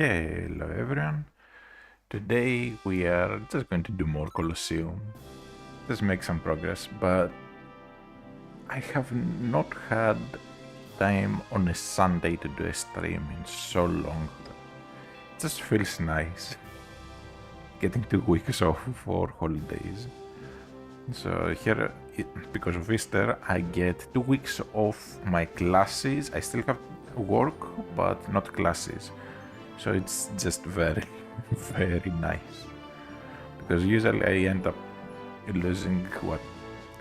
Hello everyone. Today we are just going to do more Colosseum. Just make some progress, but I have not had time on a Sunday to do a stream in so long. It just feels nice getting 2 weeks off for holidays. So here, because of Easter, I get 2 weeks off my classes. I still have work, but not classes. So it's just very, very nice. Because usually I end up losing,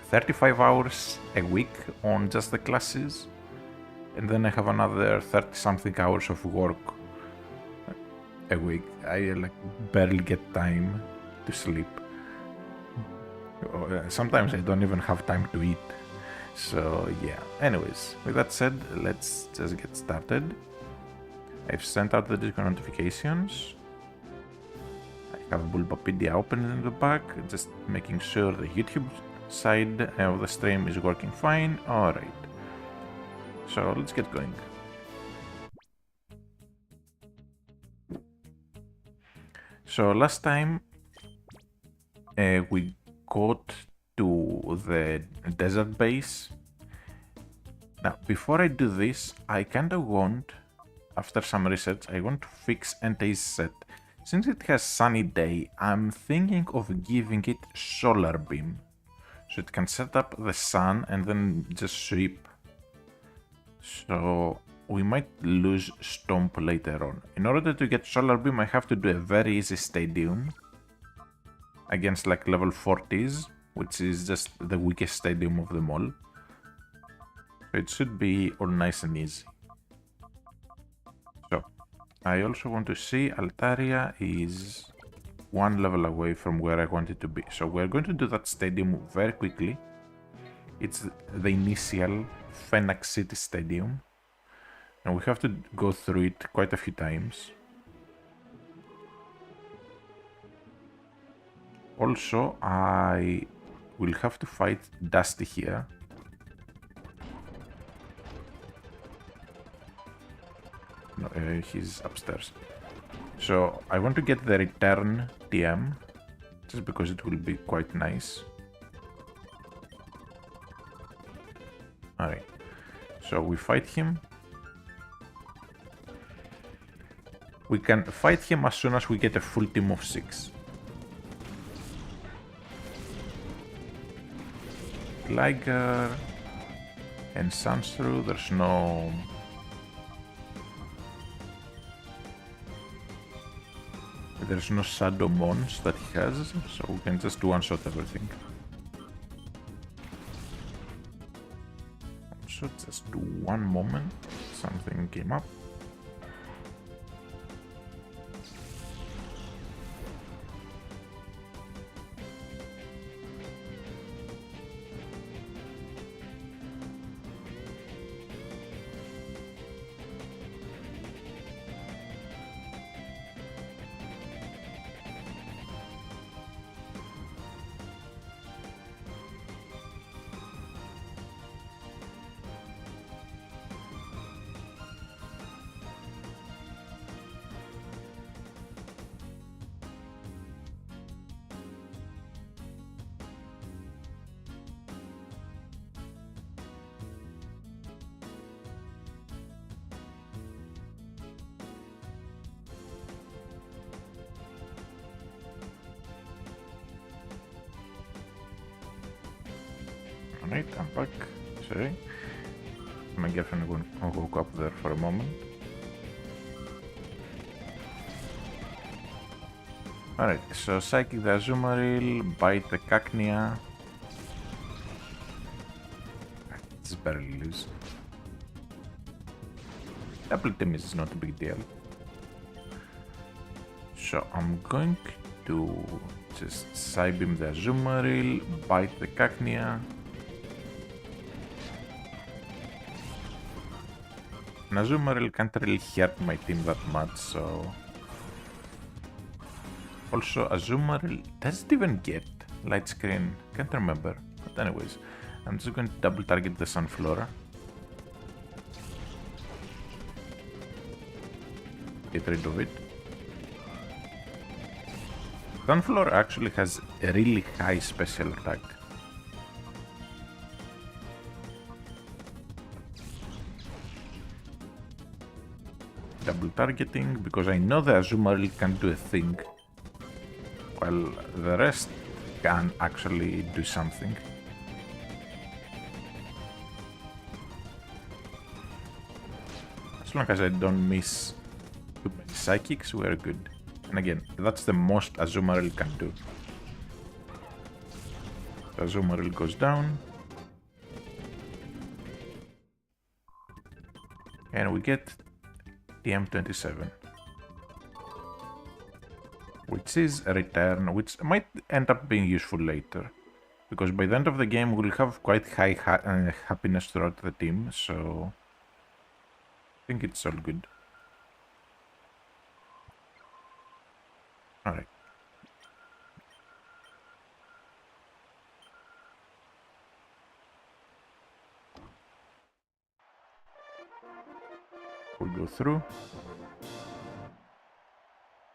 35 hours a week on just the classes. And then I have another 30 something hours of work a week. I barely get time to sleep. Sometimes I don't even have time to eat. So yeah, anyways, with that said, let's just get started. I've sent out the Discord notifications. I have Bulbapedia open in the back, just making sure the YouTube side of the stream is working fine. Alright, so let's get going. So last time we got to the desert base. Now, before I do this, I kinda want, after some research, I want to fix Entei's set. Since it has sunny day, I'm thinking of giving it solar beam. So it can set up the sun and then just sweep. So we might lose Stomp later on. In order to get solar beam, I have to do a very easy stadium against like level 40s, which is just the weakest stadium of them all. So it should be all nice and easy. So I also want to see Altaria is one level away from where I want it to be. So we're going to do that stadium very quickly. It's the initial Phoenix City Stadium. And we have to go through it quite a few times. Also, I will have to fight Dusty here. No, he's upstairs. So I want to get the return TM, just because it will be quite nice. Alright, so we fight him. We can fight him as soon as we get a full team of 6. Liger and Sunstrew, there's no... There's no Shadow Mons that he has, so we can just one-shot everything. So just do one moment, something came up. Alright, I'm back. Sorry. My girlfriend woke up there for a moment. Alright, so Psychic the Azumarill, Bite the Cacnea. It's barely loose. Double team is not a big deal. So I'm going to just Psybeam the Azumarill, Bite the Cacnea. Azumarill can't really hurt my team that much, so... Also, Azumarill doesn't even get light screen, can't remember. But anyways, I'm just going to double target the Sunflora. Get rid of it. Sunflower actually has a really high special attack. Double targeting, because I know the Azumarill can do a thing, while the rest can actually do something. As long as I don't miss too many psychics, we're good. And again, that's the most Azumarill can do. Azumarill goes down. And we get TM27. Which is a return, which might end up being useful later. Because by the end of the game, we'll have quite high happiness throughout the team, so I think it's all good. Alright. We'll go through.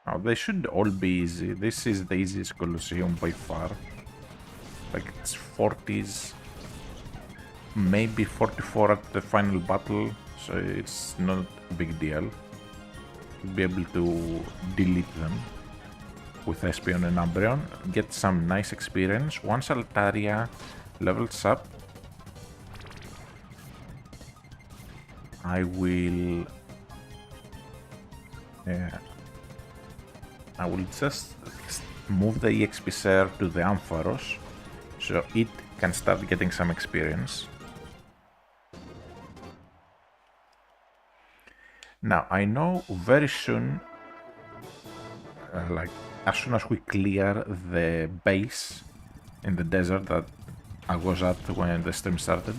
Now, they should all be easy. This is the easiest Colosseum by far. Like, it's 40s, maybe 44 at the final battle, so it's not a big deal. You'll be able to delete them with Espeon and Umbreon, get some nice experience. Once Altaria levels up, I will just move the EXP share to the Ampharos, so it can start getting some experience. Now, I know very soon, like as soon as we clear the base in the desert that I was at when the stream started,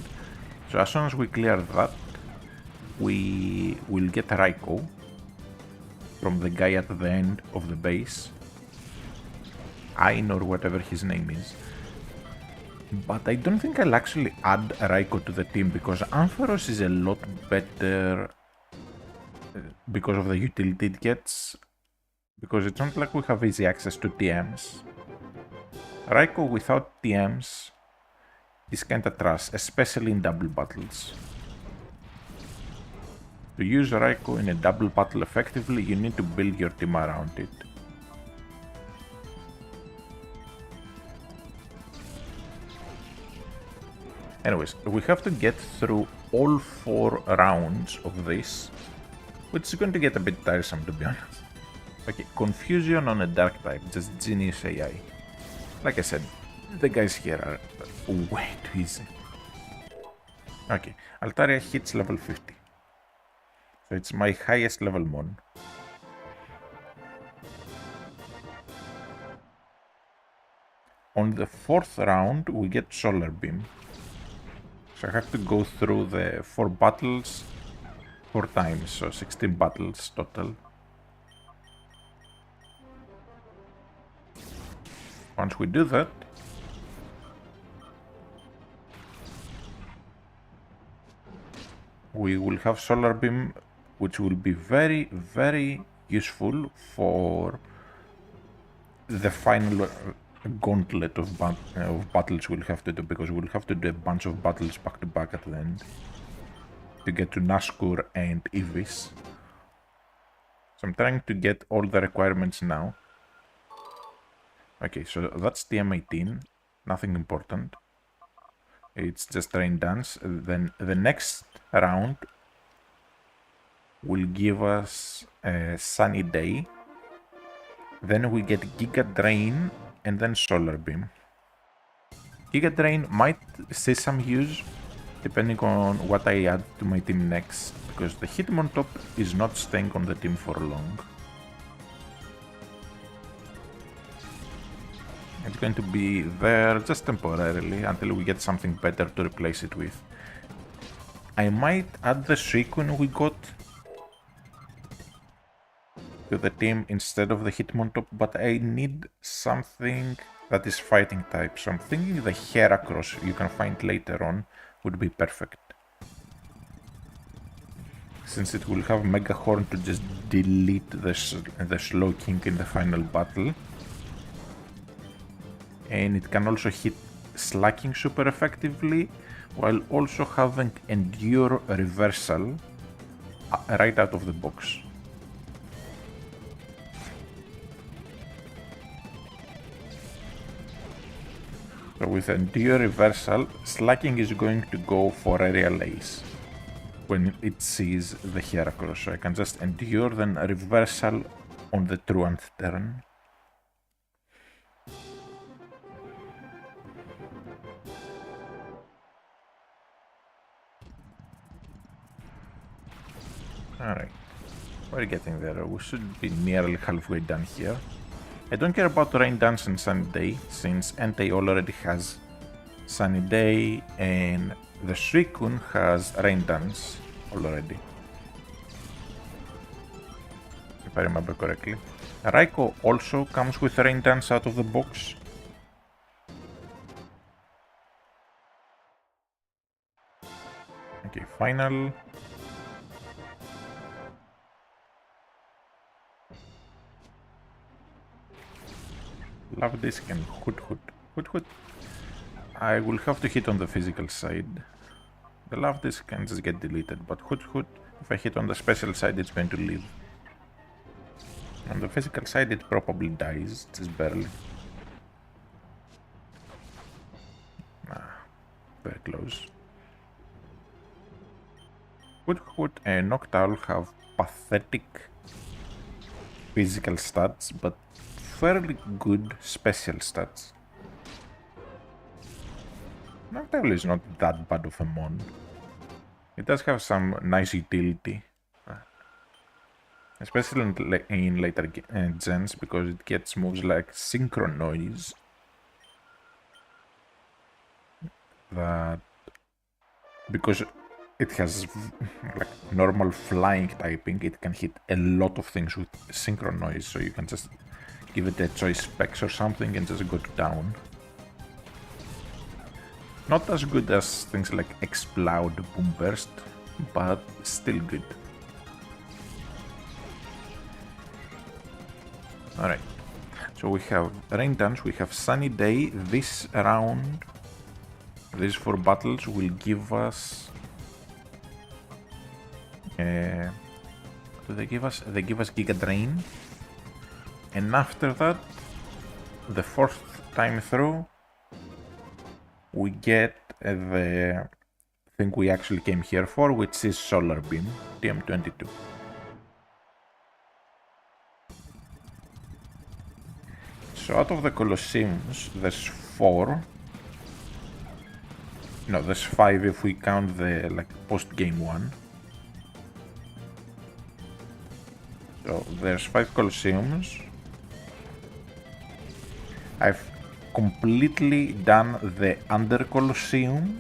so as soon as we clear that, we will get Raikou from the guy at the end of the base, Ain or whatever his name is. But I don't think I'll actually add Raikou to the team, because Ampharos is a lot better because of the utility it gets, because it's not like we have easy access to TMs. Raikou without TMs is kinda trash, especially in double battles. To use Raikou in a double battle effectively, you need to build your team around it. Anyways, we have to get through all 4 rounds of this, which is going to get a bit tiresome, to be honest. Okay, Confusion on a dark type, just genius AI. Like I said, the guys here are way too easy. Okay, Altaria hits level 50. So it's my highest level mon. On the 4th round, we get Solar Beam. So I have to go through the 4 battles 4 times, so 16 battles total. Once we do that, we will have Solar Beam, which will be very, very useful for the final gauntlet of battles we'll have to do, because we'll have to do a bunch of battles back to back at the end to get to Naskur and Evis. So I'm trying to get all the requirements now. Okay, so that's TM18, nothing important. It's just Rain Dance. Then the next round will give us a Sunny Day. Then we get Giga Drain and then Solar Beam. Giga Drain might see some use depending on what I add to my team next, because the Hitmontop is not staying on the team for long. It's going to be there just temporarily until we get something better to replace it with. I might add the Suicune we got to the team instead of the Hitmontop, but I need something that is fighting type, so I'm thinking the Heracross you can find later on would be perfect, since it will have Mega Horn to just delete the Slow King in the final battle. and it can also hit slacking super effectively, while also having endure reversal right out of the box. So with endure reversal, slacking is going to go for aerial ace when it sees the Heracross. So I can just endure, then reversal on the truant turn. Alright, we're getting there. We should be nearly halfway done here. I don't care about Rain Dance and Sunny Day, since Entei already has Sunny Day and the Suicune has Rain Dance already, if I remember correctly. Raikou also comes with Rain Dance out of the box. Okay, final. Love Disc and Hoot Hoot. Hoot Hoot. I will have to hit on the physical side. The Love Disc can just get deleted, but Hoot Hoot, if I hit on the special side, it's going to live. On the physical side, it probably dies, just barely. Very close. Hoot Hoot and Noctowl have pathetic physical stats, but fairly good special stats. Noctowl is not that bad of a mon. It does have some nice utility. Especially in later gens, because it gets moves like Synchro Noise. That, because it has like normal flying typing, it can hit a lot of things with Synchro Noise, so you can just give it a choice specs or something and just go to town. Not as good as things like Exploud, Boom Burst, but still good. Alright, so we have Rain Dance, we have Sunny Day. This round, these 4 battles will give us... do they give us? They give us Giga Drain. And after that, the 4th time through, we get the thing we actually came here for, which is Solar Beam, TM22. So out of the Colosseums, there's 4. No, there's 5 if we count the post-game one. So there's 5 Colosseums. I've completely done the Under Colosseum.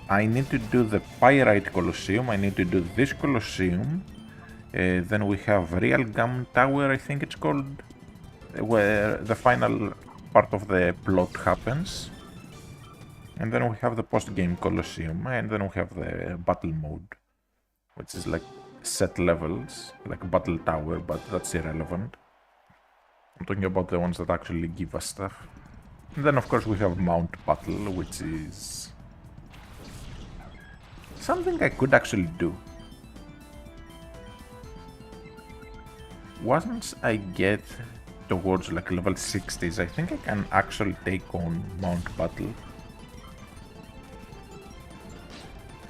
I need to do the Pyrite Colosseum. I need to do this Colosseum. Then we have Real Gum Tower, I think it's called, where the final part of the plot happens. And then we have the post-game Colosseum, and then we have the battle mode, which is like set levels, like Battle Tower, but that's irrelevant. I'm talking about the ones that actually give us stuff. And then of course we have Mount Battle, which is something I could actually do. Once I get towards like level 60s, I think I can actually take on Mount Battle.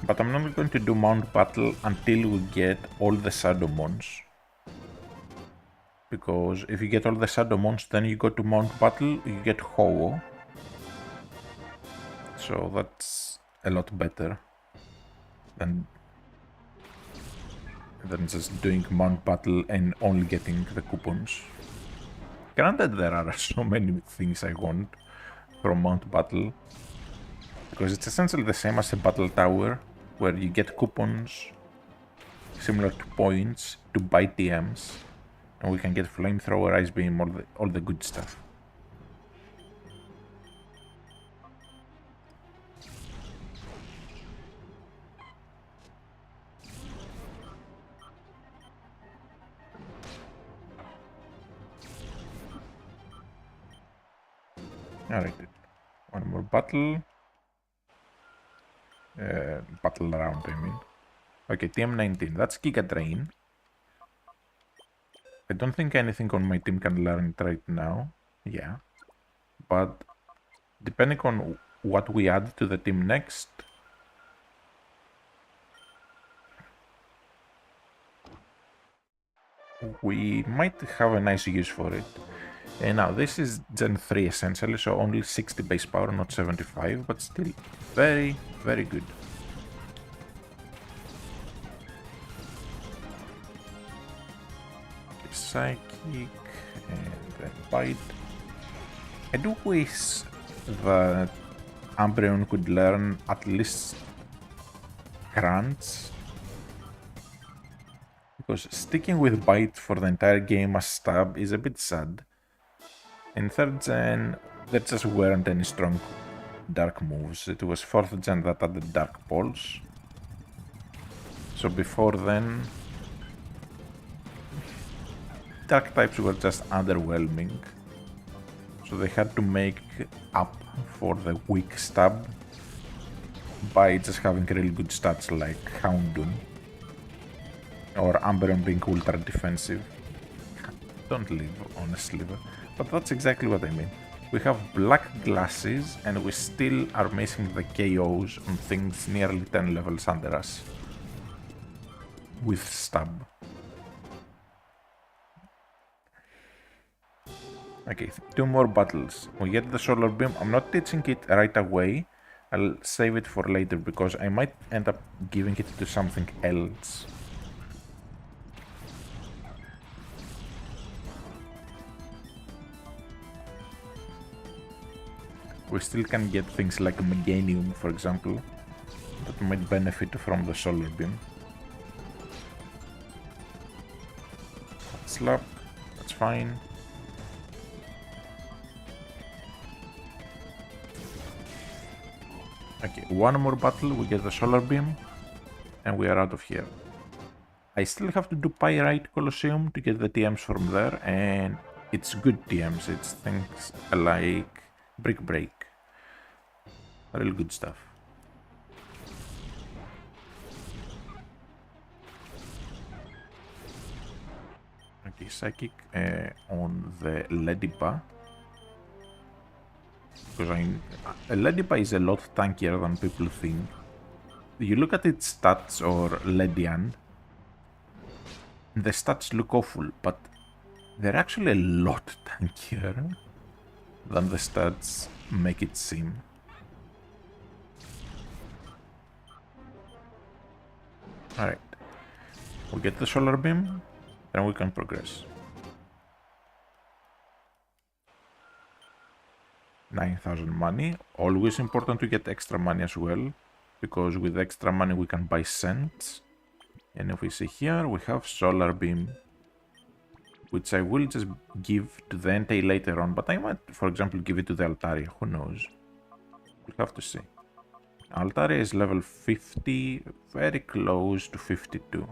But I'm not going to do Mount Battle until we get all the Shadow Mons. Because if you get all the Shadow Mons, then you go to Mount Battle, you get Ho-Oh. So that's a lot better than just doing Mount Battle and only getting the coupons. Granted, there are so many things I want from Mount Battle, because it's essentially the same as a Battle Tower, where you get coupons similar to points to buy TMs, and we can get Flamethrower, Ice Beam, all the good stuff. Alright, one more battle. Battle round, I mean. Okay, TM19, that's Giga Drain. I don't think anything on my team can learn it right now. Yeah. But depending on what we add to the team next, we might have a nice use for it. And now this is Gen 3 essentially, so only 60 base power, not 75, but still very, very good. Okay, Psychic and then Bite. I do wish that Umbreon could learn at least Crunch, because sticking with Bite for the entire game as Stab is a bit sad. In 3rd gen, there just weren't any strong dark moves. It was 4th gen that added Dark Pulse. So before then, dark types were just underwhelming. So they had to make up for the weak Stab by just having really good stats like Houndoom or Umbreon being ultra defensive. Don't live on a sliver. But that's exactly what I mean. We have black glasses and we still are missing the KOs on things nearly 10 levels under us. With Stab. Okay, 2 more battles. We get the Solar Beam. I'm not teaching it right away. I'll save it for later because I might end up giving it to something else. We still can get things like Meganium, for example, that might benefit from the Solar Beam. Slap, that's fine. Okay, one more battle, we get the Solar Beam, and we are out of here. I still have to do Pyrite Colosseum to get the TMs from there, and it's good TMs, it's things like Brick Break. Real good stuff. Okay, Psychic on the Ledipa. Because Ledipa is a lot tankier than people think. You look at its stats, or Ledian, the stats look awful, but they're actually a lot tankier than the stats make it seem. Alright, we get the Solar Beam, then we can progress. 9,000 money, always important to get extra money as well, because with extra money we can buy scents. And if we see here, we have Solar Beam, which I will just give to the Entei later on, but I might, for example, give it to the Altaria, who knows. We'll have to see. Altaria is level 50, very close to 52.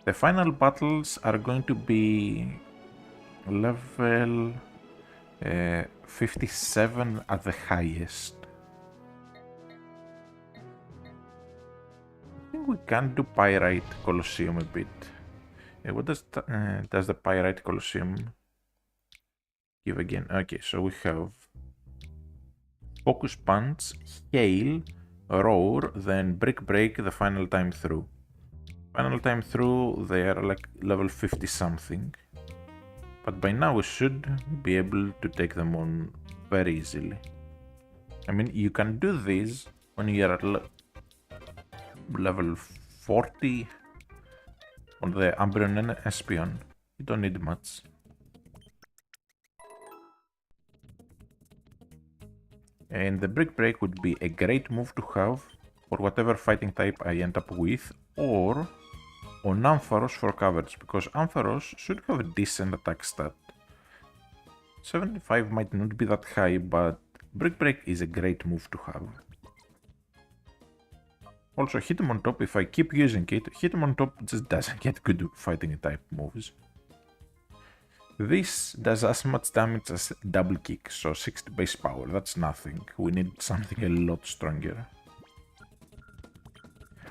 The final battles are going to be level 57 at the highest. I think we can do Pyrite Colosseum a bit. What does the Pyrite Colosseum give again? Okay, so we have Focus Punch, Hail, Roar, then Brick Break the final time through. Final time through, they are like level 50 something. But by now we should be able to take them on very easily. I mean, you can do this when you are at level 40 on the Umbreon and Espeon. You don't need much. And the Brick Break would be a great move to have for whatever fighting type I end up with, or on Ampharos for coverage, because Ampharos should have a decent attack stat. 75 might not be that high, but Brick Break is a great move to have. Also, Hitmontop, if I keep using it, Hitmontop just doesn't get good fighting type moves. This does as much damage as double kick, so 60 base power, that's nothing. We need something a lot stronger.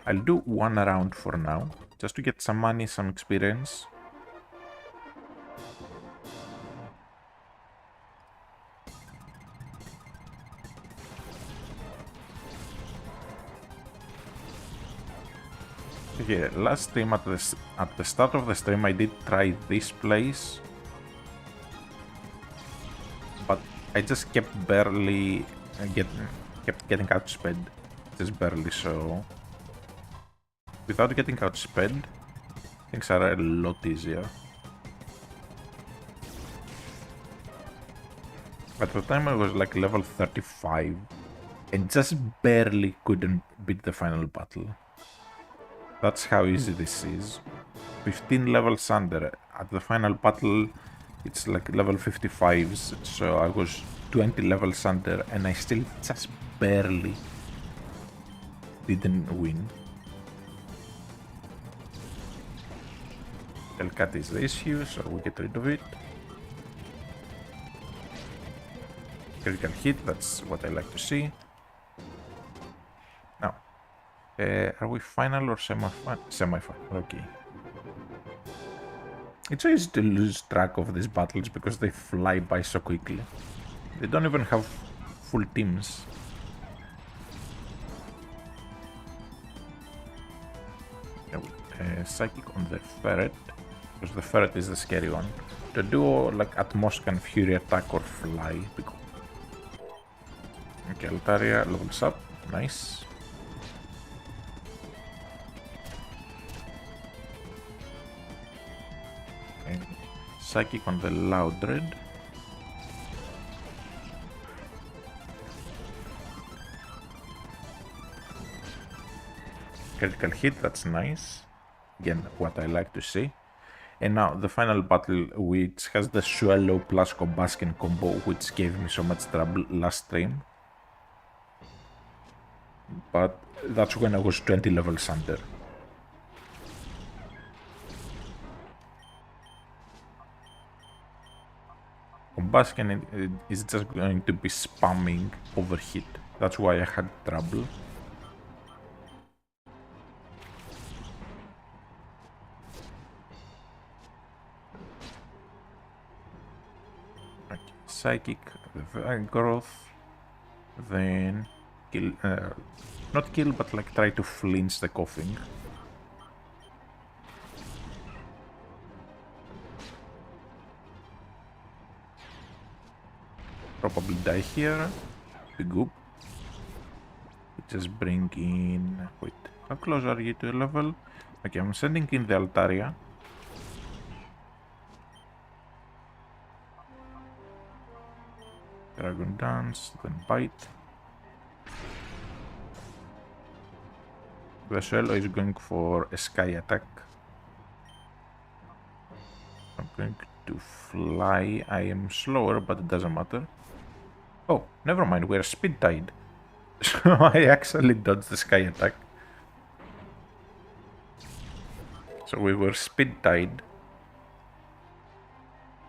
I'll do one round for now, just to get some money, some experience. Okay, last stream at the start of the stream I did try this place, but I just kept barely kept getting outsped, just barely. So without getting outsped, things are a lot easier. At the time I was like level 35 and just barely couldn't beat the final battle. That's how easy this is. 15 levels under. At the final battle, it's like level 55s, so I was 20 levels under and I still just barely didn't win. Hellcat is the issue, so we get rid of it. Critical hit, that's what I like to see. Now, are we final or semi-final? Semi-final, okay. It's easy to lose track of these battles because they fly by so quickly. They don't even have full teams. Psychic on the ferret, because the ferret is the scary one. The duo, like at most, can fury attack or fly. Okay, Altaria levels up, nice. And Psychic on the Loudred. Critical hit, that's nice. Again, what I like to see. And now the final battle, which has the Swallow plus Combustion combo, which gave me so much trouble last stream. But that's when I was 20 levels under. Combustion is just going to be spamming overheat. That's why I had trouble. Psychic, growth, then kill, not kill, but like try to flinch the coughing. Probably die here. Big goop. Just bring in. Wait, how close are you to a level? Okay, I'm sending in the Altaria. Dragon Dance, then Bite. The Swallow is going for a Sky attack. I'm going to fly. I am slower, but it doesn't matter. Oh, never mind, we're speed tied. So I actually dodged the Sky attack. So we were speed tied.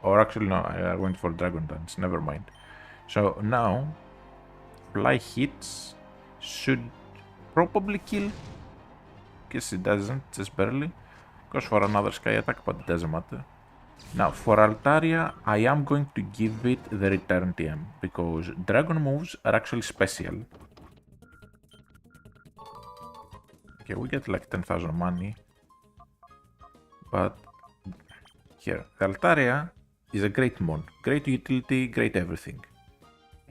Or actually, no, I went for Dragon Dance, never mind. So now, fly hits should probably kill. Guess it doesn't, just barely. Goes for another Sky attack, but it doesn't matter. Now, for Altaria, I am going to give it the Return TM, because Dragon moves are actually special. Okay, we get like 10,000 money. But here, the Altaria is a great mon. Great utility, great everything.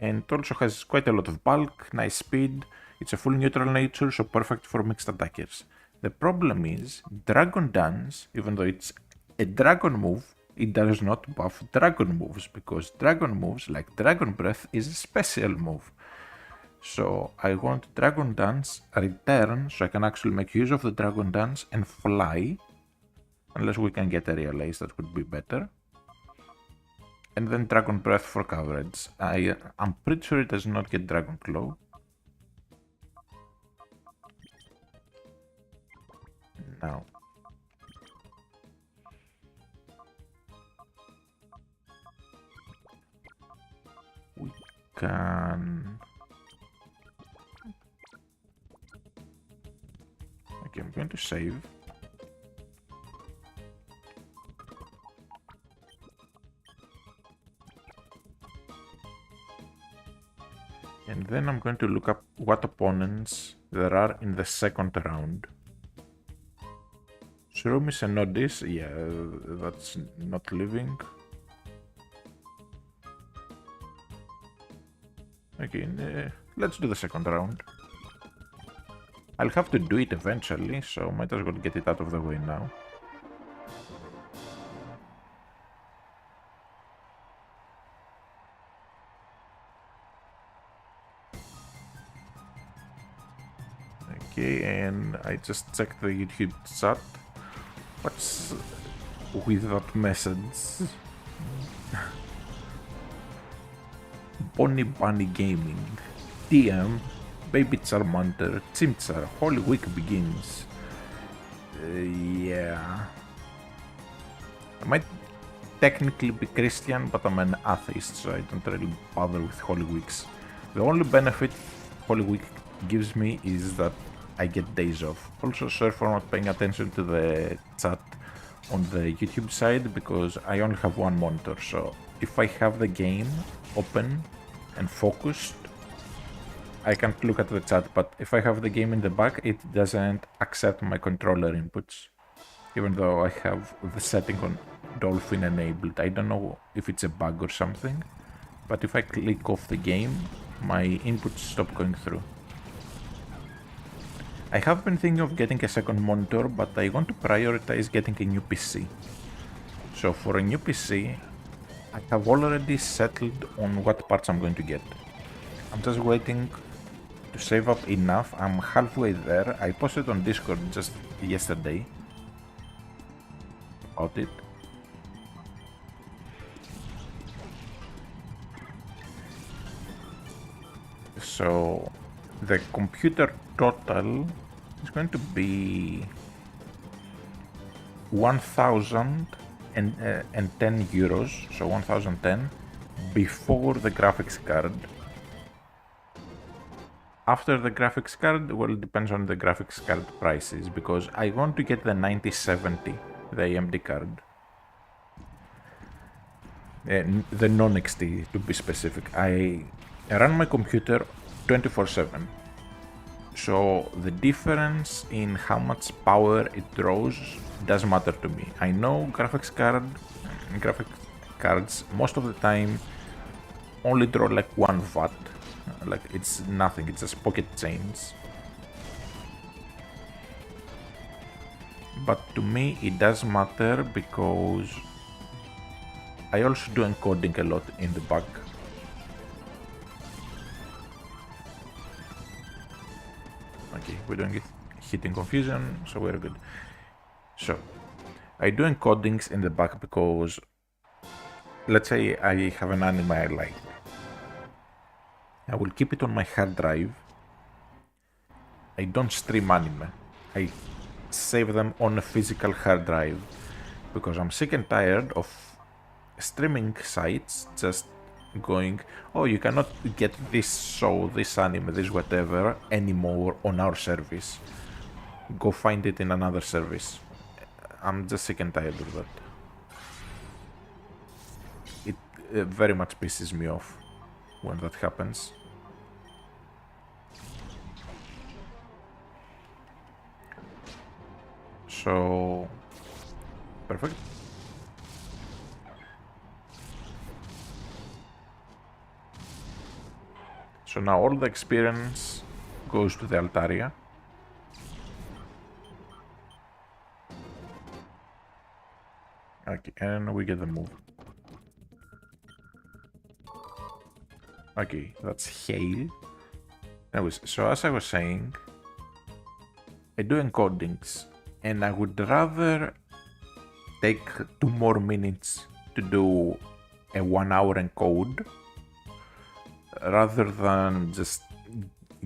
And also has quite a lot of bulk, nice speed. It's a full neutral nature, so perfect for mixed attackers. The problem is, Dragon Dance, even though it's a dragon move, it does not buff dragon moves, because dragon moves, like Dragon Breath, is a special move. So I want Dragon Dance return, so I can actually make use of the Dragon Dance and fly. Unless we can get a Real Ace, that would be better. And then Dragon Breath for coverage. I'm pretty sure it does not get Dragon Claw. Now. can... Okay, I'm going to save. And then I'm going to look up what opponents there are in the second round. Shroom and Nodis, yeah, that's not living. Okay, let's do the second round. I'll have to do it eventually, so might as well get it out of the way now. Okay, and I just checked the YouTube chat. What's with that message? Bonnie Bunny Gaming, DM, Baby Charmander, Chimchar, Holy Week begins. Yeah. I might technically be Christian, but I'm an atheist, so I don't really bother with Holy Weeks. The only benefit Holy Week gives me is that I get days off. Also, sorry for not paying attention to the chat on the YouTube side, because I only have one monitor, so if I have the game open and focused, I can't look at the chat, but if I have the game in the back, it doesn't accept my controller inputs, even though I have the setting on Dolphin enabled. I don't know if it's a bug or something, but if I click off the game, my inputs stop going through. I have been thinking of getting a second monitor, but I want to prioritize getting a new PC. So for a new PC, I have already settled on what parts I'm going to get. I'm just waiting to save up enough. I'm halfway there. I posted on Discord just yesterday about it. So the computer total is going to be 1,010 euros, so 1,010 before the graphics card. After the graphics card, well, it depends on the graphics card prices, because I want to get the 9070, the AMD card. The non-XT, to be specific. I run my computer 24/7. So the difference in how much power it draws does matter to me. I know graphics cards most of the time only draw like 1 watt. Like it's nothing, it's just pocket change. But to me it does matter because I also do encoding a lot in the back. Okay, we're doing it hitting confusion, so we're good. So I do encodings in the back because let's say I have an anime I like. I will keep it on my hard drive. I don't stream anime. I save them on a physical hard drive because I'm sick and tired of streaming sites just going, oh, you cannot get this show, this anime, this whatever anymore on our service. Go find it in another service. I'm just sick and tired of that. It very much pisses me off when that happens. So, perfect. So now all the experience goes to the Altaria. Okay, and we get the move. Okay, that's Hail. Anyways, so as I was saying, I do encodings, and I would rather take 2 more minutes to do a 1 hour encode rather than just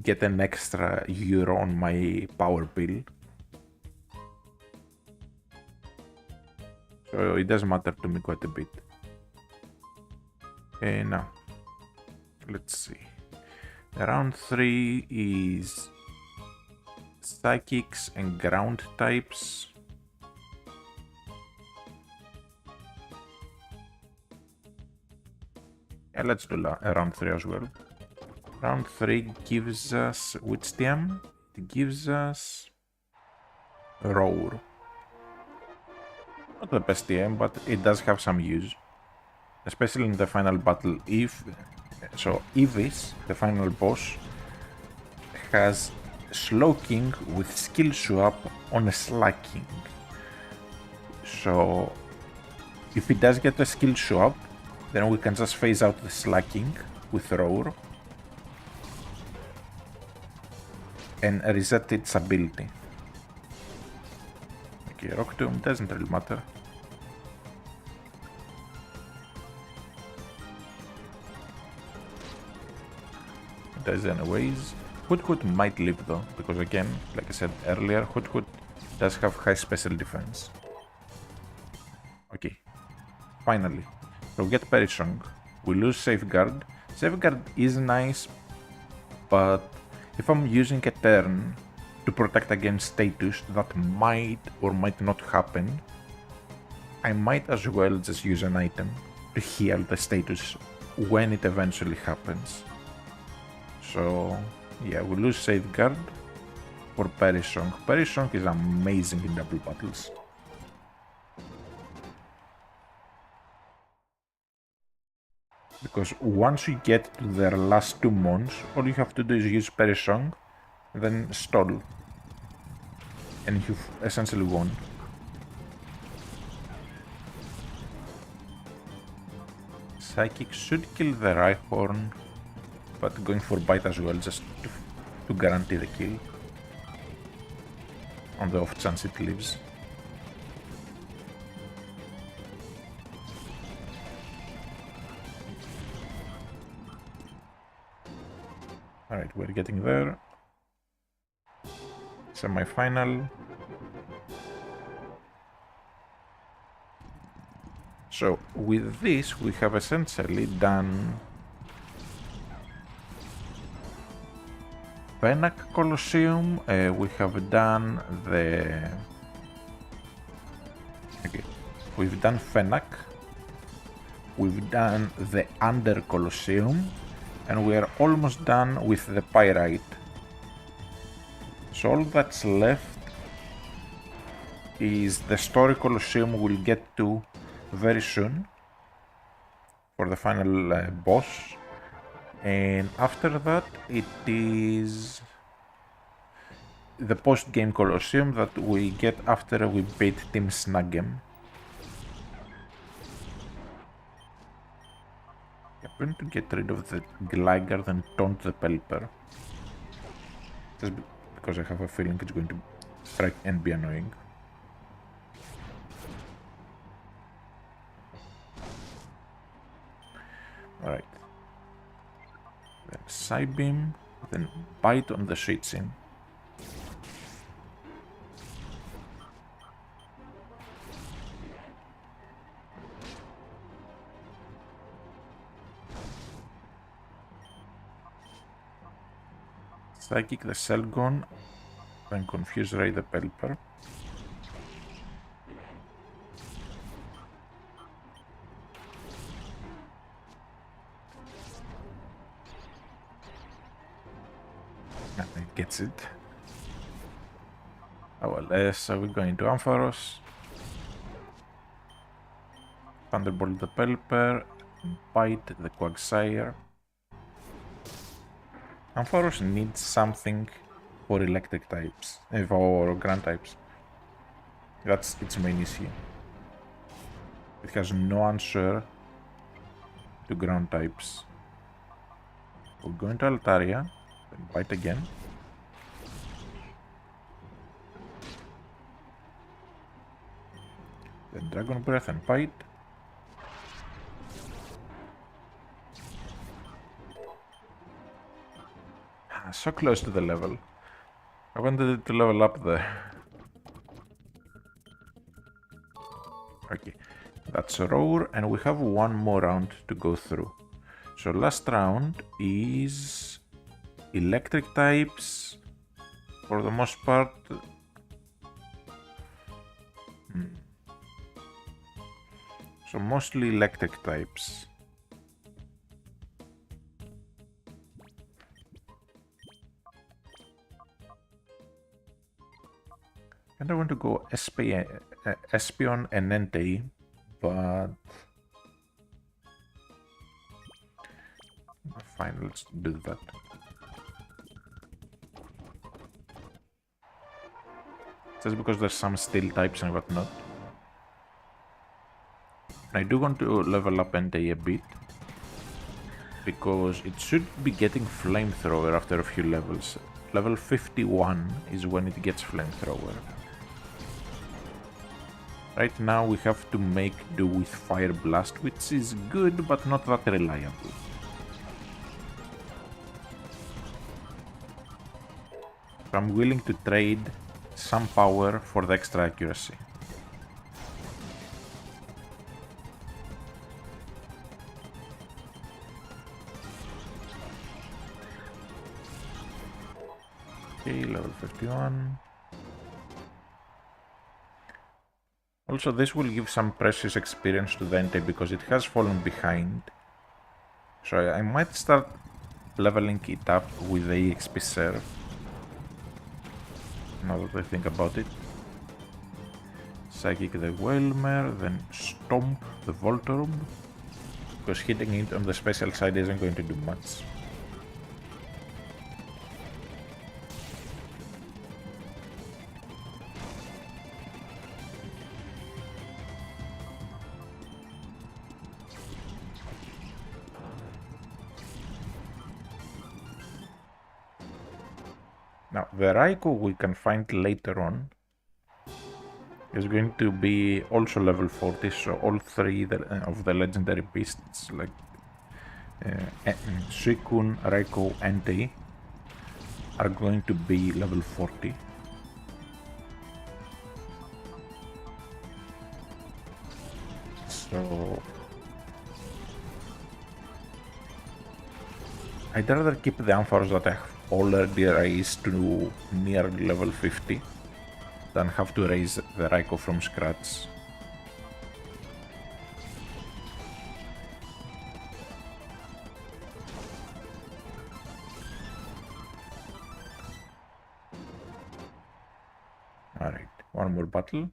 get an extra euro on my power bill. So it does matter to me quite a bit. Now, let's see. Round 3 is psychics and ground types. Yeah, let's do round 3 as well. Round 3 gives us which TM? It gives us Roar. Not the best TM, but it does have some use. Especially in the final battle. Evis, the final boss, has Slowking with skill swap on a Slacking. So if it does get a skill swap, then we can just phase out the Slacking with Roar and reset its ability. Okay, Rock Tomb doesn't really matter. It does anyways. Hoot might live though, because again, like I said earlier, Hoot does have high special defense. Okay, finally. So we get Perisong. We lose Safeguard. Safeguard is nice, but if I'm using a turn to protect against status that might or might not happen, I might as well just use an item to heal the status when it eventually happens. So yeah, we lose Safeguard for Perisong. Perisong is amazing in double battles. Because once you get to their last 2 mons, all you have to do is use Perisong, then stall. And you've essentially won. Psychic should kill the Rhyhorn, but going for bite as well, just to guarantee the kill. On the off chance it lives. Alright, we're getting there. Semi-final. So with this we have essentially done Fennec Colosseum, we have done the... Okay, we've done Fennec, we've done the Under Colosseum, and we are almost done with the Pyrite. So all that's left is the Story Colosseum we'll get to very soon for the final boss. And after that, it is the post-game Colosseum that we get after we beat Team Snagem. I'm going to get rid of the Gligar and taunt the Pelipper. Just because I have a feeling it's going to strike and be annoying. Alright. Then Psybeam, then Bite on the Shitsin. Psychic the Selgon, then Confuse Ray the Pelipper. It gets it. Oh well, so we're going to Ampharos. Thunderbolt the Pelipper, Bite the Quagsire. Ampharos needs something for electric types, for ground types. That's its main issue. It has no answer to ground types. We're going to Altaria, then Bite again. Then Dragon Breath and Bite. So close to the level. I wanted it to level up there. Okay, that's a Roar, and we have one more round to go through. So last round is electric types for the most part. So mostly electric types. And I want to go Espion and Entei, but fine, let's do that. Just because there's some steel types and whatnot. I do want to level up Entei a bit, because it should be getting flamethrower after a few levels. Level 51 is when it gets flamethrower. Right now we have to make do with Fire Blast, which is good but not that reliable. So I'm willing to trade some power for the extra accuracy. Okay, level 51. Also, this will give some precious experience to the Entei because it has fallen behind. So I might start leveling it up with the EXP serve. Now that I think about it. Psychic the Whalmer, then Stomp the Voltorb. Because hitting it on the special side isn't going to do much. Now, the Raikou we can find later on is going to be also level 40, so all three of the legendary beasts, like Suicune, Raikou, and Entei, are going to be level 40. So I'd rather keep the Ampharos that I have already raised to near level 50 than have to raise the Raikou from scratch. Alright, one more battle.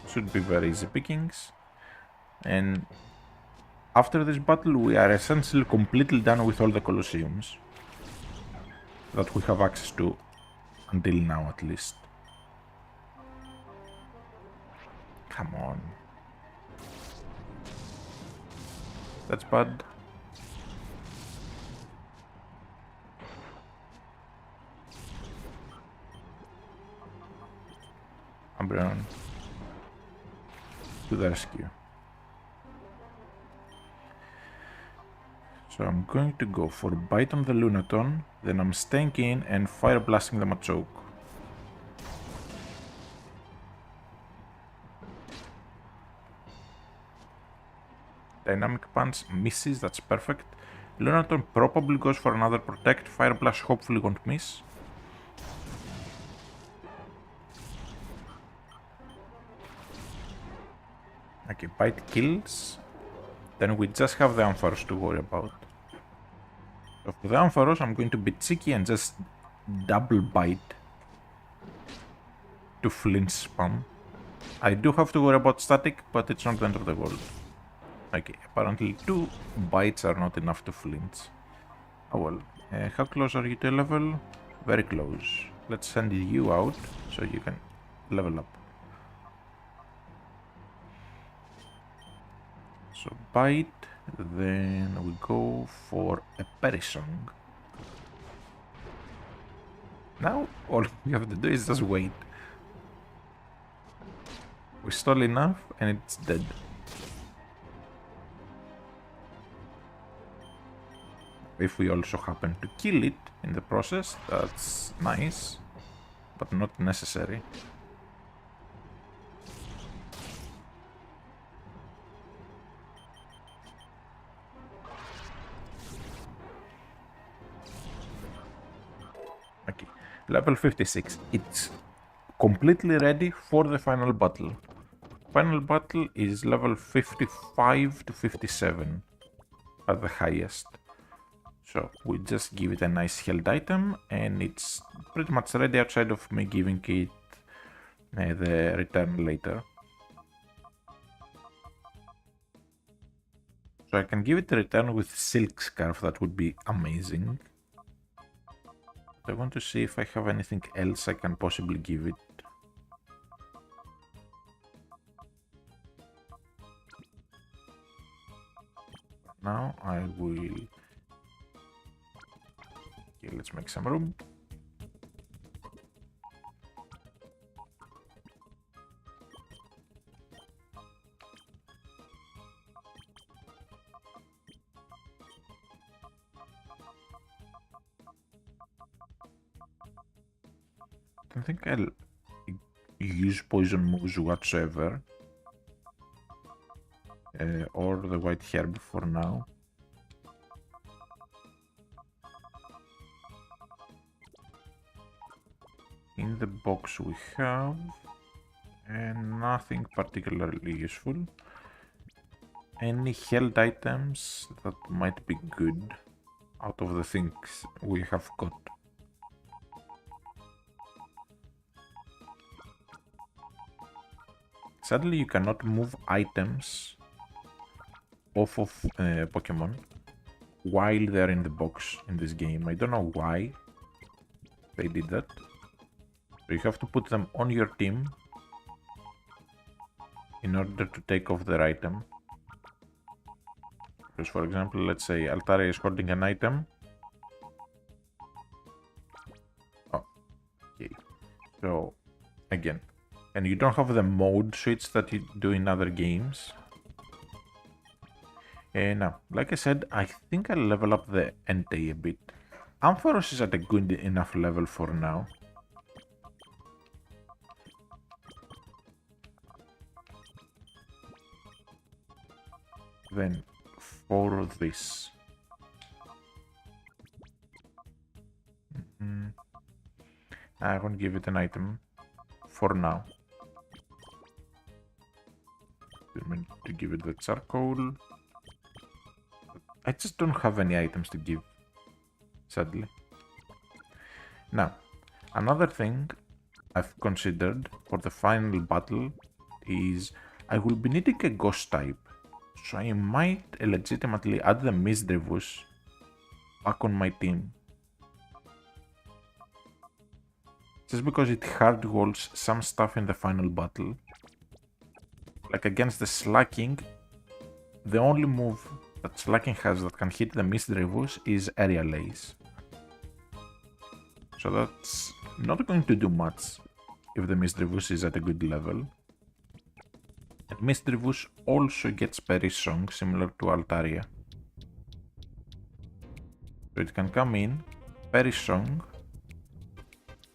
Should be very easy pickings. And after this battle we are essentially completely done with all the Colosseums that we have access to until now at least. Come on. That's bad. Umbreon to the rescue. So I'm going to go for Bite on the Lunaton, then I'm staying in and Fire Blasting the Machoke. Dynamic Punch misses, that's perfect. Lunaton probably goes for another Protect, Fire Blast hopefully won't miss. Okay, Bite kills. Then we just have the Ampharos to worry about. So for the Ampharos, I'm going to be cheeky and just double Bite to flinch spam. I do have to worry about static, but it's not the end of the world. Okay, apparently 2 bites are not enough to flinch. Oh well. How close are you to level? Very close. Let's send you out so you can level up. So bite, then we go for a Perisong. Now all we have to do is just wait. We stole enough and it's dead. If we also happen to kill it in the process, that's nice, but not necessary. Level 56. It's completely ready for the final battle. Final battle is level 55 to 57 at the highest. So we just give it a nice health item and it's pretty much ready outside of me giving it the return later. So I can give it a return with silk scarf, that would be amazing. I want to see if I have anything else I can possibly give it. Now I will... Okay, let's make some room. I don't think I'll use poison moves whatsoever. Or the white herb for now. In the box we have nothing particularly useful. Any held items that might be good out of the things we have got. Sadly, you cannot move items off of Pokemon while they're in the box in this game. I don't know why they did that. So you have to put them on your team in order to take off their item. Because for example, let's say Altaria is holding an item. Oh, okay. So again, and you don't have the mode switch that you do in other games. Now, like I said, I think I'll level up the Entei a bit. Ampharos is at a good enough level for now. Then for this. I won't give it an item for now. I meant to give it the charcoal. I just don't have any items to give, sadly. Now, another thing I've considered for the final battle is I will be needing a ghost type. So I might legitimately add the Misdreavus back on my team. Just because it hard rolls some stuff in the final battle. Like against the Slacking, the only move that Slacking has that can hit the Misdreavus is Aerial Ace. So that's not going to do much if the Misdreavus is at a good level. And Misdreavus also gets Perish Song, similar to Altaria. So it can come in, Perish Song,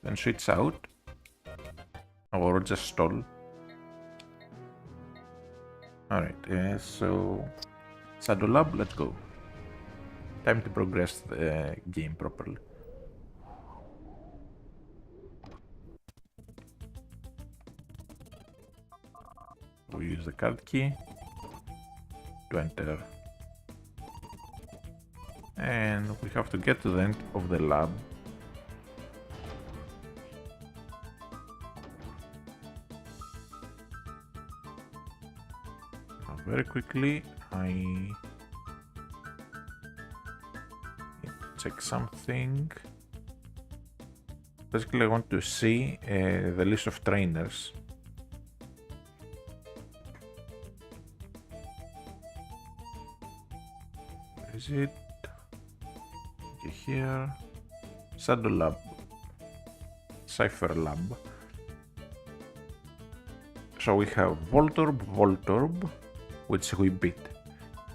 then switch out, or just stall. Alright, so Shadow Lab, let's go. Time to progress the game properly. We use the card key to enter. And we have to get to the end of the lab. Now very quickly, I check something. Basically, I want to see the list of trainers. Where is it? Okay, here. Shadow Lab. Cypher Lab. So we have Voltorb, which we beat.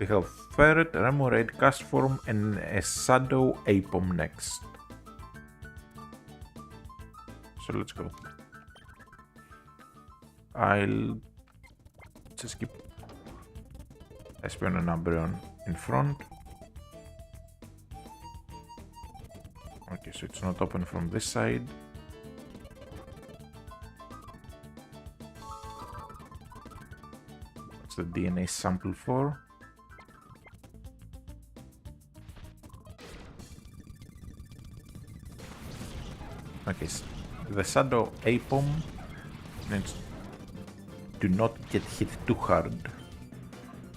We have Ferret, Remoraid, Castform, and a Shadow Apom next. So let's go. I'll just keep Espeon and Umbreon in front. Okay, so it's not open from this side. What's the DNA sample for? Okay, so the Shadow Apom needs to not get hit too hard.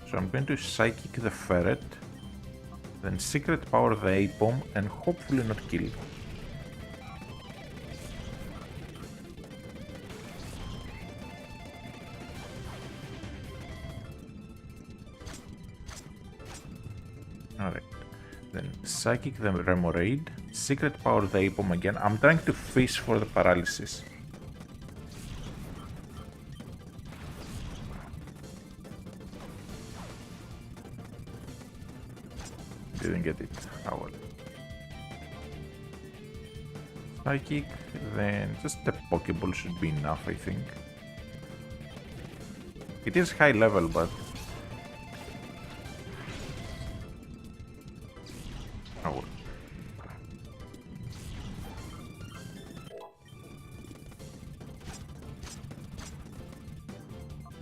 So I'm going to Psychic the Ferret, then Secret Power the Apom, and hopefully not kill. Alright. Then Psychic the Remoraid, Secret Power the Apom again. I'm trying to fish for the paralysis. Didn't get it. Oh well. Psychic, then just the Pokeball should be enough, I think. It is high level, but... oh well.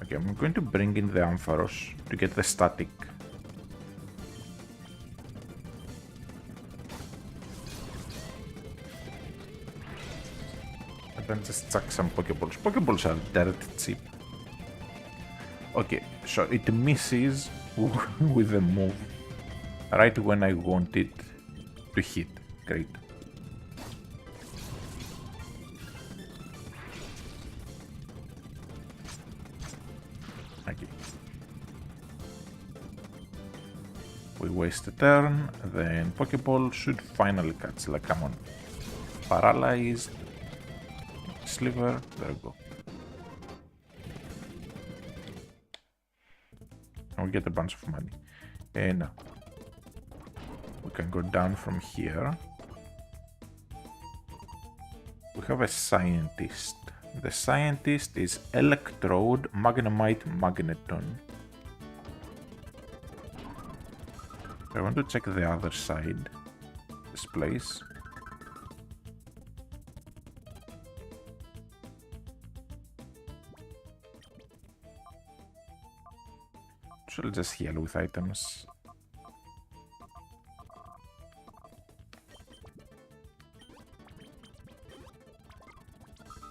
Okay, I'm going to bring in the Ampharos to get the static. And then just chuck some Pokeballs. Pokeballs are dirt cheap. Okay, so it misses with the move right when I want it to hit. Great. Okay. We waste a turn, then Pokeball should finally catch. Like, come on. Paralyzed. Sliver. There we go. And we get a bunch of money. And now we can go down from here. We have a scientist. The scientist is Electrode, Magnemite, Magneton. I want to check the other side. This place. Should just heal with items.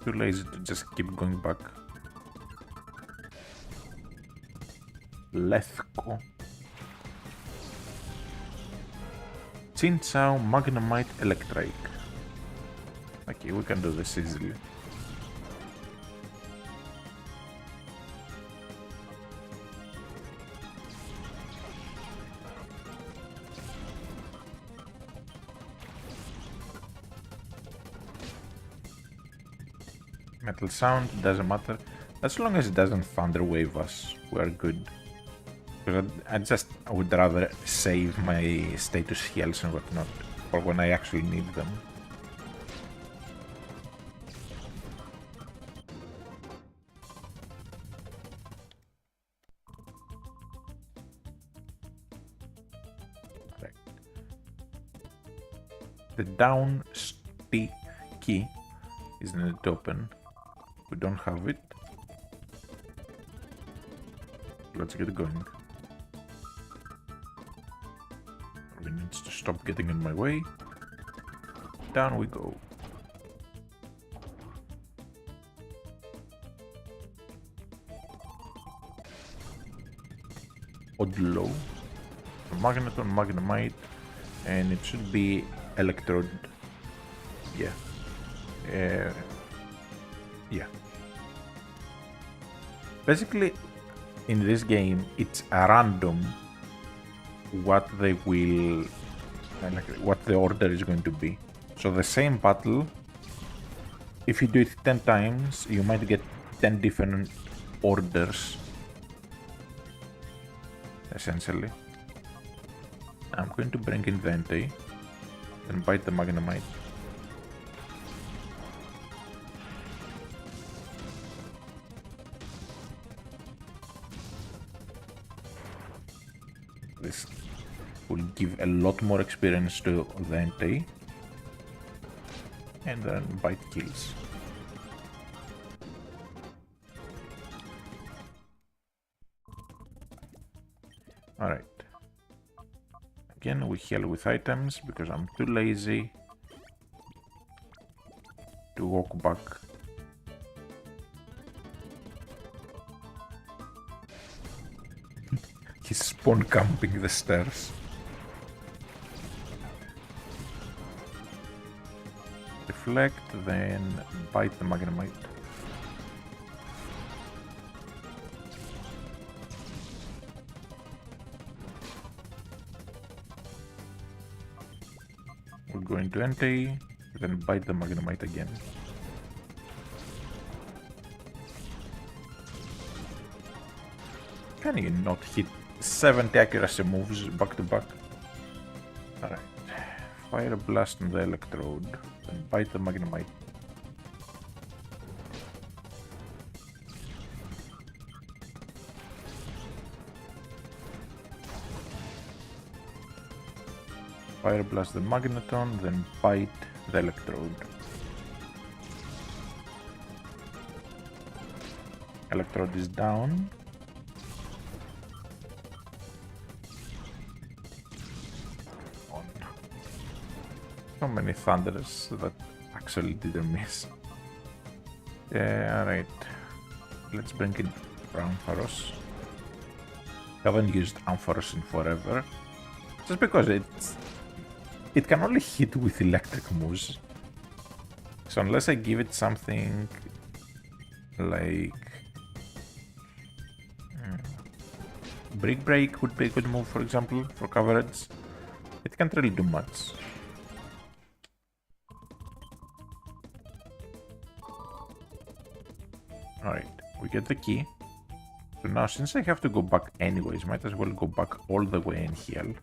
Too lazy to just keep going back. Lethko. Chinchou, Magnemite, Electric. Okay, we can do this easily. Metal Sound, doesn't matter. As long as it doesn't Thunder Wave us, we're good. Because I would rather save my status heals and whatnot, for when I actually need them. Right. The down key is not open. We don't have it. Let's get going. We need to stop getting in my way. Down we go. Odlow. Magneton, Magnemite, and it should be Electrode. Yeah. Yeah. Basically, in this game, it's a random what they will, like what the order is going to be. So the same battle, if you do it 10 times, you might get 10 different orders. Essentially. I'm going to bring in the Entei and bite the Magnemite. This will give a lot more experience to the Entei. And then bite kills. Alright. Again, we heal with items because I'm too lazy to walk back. He's spawn camping the stairs. Reflect, then bite the magnemite. We're going to enter, then bite the magnemite again. Can you not hit 70 accuracy moves back to back? Alright. Fire blast on the electrode, then bite the magnemite. Fire blast the magneton, then bite the electrode. Electrode is down. So many thunders that actually didn't miss. Alright. Let's bring in Ampharos. Haven't used Ampharos in forever. Just because it can only hit with electric moves. So unless I give it something like Brick Break would be a good move, for example, for coverage. It can't really do much. Alright, we get the key. So now, since I have to go back anyways, might as well go back all the way and heal.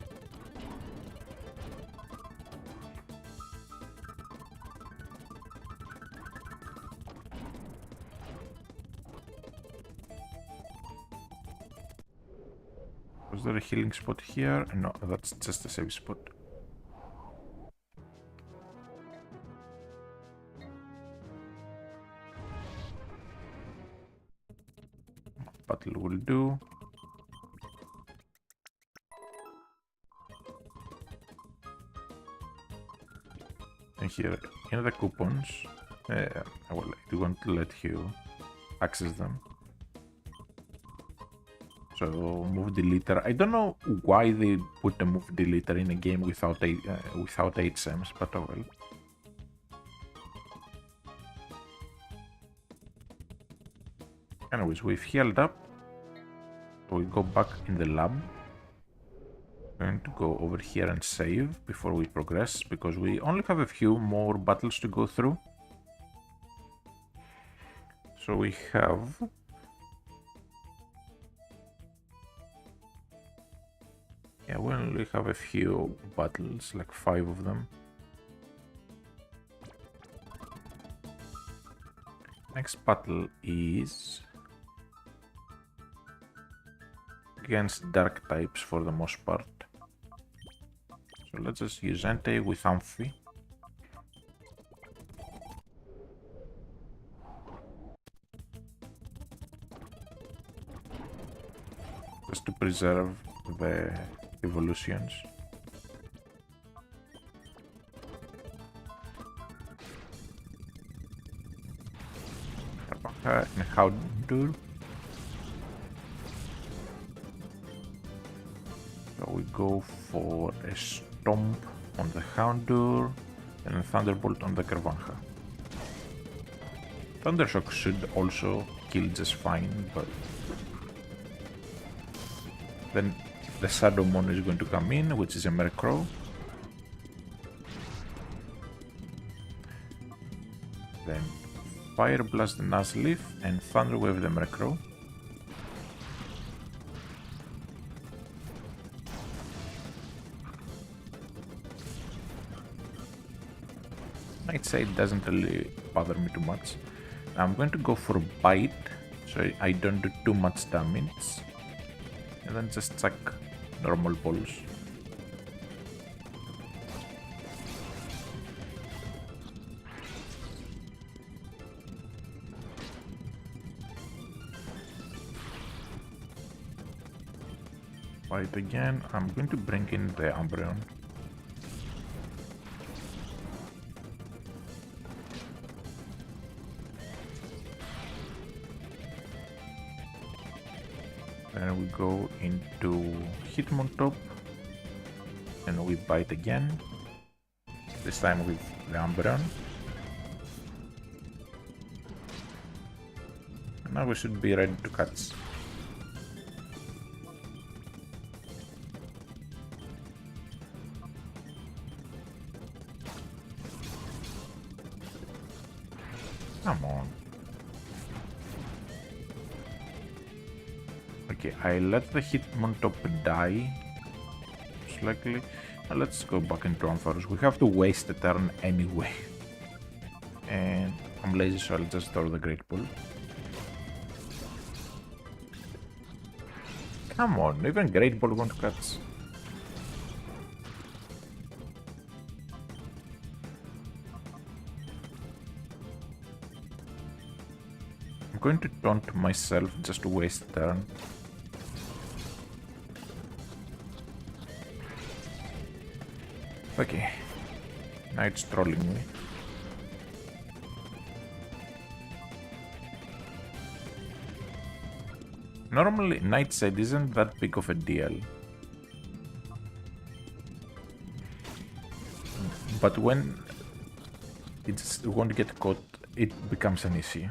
Was there a healing spot here? No, that's just a save spot. Battle will do. And here, in the coupons, well, I want to let you access them. So, move deleter. I don't know why they put a move deleter in a game without HMs, but oh well. Anyways, we've healed up. We go back in the lab. We're going to go over here and save before we progress, because we only have a few more battles to go through. So we have... yeah, we only have a few battles, like 5 of them. Next battle is against dark types for the most part. So let's just use Entei with Amphi. Just to preserve the evolutions. And Houndour. So we go for a Stomp on the Houndour and a Thunderbolt on the Kervanha. Thundershock should also kill just fine, but then the Shadowmon is going to come in, which is a Murkrow. Then Fire Blast the Nuzleaf and Thunder Wave the Murkrow. I'd say it doesn't really bother me too much. I'm going to go for Bite, so I don't do too much damage. And then just chuck normal balls. fight again. I'm going to bring in the Umbreon. Then we go into Hitmontop and we bite again. This time with the Umbreon. And now we should be ready to catch. Come on. Okay, I let the Hitmontop die. Most likely. Now let's go back into Ampharos. We have to waste a turn anyway. And I'm lazy, so I'll just throw the Great Ball. Come on, even Great Ball won't catch. I'm going to taunt myself just to waste a turn. Okay, now it's trolling me. Normally, Nightside isn't that big of a deal. But when it's won't get caught, it becomes an issue.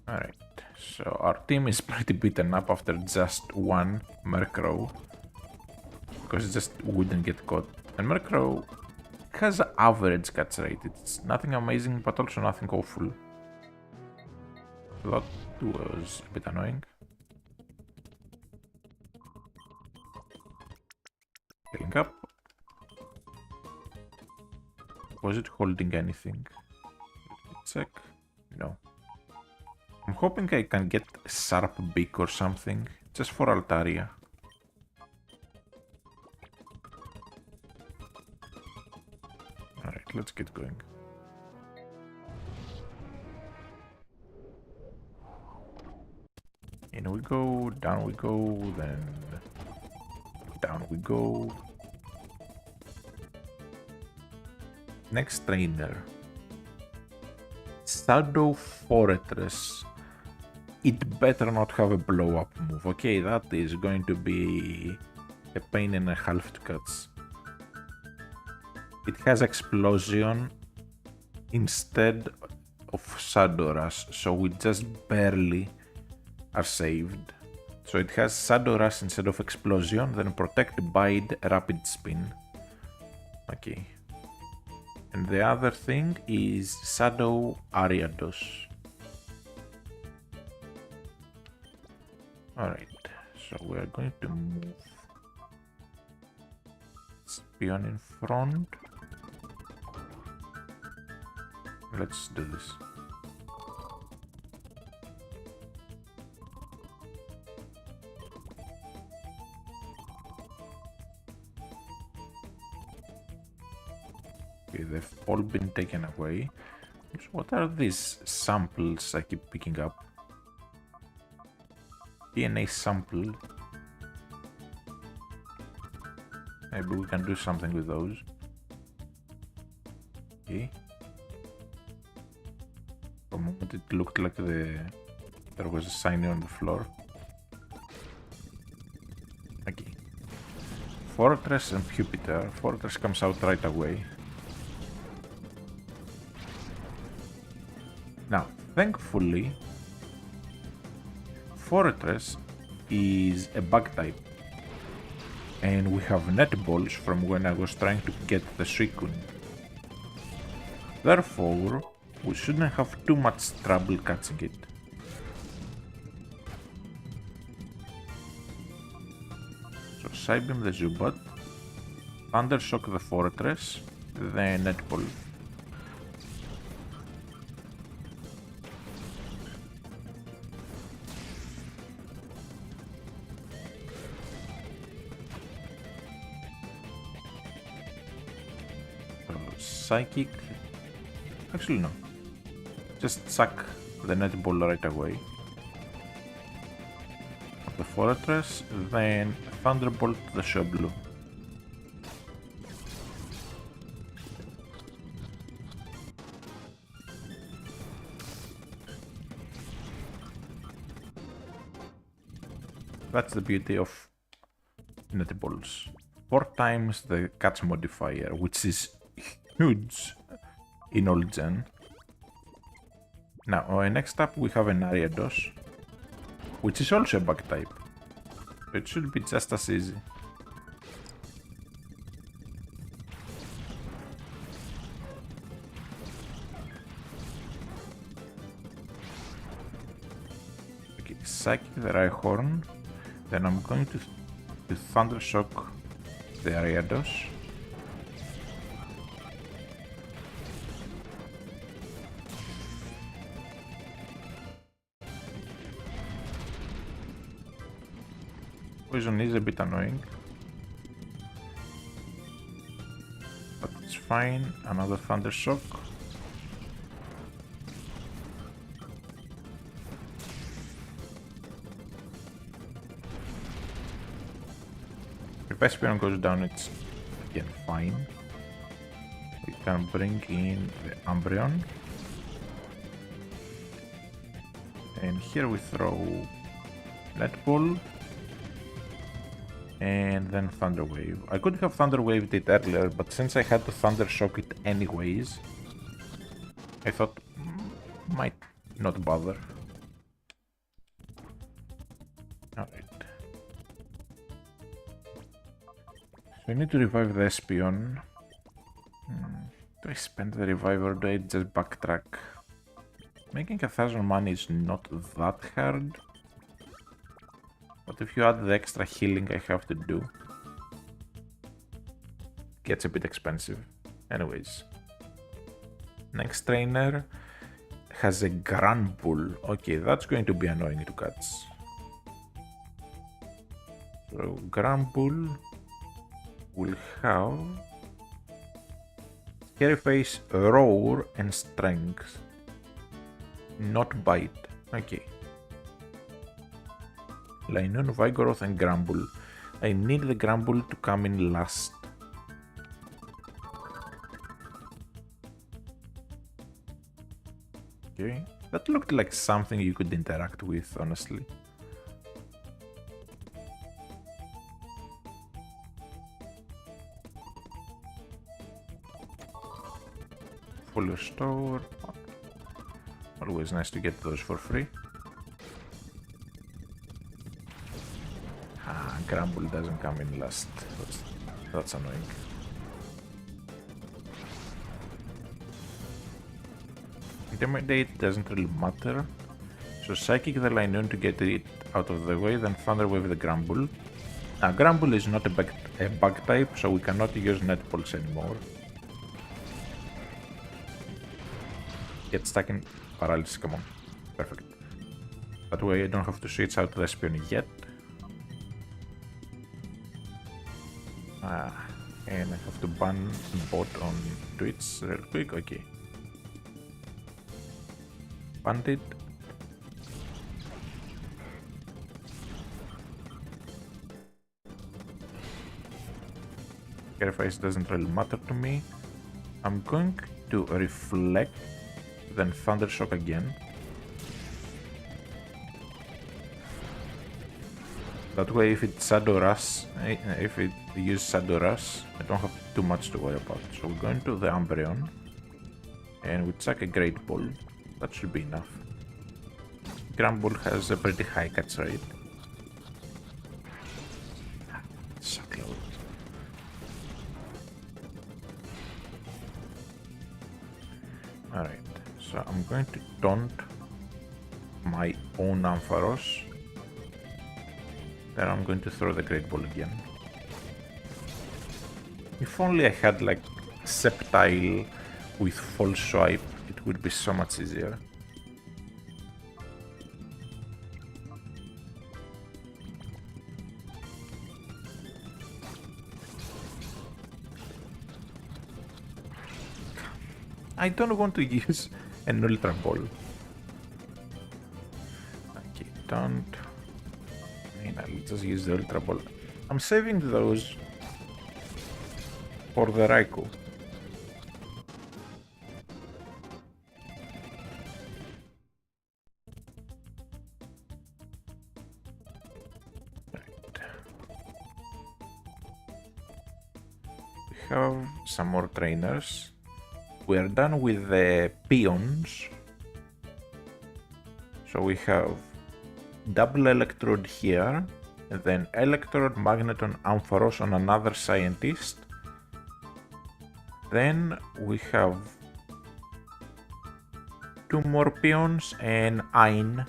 Alright, so our team is pretty beaten up after just one Murkrow. Because it just wouldn't get caught. And Murkrow has average catch rate. It's nothing amazing, but also nothing awful. That was a bit annoying. Healing up. Was it holding anything? Check. No. I'm hoping I can get Sharp Beak or something, just for Altaria. Alright, let's get going. In we go, down we go, then down we go. Next trainer. Shadow Fortress. It better not have a blow up move. Okay, that is going to be a pain and a half to catch. It has Explosion instead of Shadow Rush, so we just barely are saved. So it has Shadow Rush instead of Explosion, then Protect, Bide, Rapid Spin. Okay. And the other thing is Shadow Ariados. Alright, so we are going to move Spion in front. Let's do this. Okay, they've all been taken away. So what are these samples I keep picking up? DNA sample. Maybe we can do something with those. Okay. For a moment it looked like there was a sign on the floor. Okay. Fortress and Jupiter. Fortress comes out right away. Now, thankfully, Fortress is a bug type. And we have net balls from when I was trying to get the Suicune. Therefore, we shouldn't have too much trouble catching it. So Psybeam the Zubat, Thundershock the Fortress, then net ball. Psychic. Actually, no. Just suck the net ball right away. fortress, then Thunderbolt the Shoblu. That's the beauty of Netables. 4 times the catch modifier, which is huge in old gen. Now, next up we have an Ariados, which is also a bug type. So it should be just as easy. Okay, Psychic the Rhyhorn. Then I'm going to Thunder Shock the Ariados. Poison is a bit annoying, but it's fine. Another Thunder Shock. If Espion goes down, it's again fine. We can bring in the Umbreon. And here we throw Net Ball. And then Thunder Wave. I could have Thunder Waved it earlier, but since I had to Thunder Shock it anyways, I thought might not bother. Alright. So I need to revive the Espion. Do I spend the revive or do I just backtrack? Making 1,000 money is not that hard. But if you add the extra healing I have to do, it gets a bit expensive. Anyways. Next trainer has a Grand Bull. Okay, that's going to be annoying to catch. So Grand Bull will have Scary Face, Roar and Strength. Not Bite. Okay. Lainon, Vigoroth and Gramble. I need the Gramble to come in last. Okay, that looked like something you could interact with, honestly. Full restore. Always nice to get those for free. Gramble doesn't come in last. That's annoying. Intimidate doesn't really matter. So Psychic the Lainon to get it out of the way, then Thunder Wave the Gramble. Now Gramble is not a bug type, so we cannot use Net Pulse anymore. Get stuck in Paralysis, come on. Perfect. That way I don't have to switch out the Espion yet. And I have to ban bot on Twitch real quick. Okay. Banned it. Sacrifice doesn't really matter to me. I'm going to Reflect, then Thunder Shock again. That way, if it Shadow Rush, if it uses Shadow Rush, I don't have too much to worry about. So we're going to the Umbreon, and we chuck a Great Ball. That should be enough. Grand Ball has a pretty high catch rate. So close. Alright, so I'm going to taunt my own Ampharos. Then I'm going to throw the Great Ball again. If only I had like Sceptile with False Swipe, it would be so much easier. I don't want to use an Ultra Ball. Okay, don't. And a just use the Ultra Ball. I'm saving those for the Raikou. Have some more trainers. We are done with the peons. So we have double electrode here, and then electrode, magneton, ampharos on another scientist. Then we have two more peons and Ein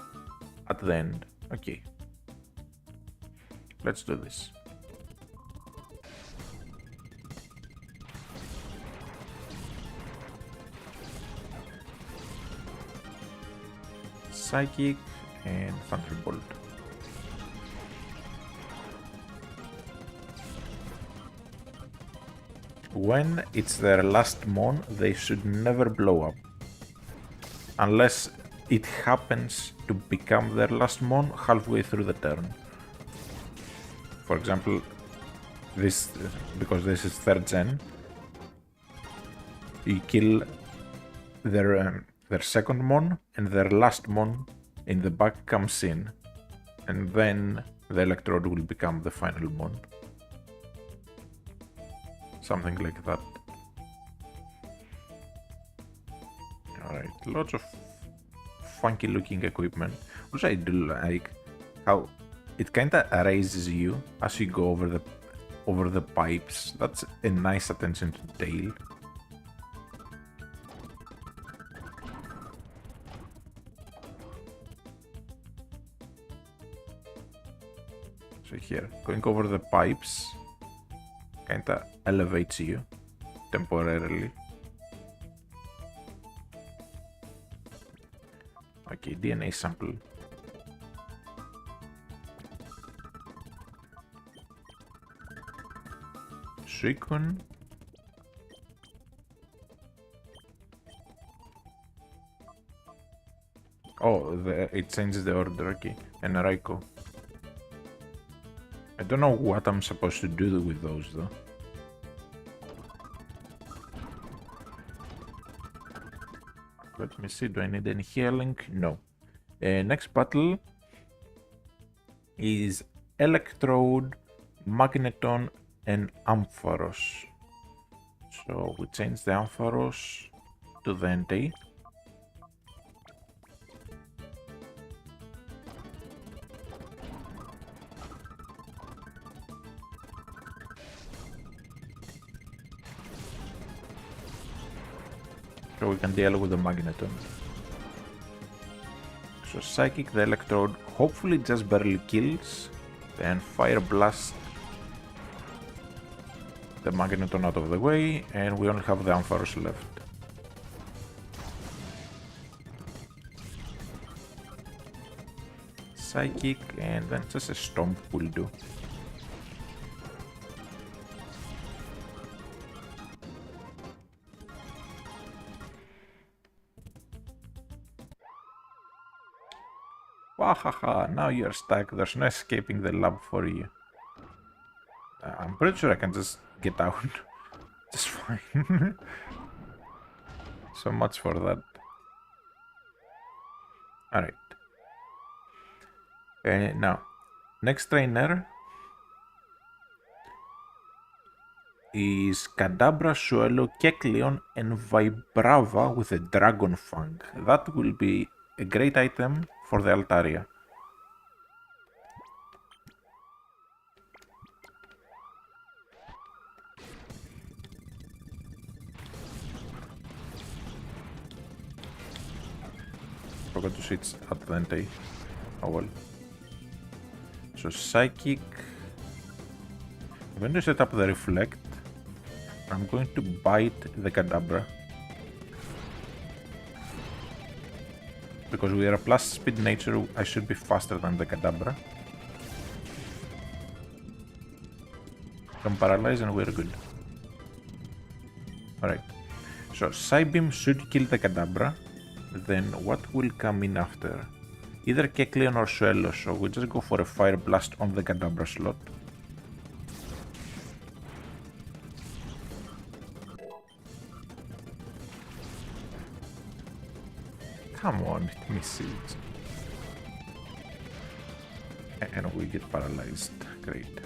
at the end. Okay. Let's do this. Psychic and Thunderbolt. When it's their last mon, they should never blow up. Unless it happens to become their last mon halfway through the turn. For example, this, because this is 3rd gen, you kill their 2nd mon, and their last mon in the back comes in, and then the electrode will become the final mon. Something like that. Alright, lots of funky looking equipment, which I do like how it kinda raises you as you go over the pipes. That's a nice attention to detail. So here, going over the pipes kinda elevates you temporarily. Okay, DNA sample. Suicune. Oh, it changes the order, okay. And Raikou. I don't know what I'm supposed to do with those though. Let me see, do I need any healing? No. Next battle is Electrode, Magneton and Ampharos. So we change the Ampharos to the NT. So we can deal with the Magneton. So Psychic the Electrode hopefully just barely kills, then Fire Blast the Magneton out of the way, and we only have the Ampharos left. Psychic and then just a Stomp will do. Wahaha, now you're stuck, there's no escaping the lab for you. I'm pretty sure I can just get out. Just fine. So much for that. Alright. Now, next trainer is Kadabra, Suelo, Kecleon and Vibrava with a Dragon Fang. That will be a great item for the Altaria. Forgot to switch at the NT. Oh well. So Psychic. I'm going to set up the Reflect. I'm going to bite the Kadabra. Because we are a plus speed nature, I should be faster than the Kadabra. Can paralyze and we're good. Alright. So Psybeam should kill the Kadabra. Then what will come in after? either Kecleon or Suelo, so we just go for a Fire Blast on the Kadabra slot. Come on, it misses. And we get paralyzed. Great.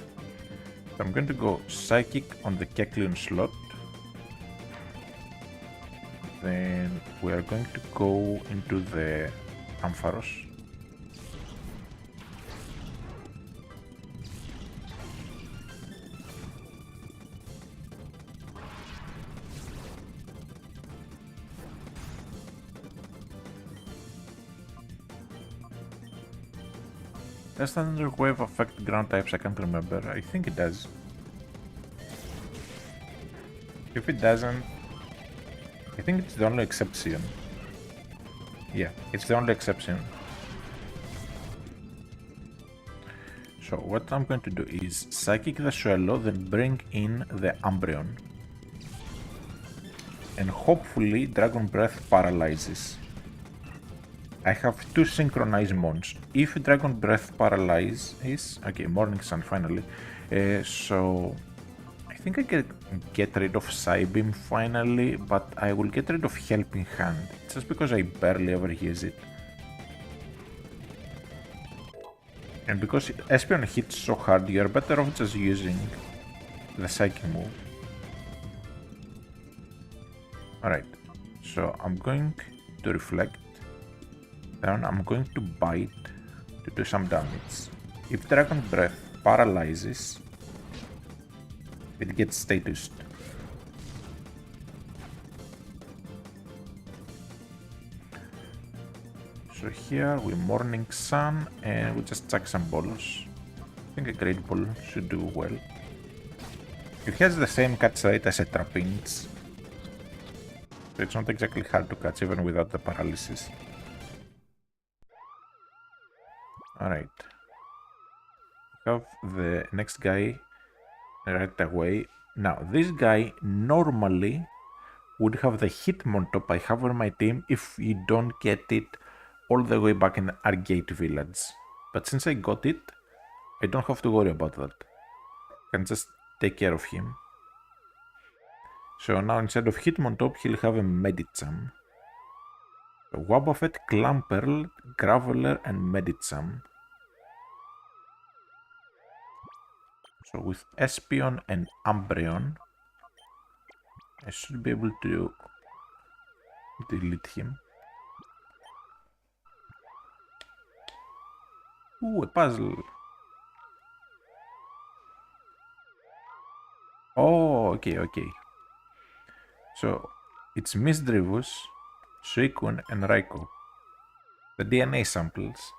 So I'm going to go Psychic on the Kecleon slot. Then we are going to go into the Ampharos. Does Thunder Wave affect ground types? I can't remember. I think it does. If it doesn't, I think it's the only exception. Yeah, it's the only exception. So what I'm going to do is Psychic the Swallow, then bring in the Umbreon. And hopefully Dragon Breath paralyzes. I have two synchronized mons. If Dragon Breath paralyzes... Okay, Morning Sun finally. So I think I can get rid of Psybeam finally, but I will get rid of Helping Hand, just because I barely ever use it. And because Espeon hits so hard, you are better off just using the Psychic move. Alright, so I'm going to Reflect. Then I'm going to Bite to do some damage. If Dragon Breath paralyzes, it gets statused. So here we Morning Sun and we just chuck some balls. I think a Great Ball should do well. It has the same catch rate as a Trapinch, so it's not exactly hard to catch even without the paralysis. Alright. We have the next guy right away. Now, this guy normally would have the Hitmontop I have on my team if you don't get it all the way back in Argate Village. But since I got it, I don't have to worry about that. I can just take care of him. So now instead of Hitmontop, he'll have a Medicham. So Wobbuffet, Clamperl, Graveler, and Medicham. So with Espeon and Umbreon, I should be able to delete him. Ooh, a puzzle. Oh, okay. So it's Misdreavus, Suicune, and Raikou. The DNA samples.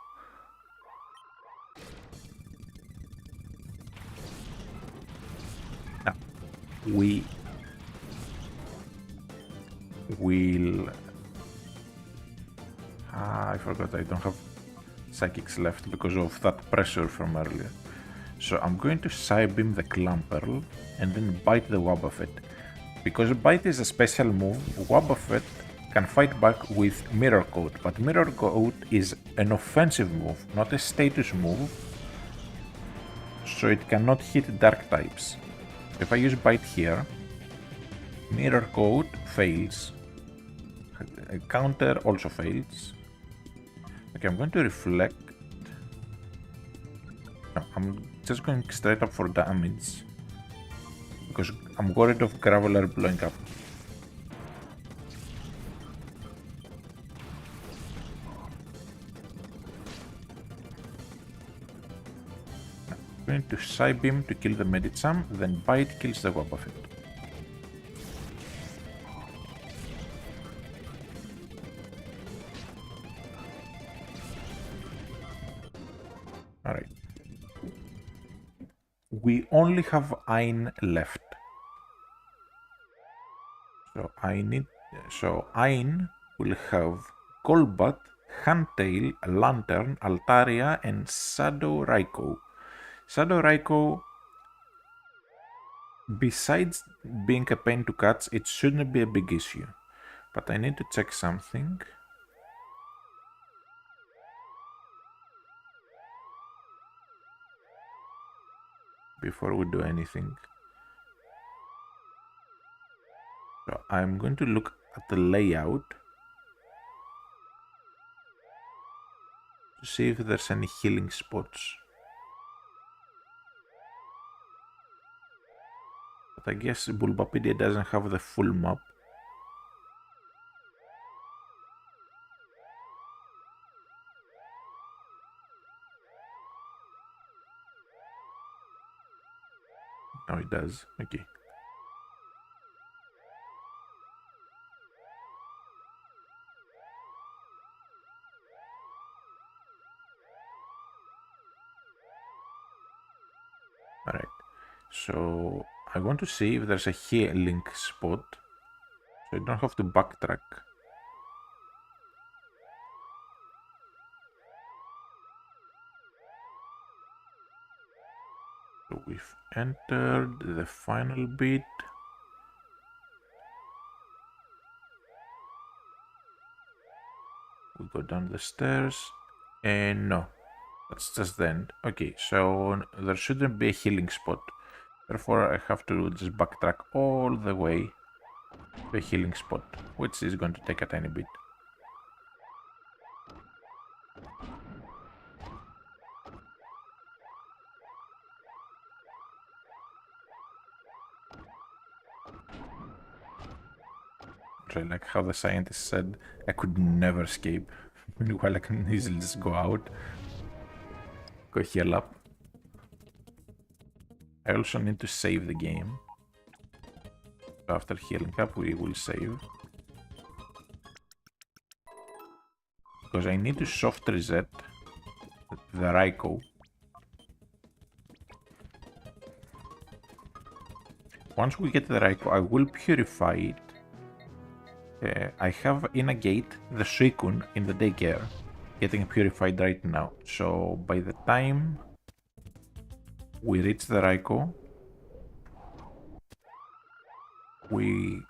Now, we will... I forgot I don't have Psychics left because of that pressure from earlier. So I'm going to Psybeam the Clamperl and then Bite the Wobbuffet. Because Bite is a special move, Wobbuffet can fight back with Mirror Coat, but Mirror Coat is an offensive move, not a status move, so it cannot hit Dark types. If I use Bite here, Mirror Coat fails, Counter also fails. Okay, I'm going to Reflect. No, I'm just going straight up for damage, because I'm worried of Graveler blowing up. I'm going to Psybeam to kill the Medicham, then Bite kills the Wobbuffet. Alright. We only have Ain left. So Ain will have Golbat, Handtail, Lantern, Altaria, and Shadow Raikou. Shadow Raikou, besides being a pain to catch, it shouldn't be a big issue. But I need to check something. before we do anything. So I'm going to look at the layout to see if there's any healing spots. But I guess Bulbapedia doesn't have the full map. No, it does. Okay. Alright. So I want to see if there's a healing spot, so I don't have to backtrack. So we've entered the final bit. We go down the stairs, and no, that's just the end. Okay, so there shouldn't be a healing spot. Therefore, I have to just backtrack all the way to a healing spot, which is going to take a tiny bit. I like how the scientist said I could never escape. Meanwhile, I can easily just go out, go heal up. I also need to save the game. After healing up, we will save. Because I need to soft reset the Raikou. Once we get the Raikou, I will purify it. I have in a gate the Suicune in the daycare, getting purified right now. So by the time we reach the Raikou, we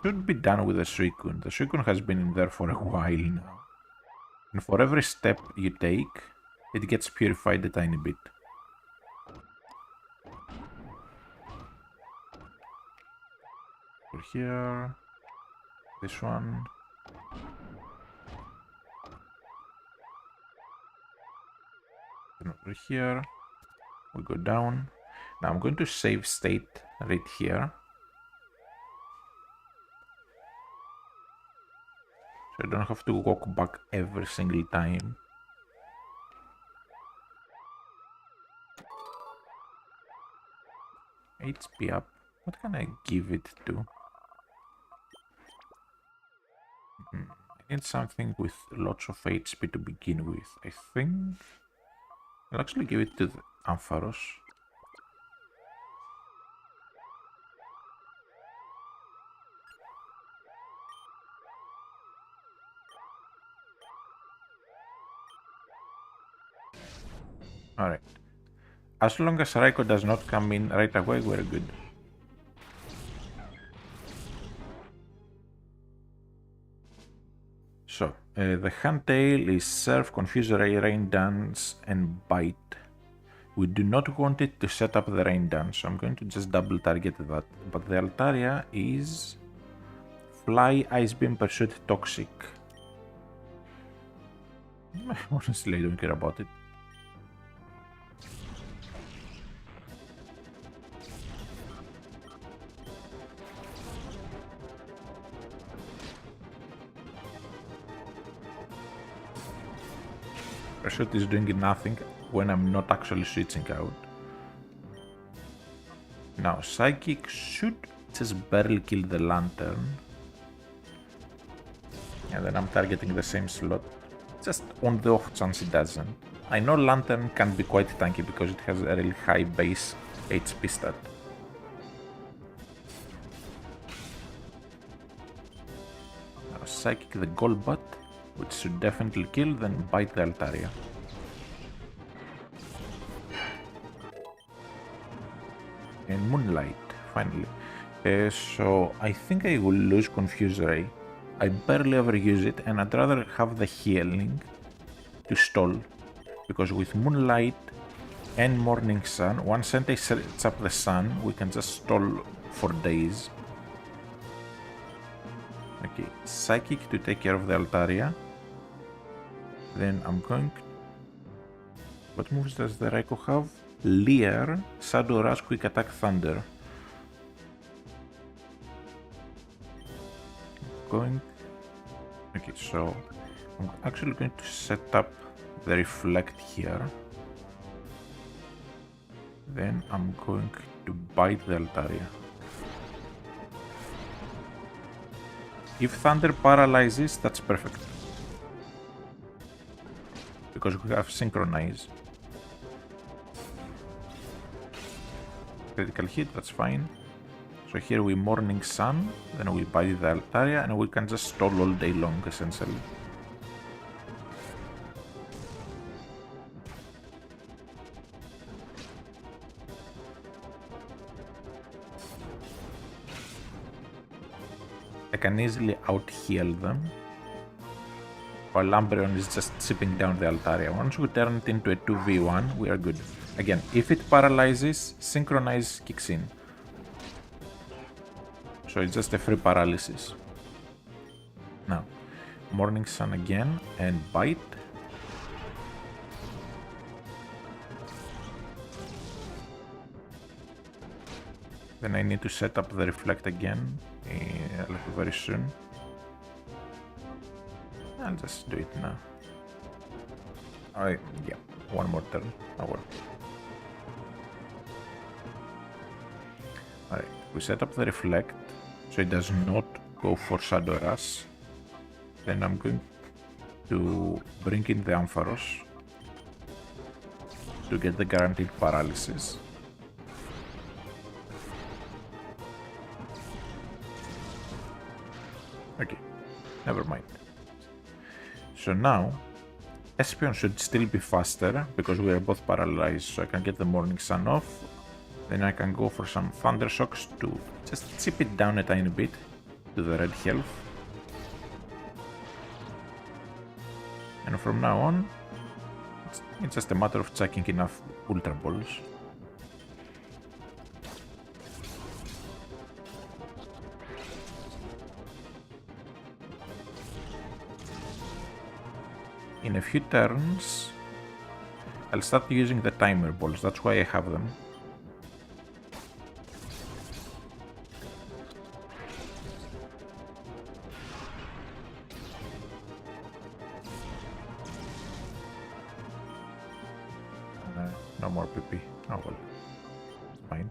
should be done with the Suicune. The Suicune has been in there for a while now. And for every step you take, it gets purified a tiny bit. Over here. This one. And over here. We go down. Now I'm going to save state right here. So I don't have to walk back every single time. HP up. What can I give it to? I need something with lots of HP to begin with. I think I'll actually give it to the Ampharos. Alright. As long as Raikou does not come in right away, we're good. So, the Handtail is Surf, Confuse Ray, Rain Dance, and Bite. We do not want it to set up the Rain Dance, so I'm going to just double target that. But the Altaria is Fly, Ice Beam, Pursuit, Toxic. Honestly, I don't care about it. Pursuit is doing nothing when I'm not actually switching out. Now, Psychic should just barely kill the Lantern. And then I'm targeting the same slot. Just on the off chance it doesn't. I know Lantern can be quite tanky because it has a really high base HP stat. Now, Psychic the Golbat, which should definitely kill, then Bite the Altaria. And Moonlight, finally. So I think I will lose Confuse Ray. I barely ever use it, and I'd rather have the healing to stall. Because with Moonlight, and morning sun. Once Sente sets up the sun, we can just stall for days. Okay, Psychic to take care of the Altaria. Then I'm going... What moves does the Raikou have? Leer, Shadow Rush, Quick Attack, Thunder. Okay, so I'm actually going to set up the Reflect here. Then I'm going to bite the Altaria. If Thunder paralyzes, that's perfect. Because we have Synchronize. Critical hit, that's fine. So here we Morning Sun, then we bite the Altaria, and we can just stall all day long, essentially. I can easily out-heal them, while Umbreon is just chipping down the Altaria. Once we turn it into a 2v1, we are good. Again, if it paralyzes, Synchronize kicks in. So it's just a free paralysis. Now, Morning Sun again and bite. Then I need to set up the Reflect again, like very soon. I'll just do it now. Alright, yeah, one more turn. Oh well. Alright, we set up the Reflect, so it does not go for Shadow Rush. Then I'm going to bring in the Ampharos to get the guaranteed paralysis. Okay, never mind. So now, Espeon should still be faster because we are both paralyzed, so I can get the Morning Sun off. Then I can go for some Thunder Shocks to just chip it down a tiny bit to the red health. And from now on, it's just a matter of checking enough Ultra Balls. In a few turns, I'll start using the timer balls, that's why I have them. No more PP. Oh well, fine.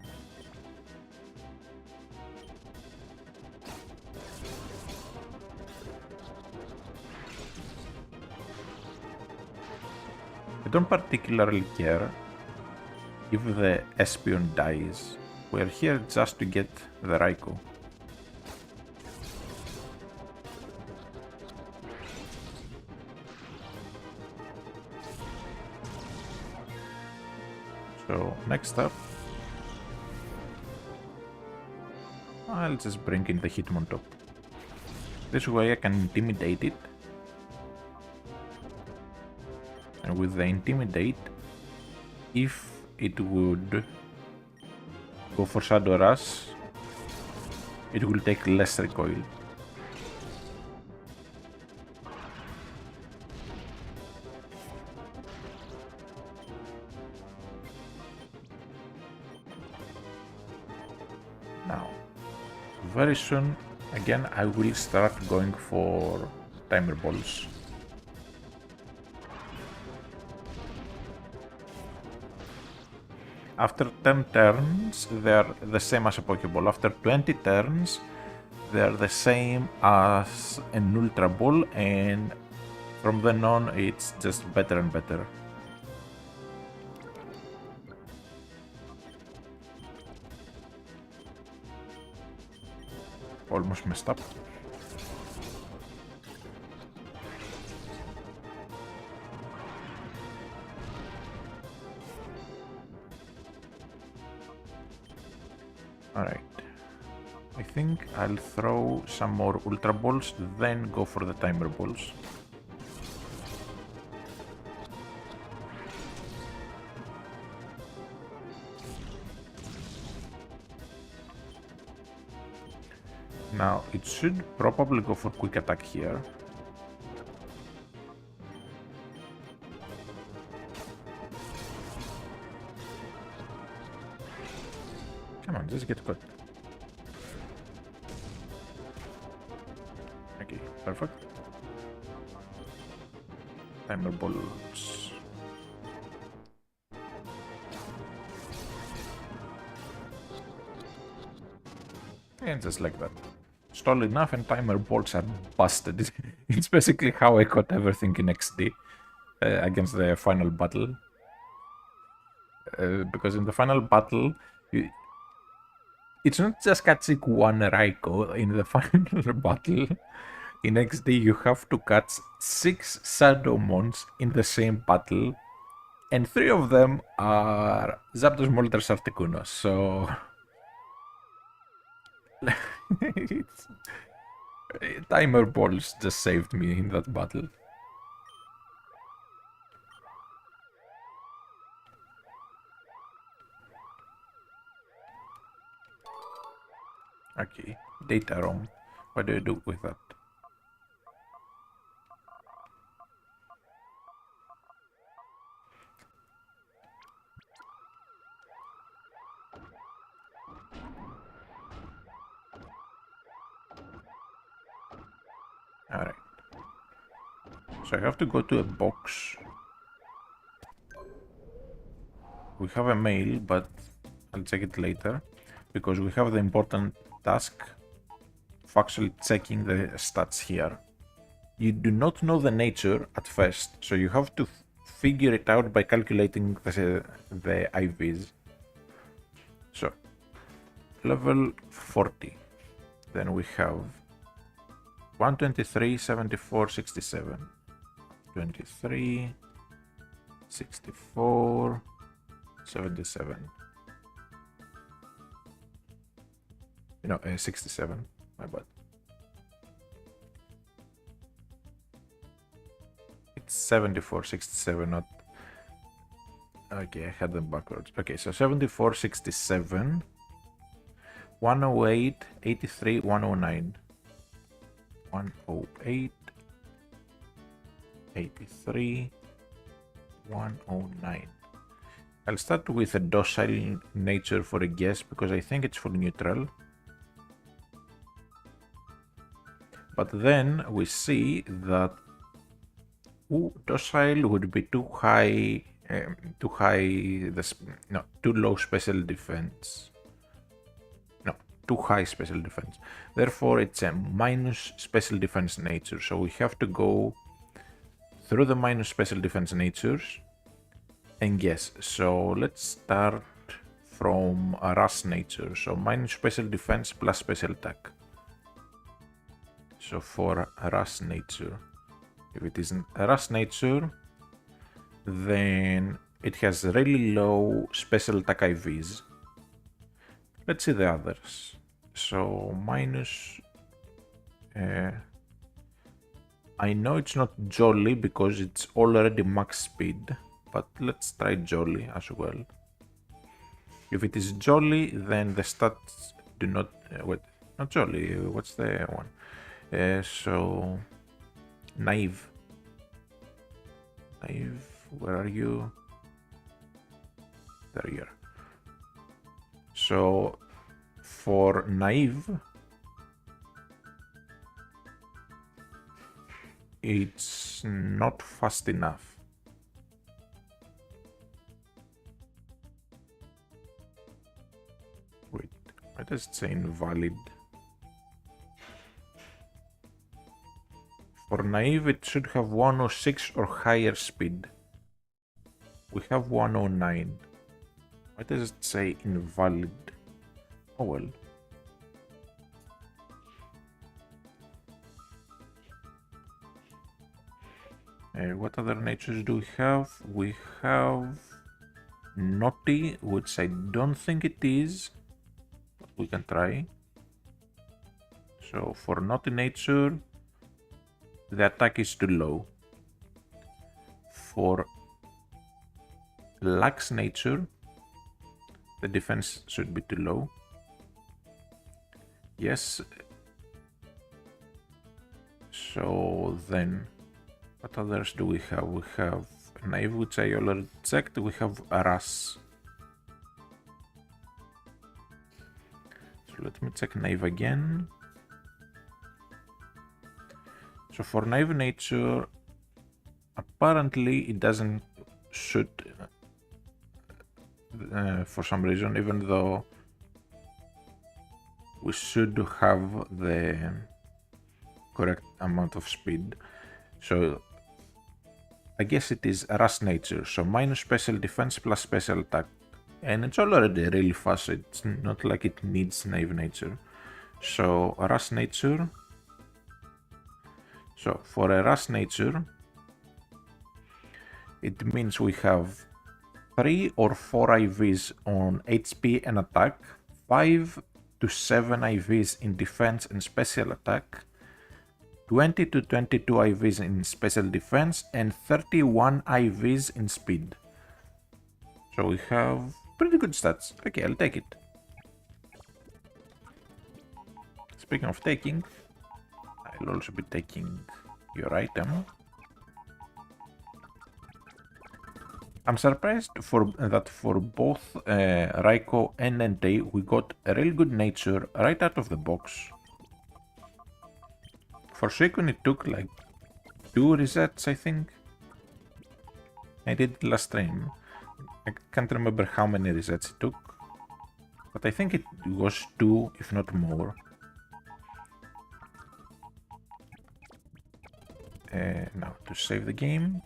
I don't particularly care if the Espeon dies. We're here just to get the Raikou. So next up, I'll just bring in the Hitmontop. This way I can intimidate it. And with the Intimidate, if it would go for Shadow Rush, it will take less recoil. Now, very soon, again, I will start going for Timer Balls. After 10 turns, they're the same as a Pokeball. After 20 turns, they're the same as an Ultra Ball, and from then on, it's just better and better. Almost messed up. Alright. I think I'll throw some more Ultra Balls, then go for the Timer Balls. Now, it should probably go for quick attack here. Come on, just get caught. Okay, perfect. Timer bolts. And just like that. Stall enough and timer bolts are busted. It's basically how I caught everything in XD against the final battle. Because in the final battle, it's not just catching one Raiko. In the final battle, in XD, you have to catch 6 Shadow Mons in the same battle, and 3 of them are Zapdos, Moltres, Articuno. So it's, timer balls just saved me in that battle. Okay, data ROM. What do I do with that? Alright. So I have to go to a box. We have a mail, but I'll check it later. Because we have the important task of actually checking the stats here. You do not know the nature at first, so you have to figure it out by calculating the IVs. So, level 40. Then we have 123, 74, 67. 23, 64, 77. No, 67. My bad. It's 74, 67, not... Okay, I had them backwards. Okay, so 74, 67, 108, 83, 109. 108, 83, 109. I'll start with a docile nature for a guess because I think it's for neutral. But then we see that docile would be too high, too low special defense. No, too high special defense. Therefore, it's a minus special defense nature. So we have to go through the minus special defense natures and guess. So let's start from a Rush nature. So minus special defense plus special attack. So for a Rush nature, if it isn't a Rush nature, then it has really low special attack IVs. Let's see the others. So minus... I know it's not Jolly because it's already max speed, but let's try Jolly as well. If it is Jolly, then the stats do not... wait, not Jolly, what's the one? So... Naive. Naive, where are you? There you are. So, for Naive, it's not fast enough. Wait, why does it say invalid? For Naive, it should have 106 or higher speed. We have 109. Why does it say invalid? Oh well. What other natures do we have? We have Naughty, which I don't think it is, but we can try. So for Naughty nature, the attack is too low. For Lax nature, the defense should be too low. Yes, So then, what others do we have? We have Naive, which I already checked. We have Ras. So let me check Naive again. So for Naive Nature, apparently it doesn't shoot for some reason, even though we should have the correct amount of speed. So I guess it is Rust Nature, so minus special defense plus special attack. And it's already really fast, so it's not like it needs Naive Nature. So Rust Nature. So for a Rust Nature, it means we have 3 or 4 IVs on HP and attack, 5 to 7 IVs in defense and special attack, 20 to 22 IVs in special defense, and 31 IVs in speed. So we have pretty good stats. Okay, I'll take it. Speaking of taking, I'll also be taking your item. I'm surprised that for both Raiko and Entei we got a real good nature right out of the box. For Suicune it took like 2 resets, I think. I did it last stream. I can't remember how many resets it took, but I think it was 2, if not more. Now to save the game.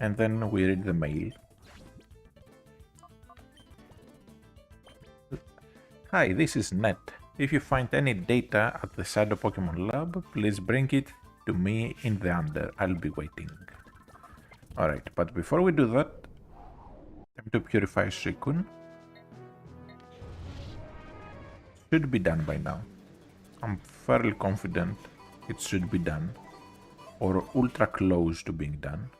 And then we read the mail. Hi, this is Net. If you find any data at the Shadow Pokemon Lab, please bring it to me in the Under. I'll be waiting. Alright, but before we do that, time to purify Suicune. Should be done by now. I'm fairly confident it should be done, or ultra close to being done.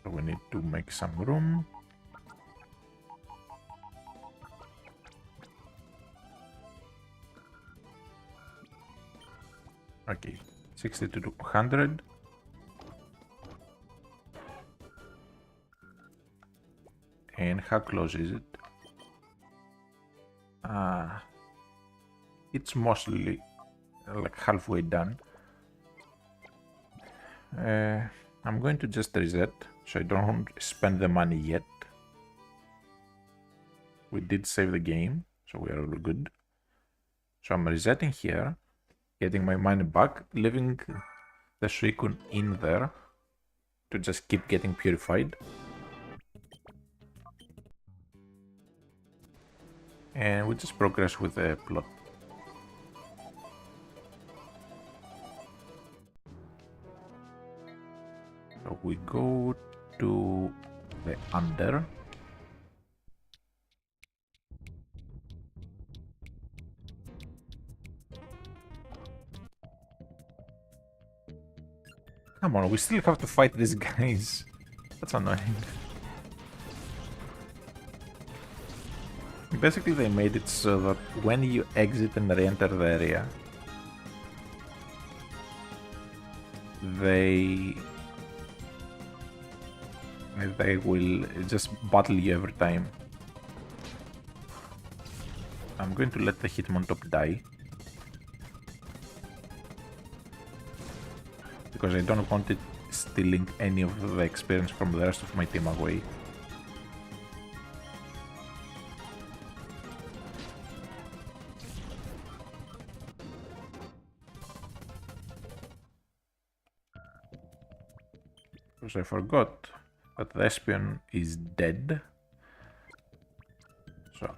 So we need to make some room. Okay, 60 to 100. And how close is it? It's mostly like halfway done. I'm going to just reset, so I don't spend the money yet. We did save the game, so we are all good. So I'm resetting here, getting my money back, leaving the Suicune in there to just keep getting purified. And we just progress with the plot. So we go to the Under. Come on, we still have to fight these guys. That's annoying. Basically, they made it so that when you exit and re-enter the area, they will just battle you every time. I'm going to let the Hitmontop die, because I don't want it stealing any of the experience from the rest of my team away. Because I forgot that the Espion is dead. So,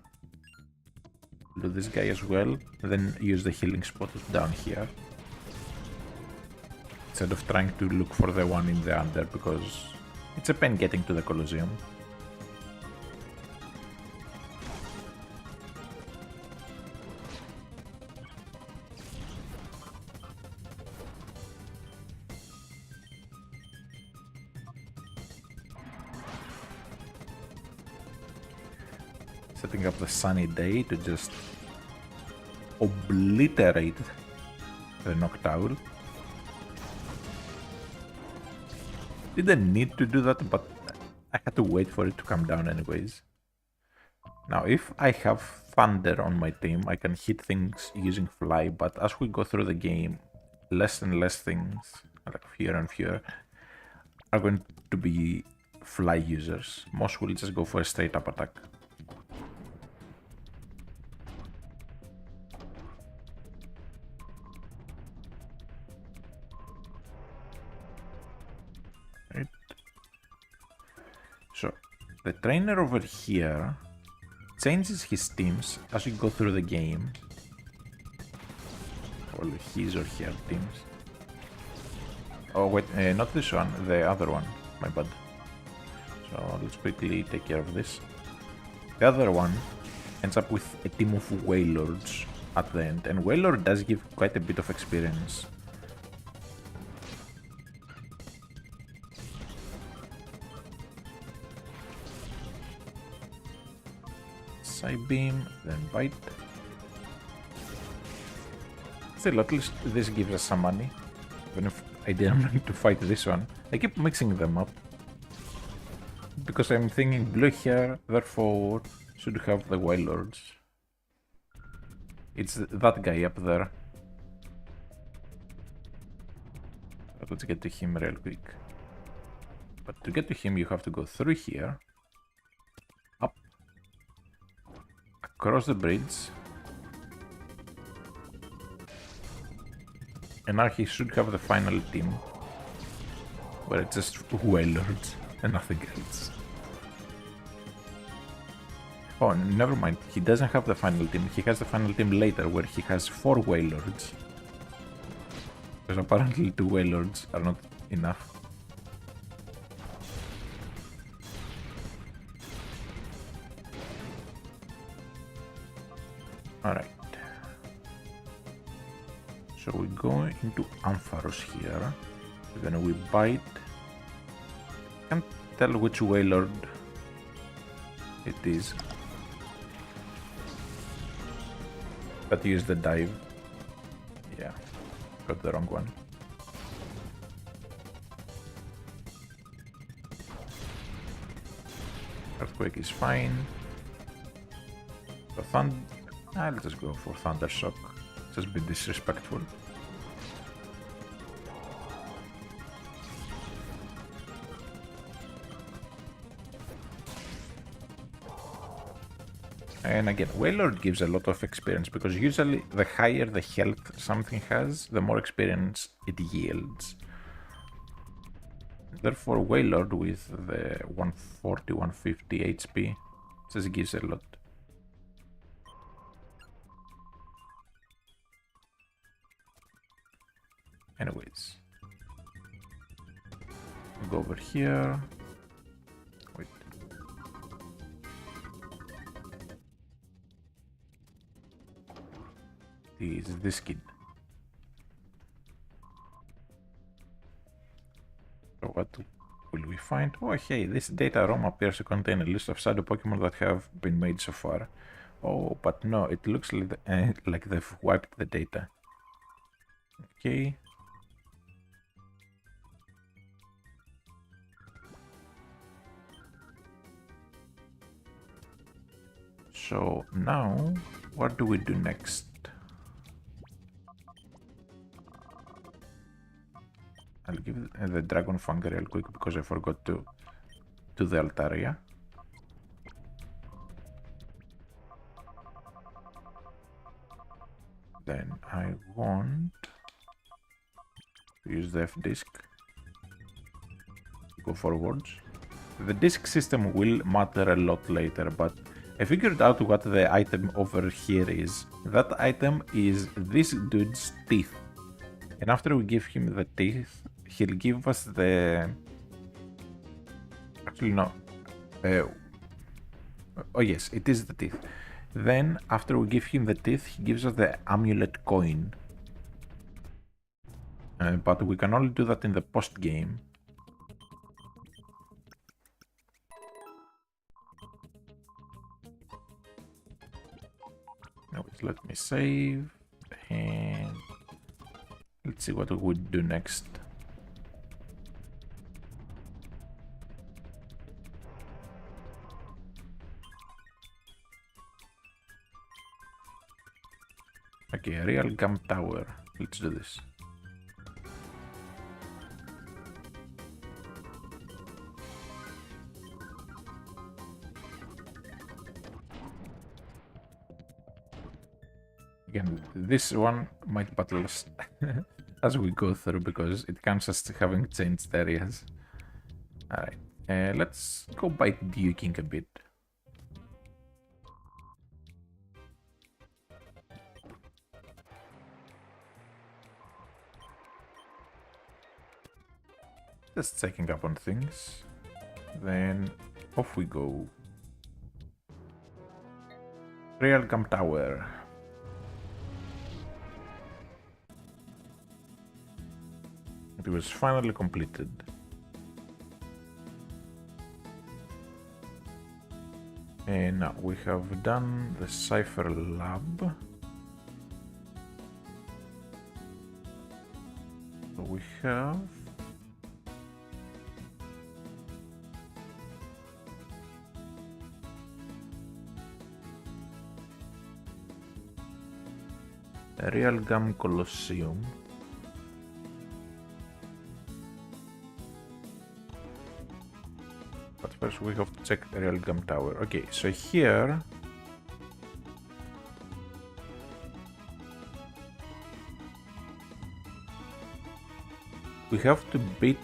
do this guy as well, then use the healing spot down here. Instead of trying to look for the one in the Under, because it's a pain getting to the Colosseum. setting up the sunny day to just obliterate the Noctowl. Didn't need to do that, but I had to wait for it to come down anyways. Now, if I have Thunder on my team, I can hit things using Fly, but as we go through the game, less and less things, like fewer and fewer, are going to be Fly users. Most will just go for a straight up attack. Right. So, the trainer over here changes his teams as you go through the game. Or his or her teams. Oh wait, not this one, the other one, my bad. So let's quickly take care of this. The other one ends up with a team of Wailords at the end, and Wailord does give quite a bit of experience. Psybeam, then Bite. Still, at least this gives us some money. Even if I didn't need to fight this one. I keep mixing them up. Because I'm thinking blue here, therefore should have the Wailords. It's that guy up there. But let's get to him real quick. But to get to him you have to go through here. Up. Across the bridge. And now he should have the final team. Where it's just Wailords and nothing else. Oh, never mind. He doesn't have the final team. He has the final team later where he has 4 Wailords. Because apparently 2 Wailords are not enough. Alright. So we go into Ampharos here. Then we bite. Can't tell which Wailord it is. But use the dive. Yeah, got the wrong one. Earthquake is fine. The I'll just go for Thunder Shock. Just be disrespectful. And again, Wailord gives a lot of experience because usually the higher the health something has, the more experience it yields. Therefore, Wailord with the 140, 150 HP just gives a lot. Anyways, we'll go over here. Wait. Is this kid. So what will we find? Oh hey, this data ROM appears to contain a list of shadow Pokemon that have been made so far. Oh, but no, it looks like they've wiped the data. Okay. So now, what do we do next? I'll give the Dragon Fang real quick because I forgot to do the Altaria. Then I want to use the F disc. Go forwards. The disc system will matter a lot later, but I figured out what the item over here is. That item is this dude's teeth. And after we give him the teeth, he'll give us the... Actually, no. Oh yes, it is the teeth. Then, after we give him the teeth, he gives us the amulet coin. But we can only do that in the post-game. So let me save, and let's see what we would do next. Okay, a real gum tower. Let's do this. Again, this one might battle us as we go through because it counts as having changed areas. Alright, let's go by duking a bit. Just checking up on things. Then off we go. Real Gum Tower. It was finally completed. And now we have done the Cipher Lab. So we have a Real Gum Colosseum. But first we have to check the Real Gum Tower. Okay, so here we have to beat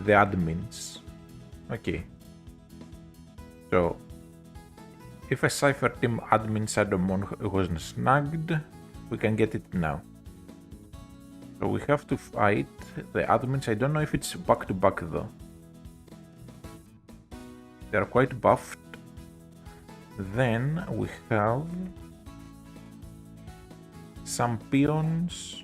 the admins. Okay. So if a Cypher Team admin Shadowmon wasn't snagged, we can get it now. So we have to fight the admins. I don't know if it's back to back though. They are quite buffed. Then we have some peons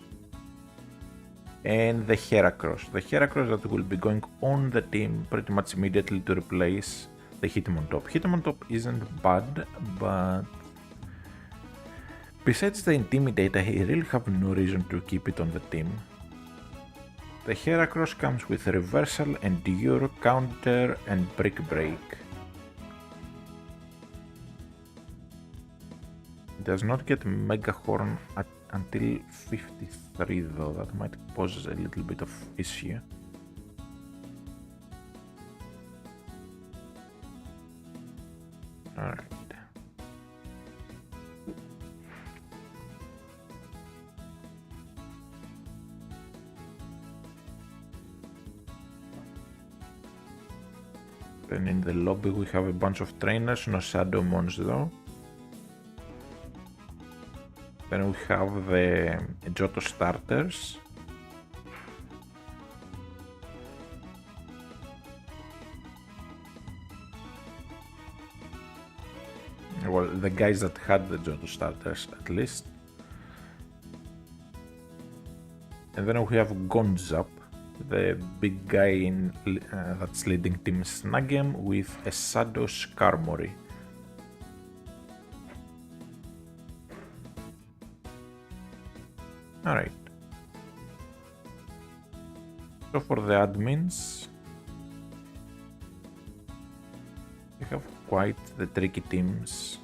and the Heracross. The Heracross that will be going on the team pretty much immediately to replace the Hitmontop. Hitmontop isn't bad, but besides the Intimidate, I really have no reason to keep it on the team. The Heracross comes with Reversal, Endure, Counter, and Brick Break. It does not get Mega Horn until 53 though, that might pose a little bit of issue. Alright. Then in the lobby we have a bunch of trainers, no Shadowmons though. Then we have the Johto starters. Well, the guys that had the Johto starters at least. And then we have Gonzap, the big guy in that's leading Team Snagem with a Shadow Skarmory. Alright. So for the admins, we have quite the tricky teams.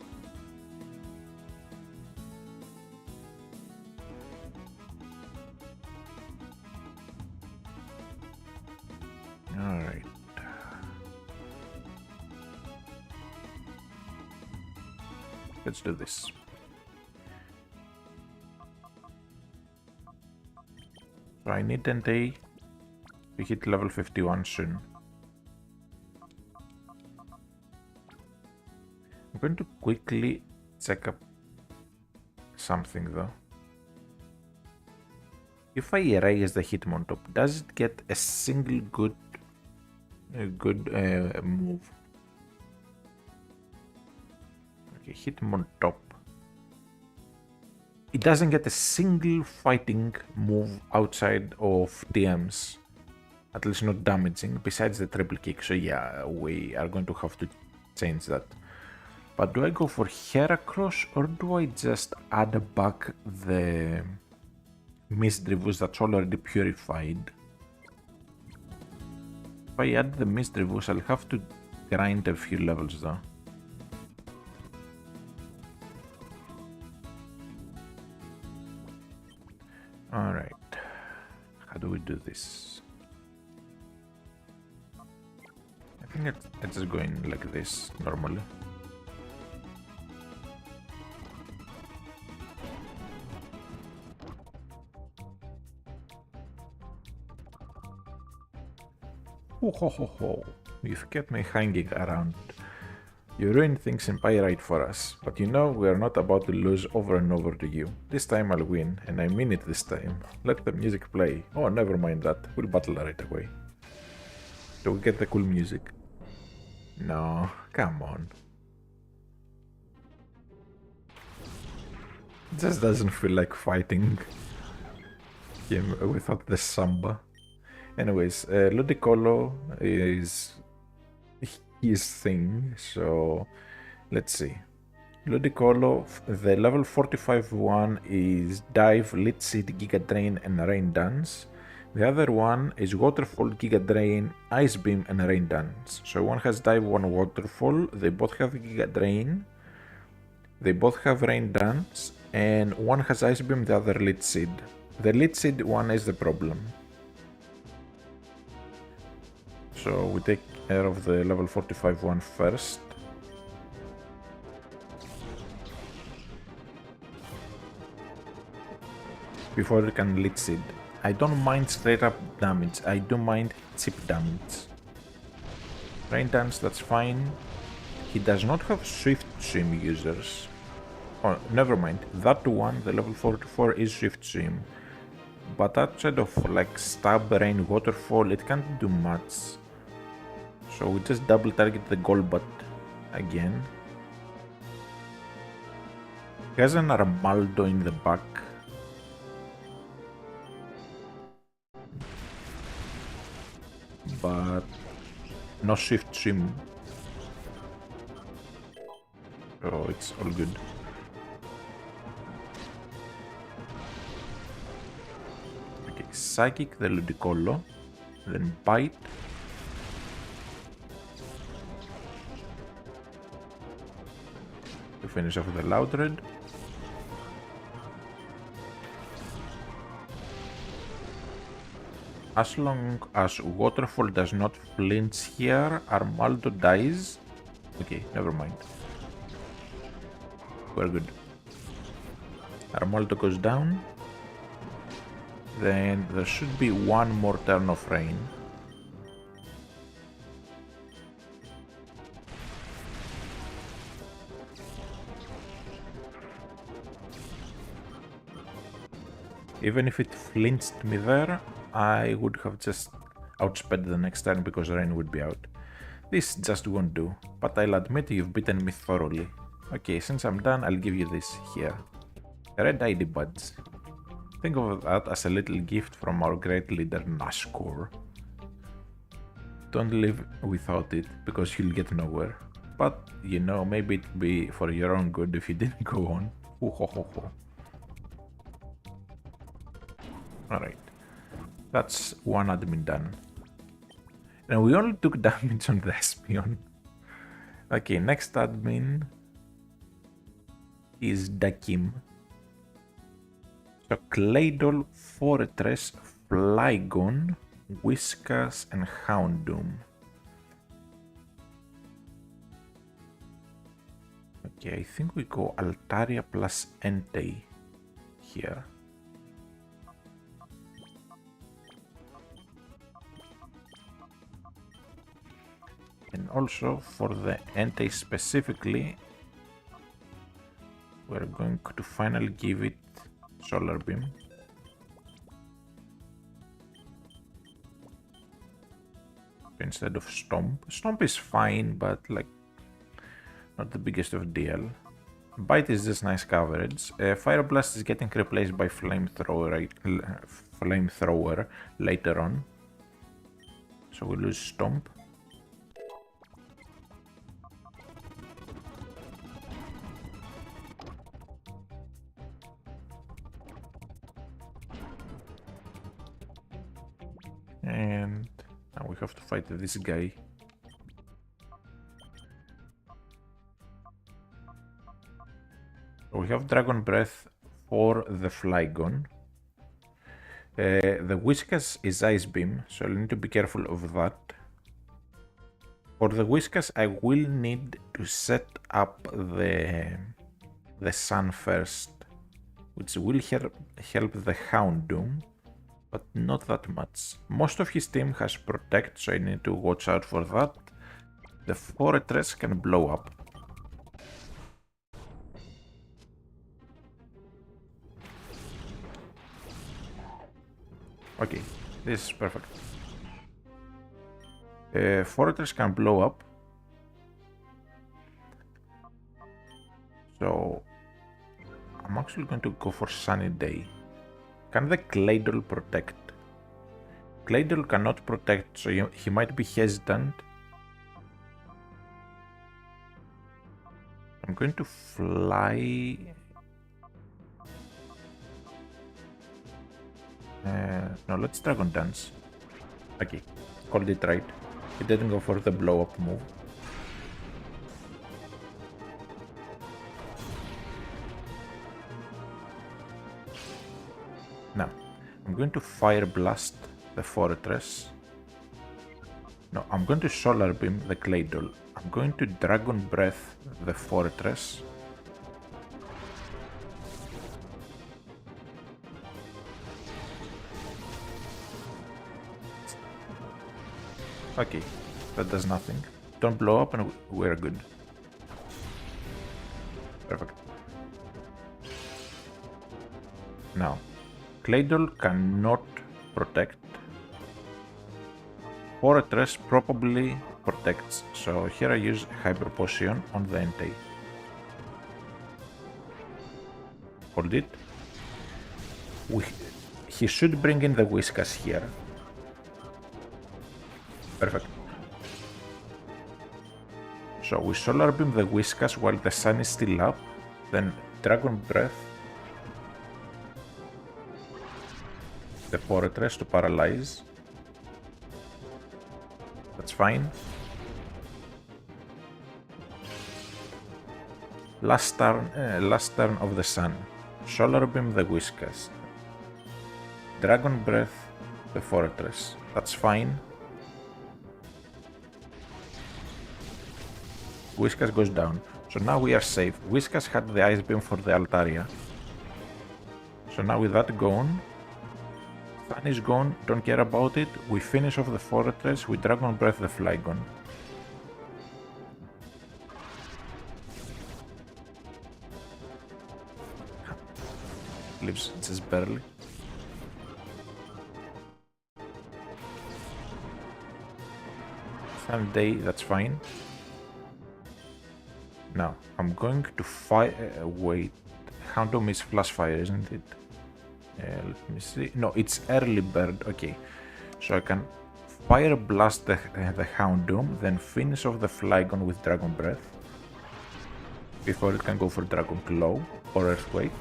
Alright. Let's do this. So I need Entei to hit level 51 soon. I'm going to quickly check up something though. If I erase the Hitmontop, does it get a single good move? Okay, Hitmontop. It doesn't get a single fighting move outside of TMs. At least not damaging, besides the triple kick. So yeah, we are going to have to change that. But do I go for Heracross or do I just add back the Misdreavus that's already purified? If I add the Misdreavus, I'll have to grind a few levels though. Alright, how do we do this? I think it's just going like this normally. Ho ho ho ho, you've kept me hanging around. You ruined things in Pyrite for us, but you know we are not about to lose over and over to you. This time I'll win, and I mean it this time. Let the music play. Oh, never mind that. We'll battle right away. Do we get the cool music? No, come on. It just doesn't feel like fighting him without the samba. Anyways, Ludicolo is his thing, so let's see. Ludicolo, the level 45 one is Dive, Lit Seed, Giga Drain, and Rain Dance. The other one is Waterfall, Giga Drain, Ice Beam, and Rain Dance. So one has Dive, one Waterfall, they both have Giga Drain, they both have Rain Dance, and one has Ice Beam, the other Lit Seed. The Lit Seed one is the problem. So we take care of the level 45 one first. Before we can Lit Seed. I don't mind straight up damage, I do mind chip damage. Rain Dance, that's fine. He does not have Swift Swim users. Oh, never mind. That one, the level 44, is Swift Swim. But outside of like Stab, Rain, Waterfall, it can't do much. So we just double target the Golbat again. He has an Armaldo in the back. But no Swift Swim. So it's all good. Okay, Psychic the Ludicolo, then Bite. To finish off the Loudred. As long as Waterfall does not flinch here, Armaldo dies. Okay, never mind. We're good. Armaldo goes down. Then there should be one more turn of rain. Even if it flinched me there, I would have just outsped the next turn because rain would be out. This just won't do, but I'll admit you've beaten me thoroughly. Okay, since I'm done, I'll give you this here. Red ID Buds. Think of that as a little gift from our great leader Nashkor. Don't live without it, because you'll get nowhere. But, you know, maybe it'll be for your own good if you didn't go on. Ooh, ho, ho, ho. Alright. That's one admin done. And we only took damage on the Espion. Okay, next admin is Dakim. So Claydol, Fortress, Flygon, Whiskas, and Houndoom. Okay, I think we go Altaria plus Entei here. And also for the Entei specifically, we're going to finally give it Solar Beam. Instead of Stomp. Stomp is fine, but like not the biggest of deal. Bite is just nice coverage. Fire Blast is getting replaced by Flamethrower later on. So we lose Stomp. we have to fight this guy. We have Dragon Breath for the Flygon. The Whiskas is Ice Beam, so I'll need to be careful of that. For the Whiskas, I will need to set up the Sun first, which will help the Houndoom, but not that much. Most of his team has Protect, so I need to watch out for that. The Fortress can blow up. Okay, this is perfect. Fortress can blow up. So I'm actually going to go for Sunny Day. Can the Claydol protect? Claydol cannot protect, so he might be hesitant. I'm going to fly. No, let's Dragon Dance. Okay, called it right. He didn't go for the blow up move. Now, I'm going to Fire Blast the Fortress. No, I'm going to Solar Beam the Claydol. I'm going to Dragon Breath the Fortress. Okay, that does nothing. Don't blow up and we're good. Perfect. Now, Claydol cannot protect. Fortress probably protects, so here I use Hyper Potion on the Entei. Hold it. He should bring in the Whiskas here. Perfect. So we Solar Beam the Whiskas while the sun is still up, then Dragon Breath the Fortress to paralyze. That's fine. Last turn of the sun. Solar Beam the Whiskas. Dragon Breath the Fortress. That's fine. Whiskas goes down. So now we are safe. Whiskas had the Ice Beam for the Altaria. So now with that gone, Sun is gone, don't care about it. We finish off the Fortress, we Dragon Breath the Flygon. Lives just barely. Sunday, that's fine. Now, I'm going to fight. Wait, Houndoom is Flash Fire, isn't it? Let me see. No, it's Early Bird. Okay, so I can Fire Blast the Houndoom, then finish off the Flygon with Dragon Breath before it can go for Dragon Claw or Earthquake.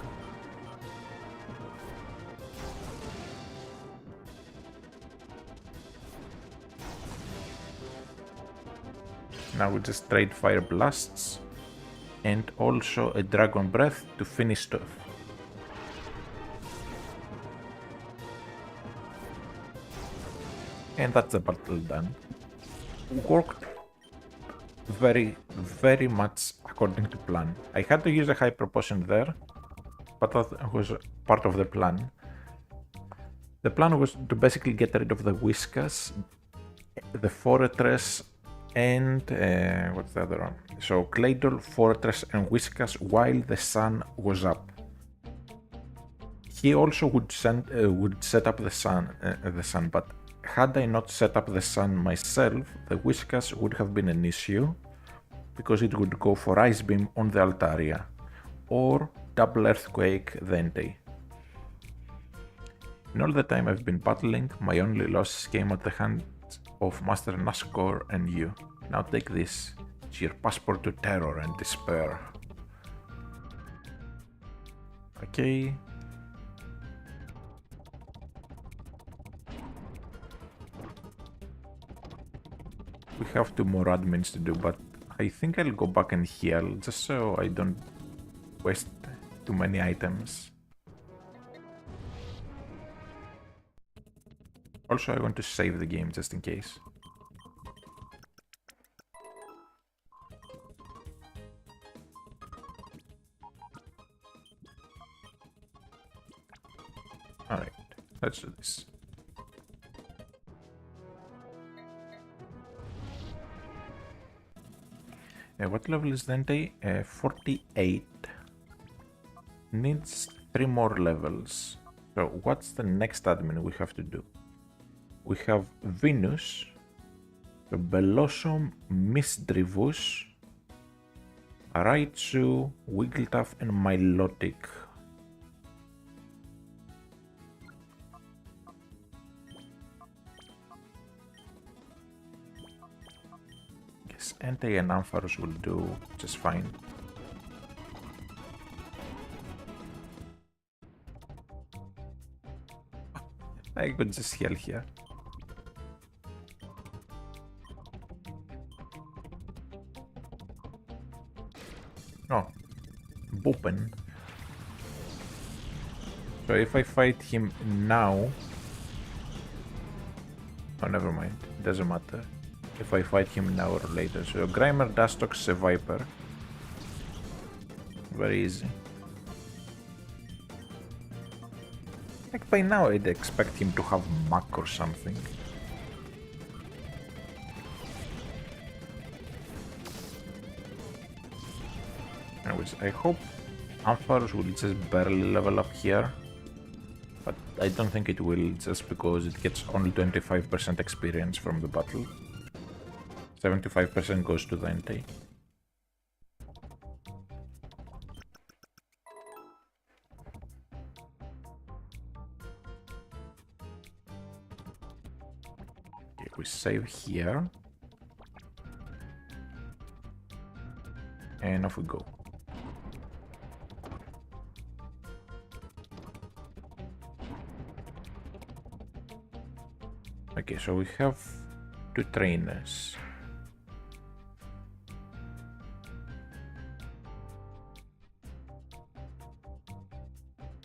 Now we just trade Fire Blasts and also a Dragon Breath to finish off. And that's the battle done. Worked very, very much according to plan. I had to use a Hyper Potion there, but that was part of the plan. The plan was to basically get rid of the Whiskas, the Fortress, and what's the other one? So Claydol, Fortress, and Whiskas while the sun was up. He also would set up the sun, but had I not set up the sun myself, the Whiskas would have been an issue because it would go for Ice Beam on the Altaria or double Earthquake the Entei. In all the time I've been battling, my only losses came at the hands of Master Nashor and you. Now take this. It's your passport to terror and despair. Okay. We have 2 more admins to do, but I think I'll go back and heal, just so I don't waste too many items. Also, I want to save the game just in case. Alright, let's do this. What level is Dante? 48. Needs 3 more levels. So what's the next admin we have to do? We have Venus, Belosum, Misdrivus, Raichu, Wigglytuff, and Milotic. Guess Entei and Ampharos will do just fine. I could just heal here. Oh, Boopin. So if I fight him now... Oh, never mind. Doesn't matter if I fight him now or later. So Grimer, Dustox, Viper. Very easy. Like by now I'd expect him to have Mach or something. Anyways, I hope Ampharos will just barely level up here. But I don't think it will, just because it gets only 25% experience from the battle. 75% goes to the Entei. Okay, we save here. And off we go. Okay, so we have 2 trainers.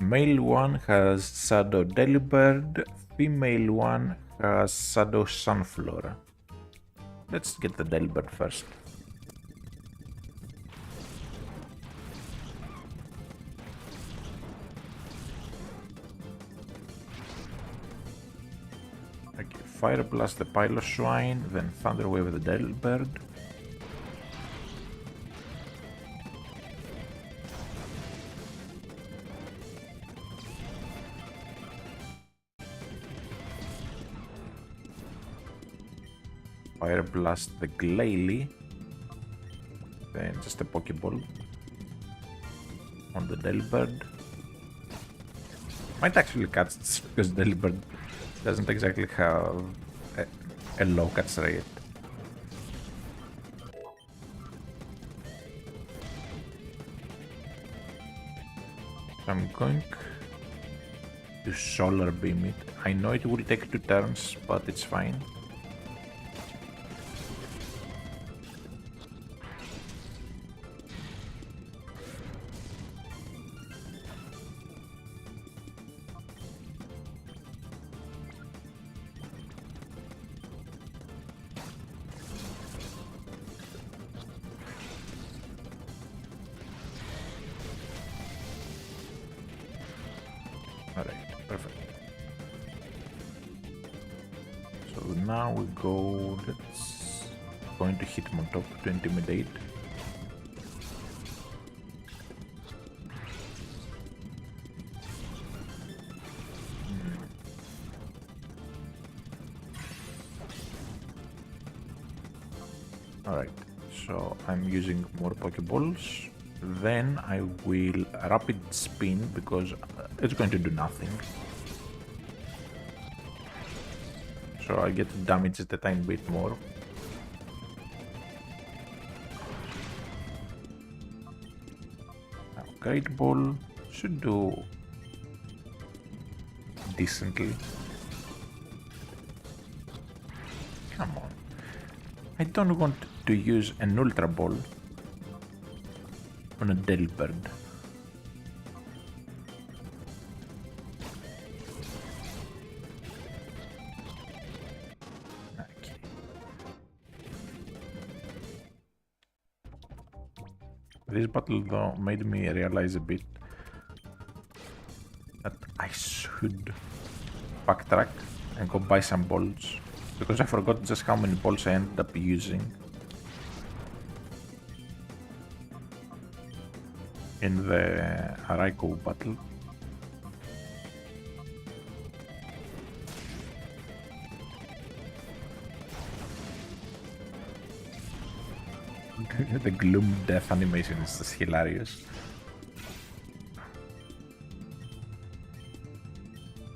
Male one has Shadow Delibird, female one has Shadow Sunflora. Let's get the Delibird first. Okay, Fire Blast the Piloswine, then Thunder Wave the Delibird. Fire Blast the Glalie, then just a Pokeball on the Delibird. Might actually catch this because Delibird doesn't exactly have a low catch rate. I'm going to Solar Beam it. I know it will take 2 turns, but it's fine. Alright, perfect. So now we go, let's going to hit him on top to intimidate. Alright, so I'm using more Pokeballs. Then I will Rapid Spin because it's going to do nothing. So I get to damage it a tiny bit more. Now, Great Ball should do decently. Come on. I don't want to use an Ultra Ball on a Delibird. Okay. This battle though made me realize a bit that I should backtrack and go buy some balls, because I forgot just how many balls I ended up using in the Raikou battle. The gloom death animation is just hilarious.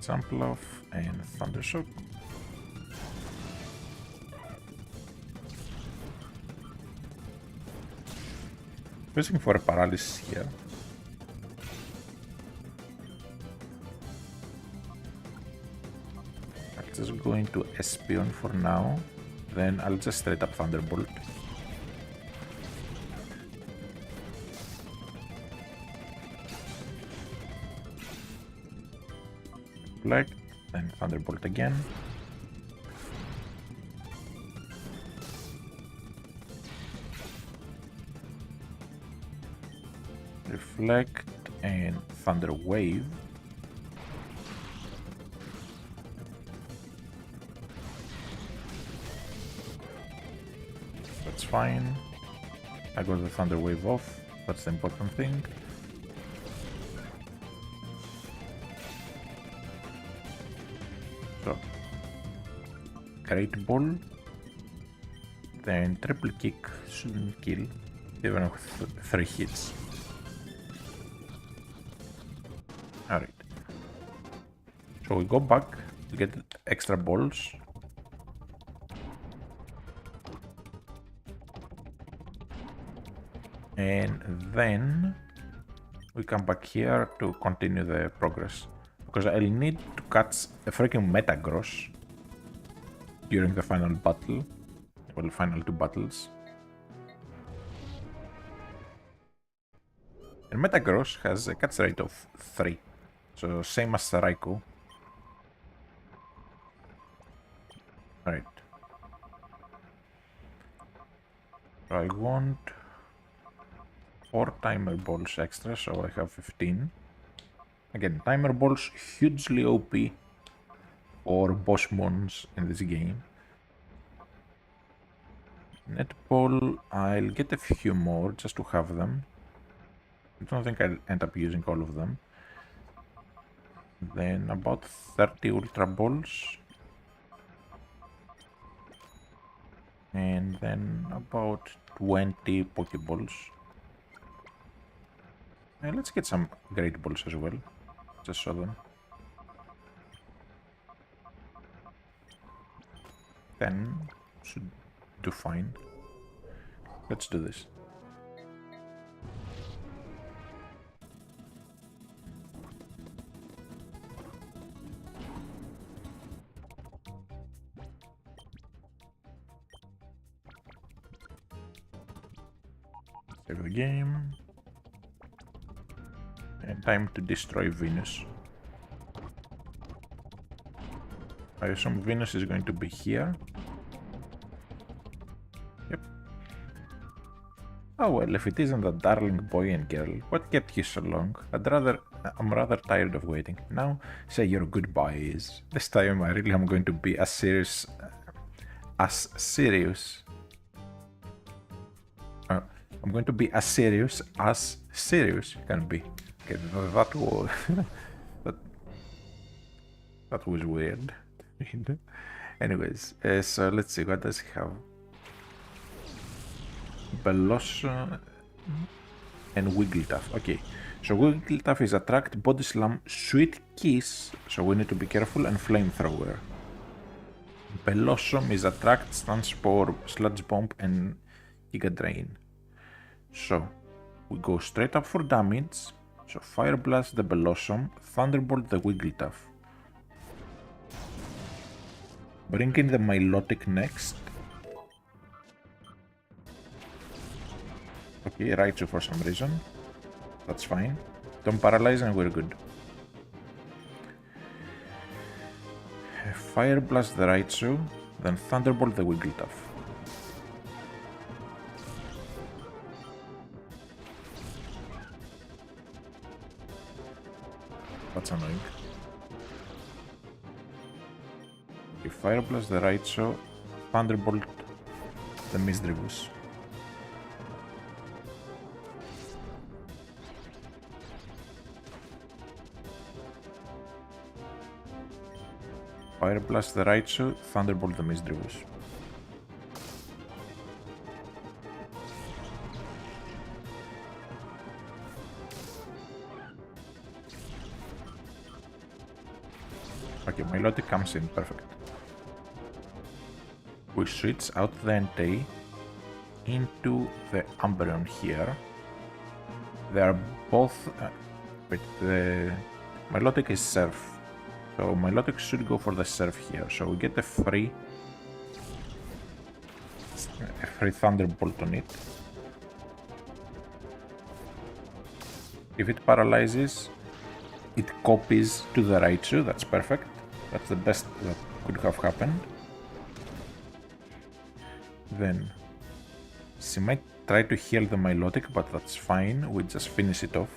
Sample off and Thundershock. Wishing for a paralysis here. I'm just going to Espion for now. Then I'll just straight up Thunderbolt. Reflect, then Thunderbolt again. Reflect and Thunder Wave. That's fine. I got the Thunder Wave off. That's the important thing. So, Great Ball. Then Triple Kick shouldn't kill, even with 3 hits. Alright. So we go back to get extra balls. And then we come back here to continue the progress. Because I'll need to catch a freaking Metagross during the final battle. Well, final 2 battles. And Metagross has a catch rate of 3. So same as Raikou. Alright. So I want 4 timer balls extra, so I have 15. Again, timer balls hugely OP for boss mons in this game. Net ball, I'll get a few more just to have them. I don't think I'll end up using all of them. Then about 30 Ultra Balls. And then about 20 Pokeballs. And let's get some Great Balls as well. Just show them. 10 should do fine. Let's do this. Save the game. And time to destroy Venus. I assume Venus is going to be here. Yep. Oh well, if it isn't a darling boy and girl, what kept you so long? I'm rather tired of waiting. Now, say your goodbyes. This time I really am going to be as serious I'm going to be as serious can be. Okay, that was weird. Anyways, so let's see, what does he have? Belosso and Wigglytuff. Okay, so Wigglytuff is Attract, Body Slam, Sweet Kiss, so we need to be careful, and Flamethrower. Belosso is Attract, Stun Spore, Sludge Bomb, and Giga Drain. So, we go straight up for damage. So, Fire Blast the Belosso, Thunderbolt the Wigglytuff. Bring in the Milotic next. Okay, Raichu for some reason. That's fine. Don't paralyze and we're good. Fire Blast the Raichu, then Thunderbolt the Wigglytuff. That's annoying. Okay, Fire Blast the Raichu, Thunderbolt the Misdreavus. Fire Blast the Raichu, Thunderbolt the Misdreavus. Okay, Milotic comes in, perfect. We switch out the Entei into the Umbreon here. They are both... wait, the Milotic is Surf. So Milotic should go for the Surf here. So we get a free Thunderbolt on it. If it paralyzes, it copies to the Raichu. That's perfect. That's the best that could have happened. Then she might try to heal the Milotic, but that's fine. We just finish it off.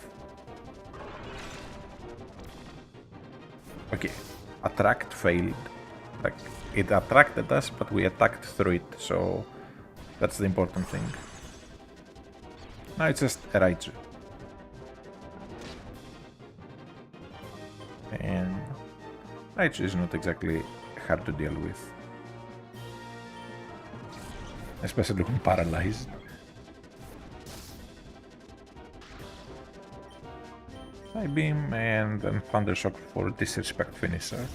Okay, attract failed. Like, it attracted us, but we attacked through it, so that's the important thing. Now it's just a Raichu. And Raichu is not exactly hard to deal with. Especially when paralyzed. High Beam and then Thunder Shock for Disrespect finisher.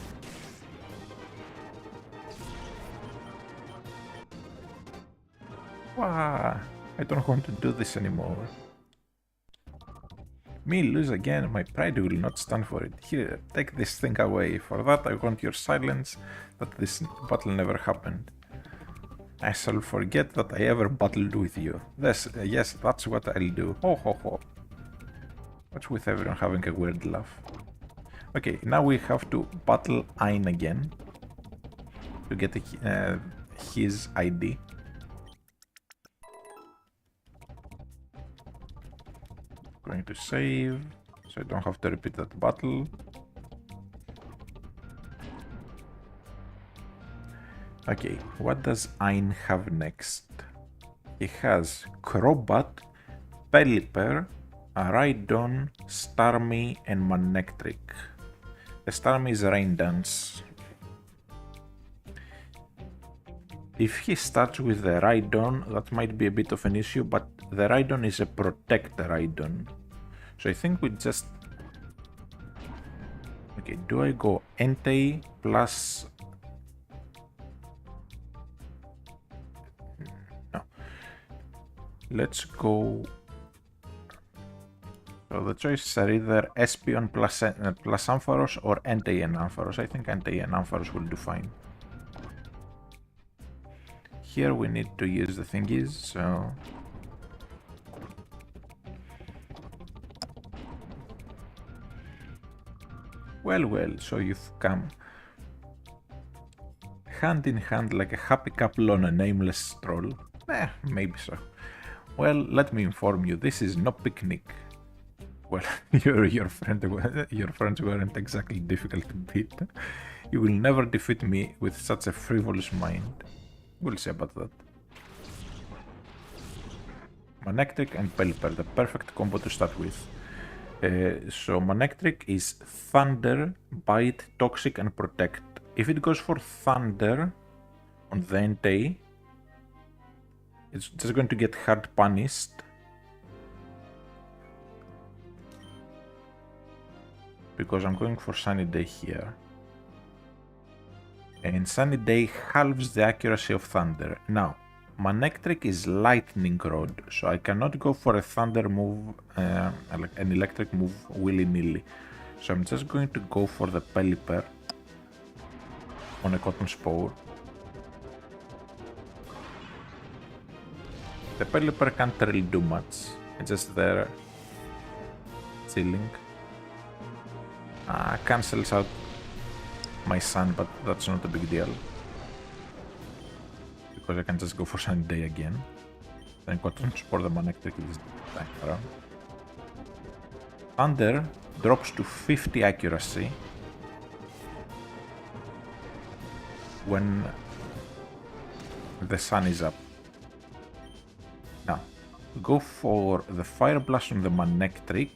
Wow, I don't want to do this anymore. Me lose again, my pride will not stand for it. Here, take this thing away. For that I want your silence, that this battle never happened. I shall forget that I ever battled with you. Yes, that's what I'll do. Ho ho ho. What's with everyone having a weird laugh? Okay, now we have to battle Ein again to get his ID. Going to save, so I don't have to repeat that battle. Okay, what does Ein have next? He has Crobat, Pelipper, Rhydon, Starmie, and Manectric. The Starmie is Rain Dance. If he starts with the Rhydon, that might be a bit of an issue, but the Rhydon is a Protect Rhydon. So I think we just... Okay, do I go Entei plus... No. Let's go... So the choices are either Espeon plus Ampharos or Entei and Ampharos. I think Entei and Ampharos will do fine. Here we need to use the thingies, so... Well, so you've come hand in hand like a happy couple on a nameless stroll. Maybe so. Well, let me inform you, this is no picnic. Well, your friends weren't exactly difficult to beat. You will never defeat me with such a frivolous mind. We'll see about that. Manectric and Pelipper, the perfect combo to start with. So Manectric is Thunder, Bite, Toxic, and Protect. If it goes for Thunder on the Entei, it's just going to get hard punished. Because I'm going for Sunny Day here. And Sunny Day halves the accuracy of Thunder. Now, Manectric is Lightning Rod, so I cannot go for a Thunder move, like an Electric move willy-nilly. So I'm just going to go for the Pelipper on a Cotton Spore. The Pelipper can't really do much. It's just there, chilling. Cancels out my sun, but that's not a big deal. Because I can just go for Sunny Day again. Then Cotton Spore the Manectric this time around. Thunder drops to 50 accuracy when the sun is up. Now, go for the Fire Blast on the Manectric.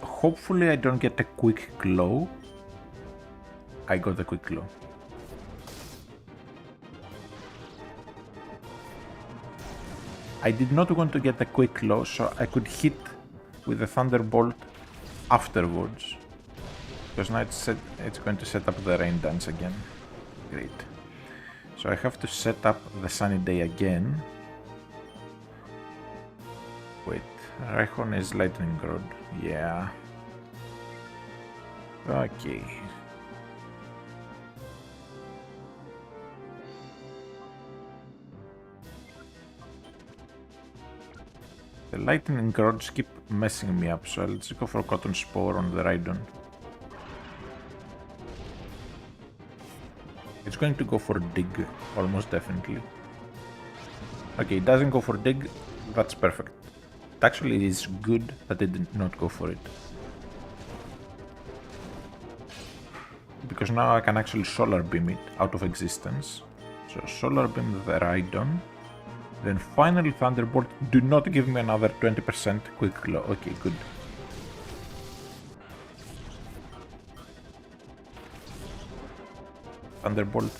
Hopefully I don't get a quick glow. I got the quick glow. I did not want to get a quick glow, so I could hit with the Thunderbolt afterwards. Because now it's going to set up the Rain Dance again. Great. So I have to set up the Sunny Day again. Wait, Raihan is Lightning Rod. Yeah. Okay. The lightning rods keep messing me up, so let's go for Cotton Spore on the Rhydon. It's going to go for Dig, almost definitely. Okay, it doesn't go for Dig, that's perfect. Actually, it is good that it did not go for it. Because now I can actually Solar Beam it out of existence. So Solar Beam the Rhydon. Then finally Thunderbolt, do not give me another 20% quick glow. Okay, good. Thunderbolt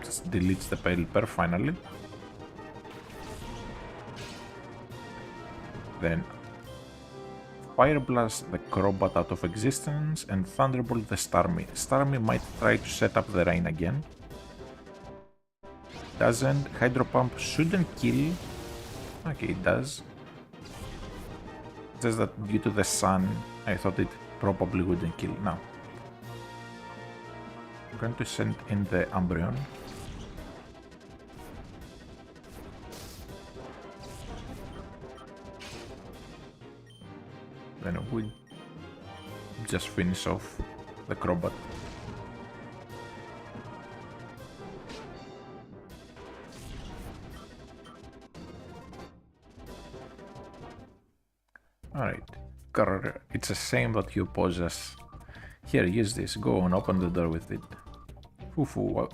just deletes the Pelipper finally. Then Fire Blast the Crobat out of existence and Thunderbolt the Starmie. Starmie might try to set up the rain again. Doesn't. Hydro Pump shouldn't kill. Okay, it does. Just that due to the sun, I thought it probably wouldn't kill. Now, I'm going to send in the Umbreon. Then we just finish off the Crobat. Alright, it's a shame that you oppose us. Here, use this. Go on, open the door with it. Fufu.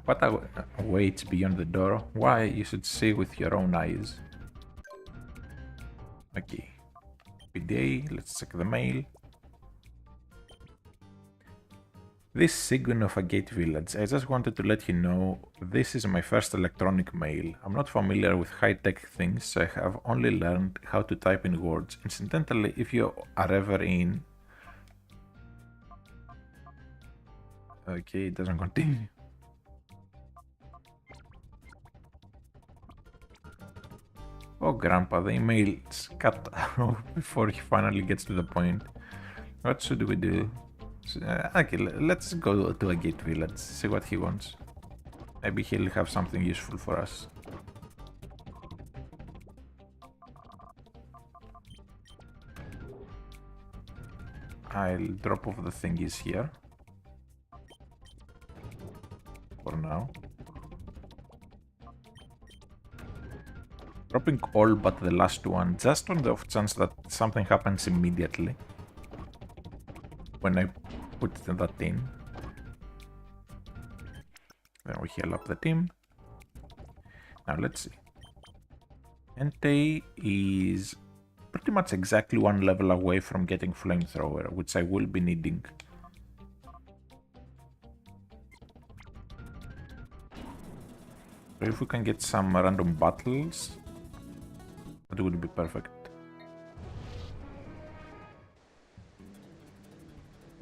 What awaits beyond the door? Why, you should see with your own eyes. Okay. Good day, let's check the mail. This Sigun of a Gate Village. I just wanted to let you know this is my first electronic mail. I'm not familiar with high-tech things, so I have only learned how to type in words. Incidentally, if you are ever in... Okay, it doesn't continue. Oh, Grandpa, the email's cut off before he finally gets to the point. What should we do? Okay, let's go to a Gate Village, see what he wants. Maybe he'll have something useful for us. I'll drop off the thingies here. For now. Dropping all but the last one, just on the off chance that something happens immediately. When I put that in. Then we heal up the team. Now let's see. Entei is pretty much exactly one level away from getting Flamethrower, which I will be needing. So if we can get some random battles, that would be perfect.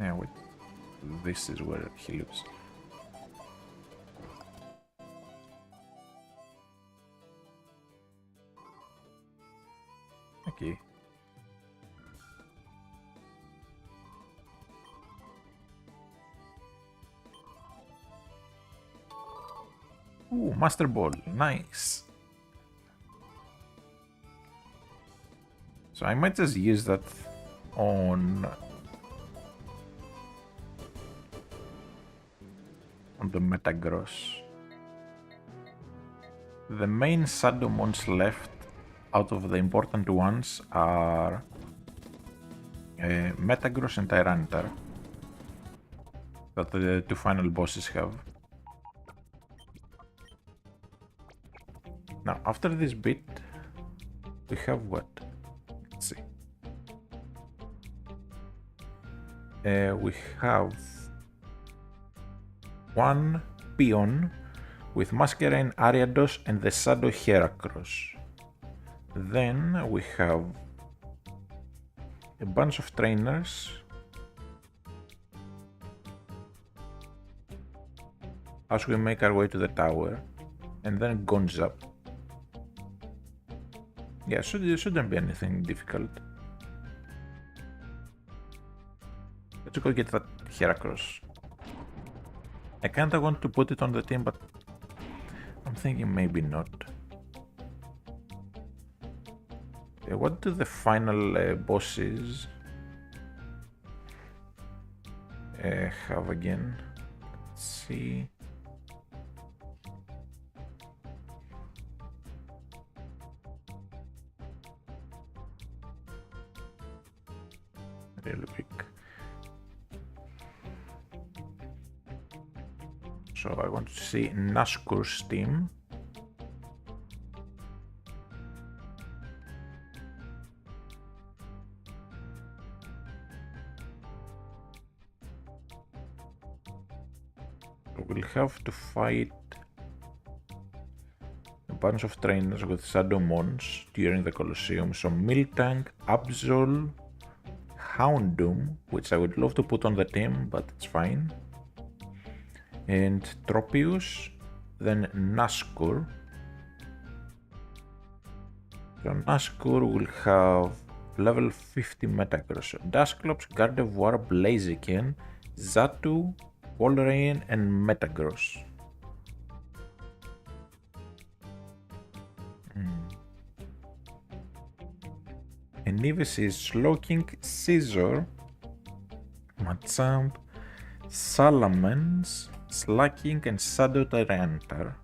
Yeah, wait. This is where he lives. Okay. Ooh, Master Ball. Nice. So I might just use that on the Metagross. The main Shadow Mons left out of the important ones are Metagross and Tyranitar, that the two final bosses have. Now, after this bit, we have what? Let's see. We have one peon with Masquerain Ariados and the Shadow Heracross. Then we have a bunch of trainers as we make our way to the tower, and then Gonzap. Yeah, shouldn't be anything difficult. Let's go get that Heracross. I kinda want to put it on the team, but I'm thinking maybe not. What do the final bosses have again? Let's see. Really big. So I want to see Nazgûr's team. We'll have to fight a bunch of trainers with Shadow Mons during the Colosseum. So Miltank, Absol, Houndoom, which I would love to put on the team, but it's fine. And Tropius, then Nazgûr. So Nazgûr will have level 50 Metagross. Dusclops, Gardevoir, Blaziken, Xatu, Walrein, and Metagross. Enivis is Slowking, Scizor, Machamp, Salamence, Slacking, and Shadow Tyranitar.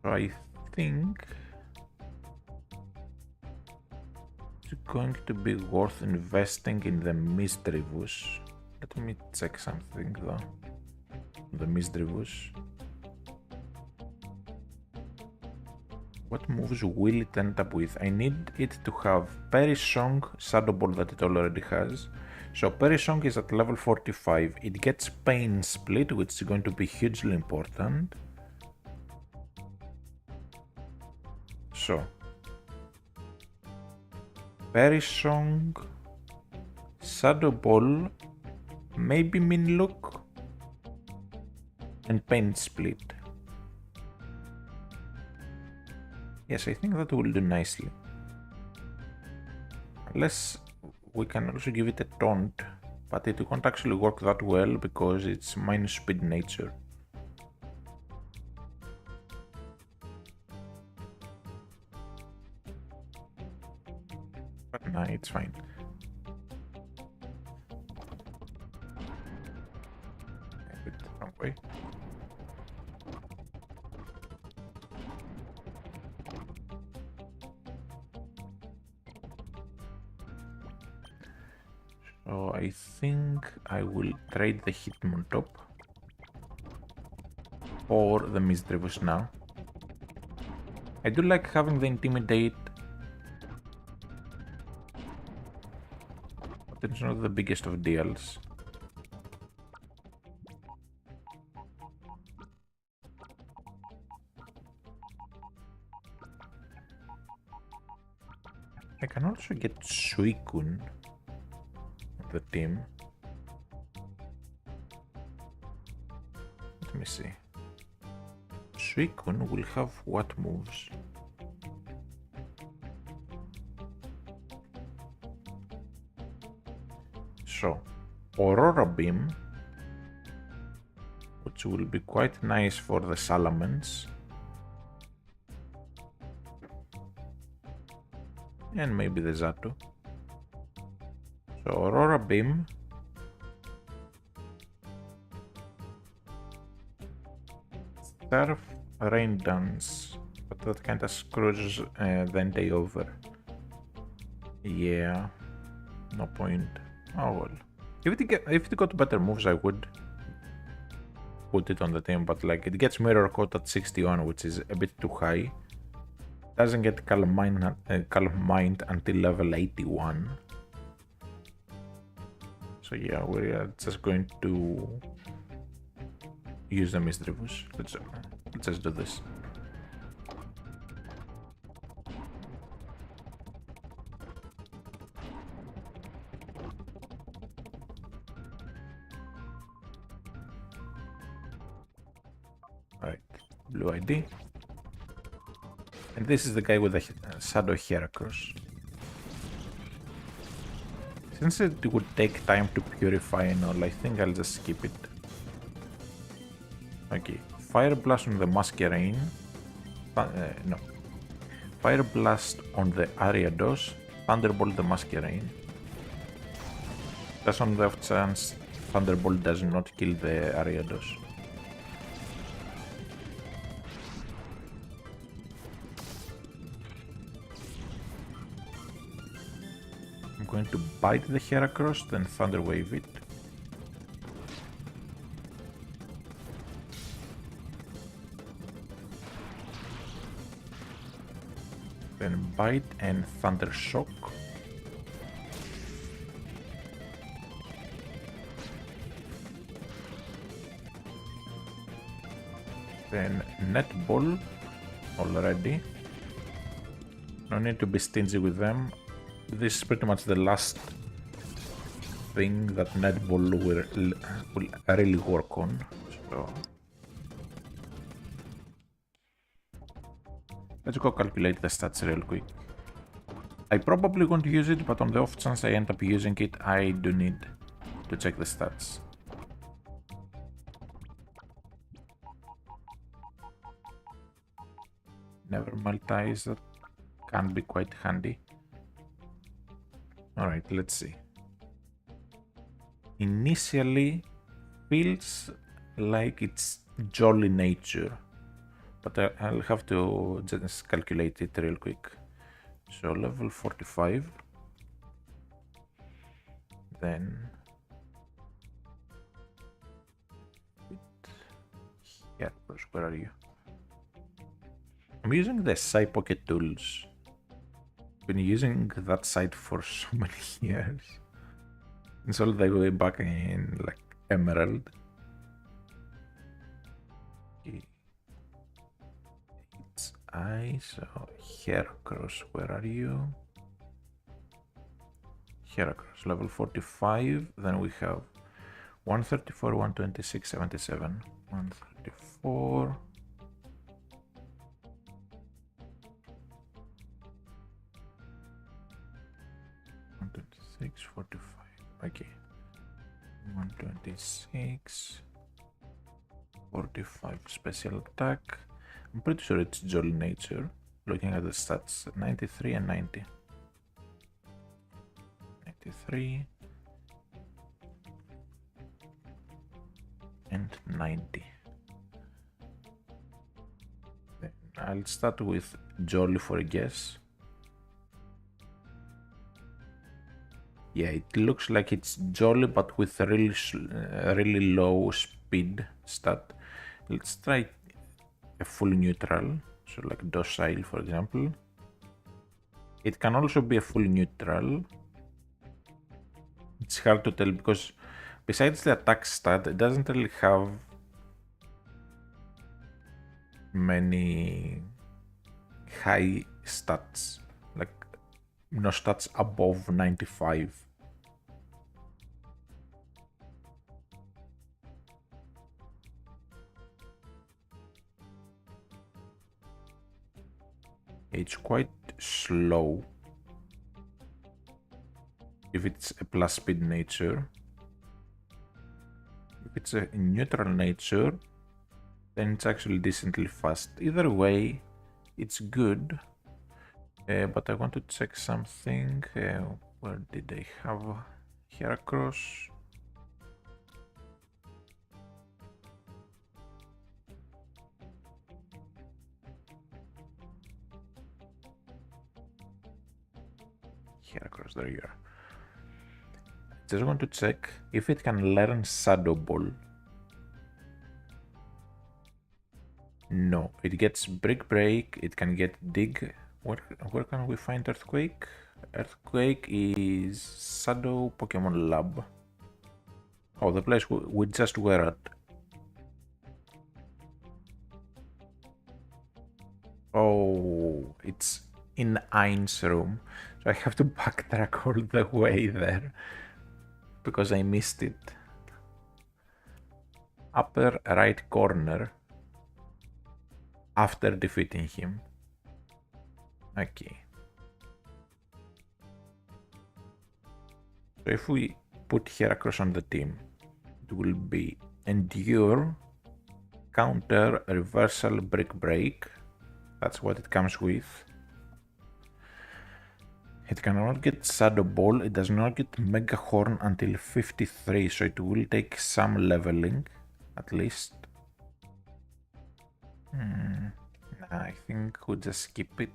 So I think it's going to be worth investing in the Misdreavus. Let me check something though. The Misdreavus. What moves will it end up with? I need it to have Perisong, Shadow Ball that it already has. So Perisong is at level 45. It gets Pain Split, which is going to be hugely important. So Perisong, Shadow Ball, maybe Minlook, and Pain Split. Yes, I think that will do nicely. Unless we can also give it a taunt, but it won't actually work that well because it's minus speed nature. But nah, it's fine. A bit wrong way. So I think I will trade the Hitmontop for the Misdreavus now. I do like having the Intimidate, but it's not the biggest of deals. I can also get Suicune on the team. Let me see. Suicune will have what moves? So, Aurora Beam, which will be quite nice for the Salamence, And maybe the Zato. So Aurora Beam. Surf Rain Dance. But that kinda screws the day over. Yeah. No point. Oh well. If it got better moves, I would put it on the team, but like it gets Mirror Coat at 61, which is a bit too high. Doesn't get Calm Mind until level 81. So yeah, we're just going to use the Misdreavus. Let's just do this. Alright, blue ID. And this is the guy with the Shadow Heracross. Since it would take time to purify and all, I think I'll just skip it. Okay, Fire Blast on the Masquerain. No. Fire Blast on the Ariados, Thunderbolt the Masquerain. Just on the off chance Thunderbolt does not kill the Ariados. I'm going to bite the Heracross, then Thunder Wave it. Then bite and Thunder Shock. Then Netball already. No need to be stingy with them. This is pretty much the last thing that Netball will really work on. So let's go calculate the stats real quick. I probably won't use it, but on the off chance I end up using it, I do need to check the stats. Never multis, that can be quite handy. Alright, let's see. Initially feels like it's jolly nature, but I'll have to just calculate it real quick. So level 45, then here, where are you? I'm using the side pocket tools. Been using that site for so many years. It's all the way back in like Emerald. Okay. It's I, so Heracross, where are you? Heracross, level 45. Then we have 134, 126, 77. 134. 45. Okay. 126. 45 special attack. I'm pretty sure it's Jolly Nature. Looking at the stats, 93 and 90. 93 and 90. Then I'll start with Jolly for a guess. Yeah, it looks like it's Jolly, but with a really low speed stat. Let's try a full neutral, so like Docile, for example. It can also be a full neutral. It's hard to tell because besides the attack stat, it doesn't really have many high stats, like no stats above 95. It's quite slow if it's a plus speed nature. If it's a neutral nature, then it's actually decently fast. Either way, it's good. But I want to check something. Where did I have Heracross? Heracross, there you are. Just want to check if it can learn Shadow Ball. No, it gets Brick Break, it can get Dig. Where can we find Earthquake? Earthquake is Shadow Pokemon Lab. Oh, the place we just were at. Oh, it's in Ein's room. So I have to backtrack all the way there because I missed it. Upper right corner after defeating him. Okay. So if we put Heracross on the team, it will be Endure, Counter, Reversal, Brick Break. That's what it comes with. It cannot get Shadow Ball, it does not get Mega Horn until 53, so it will take some leveling, at least. I think we'll just skip it.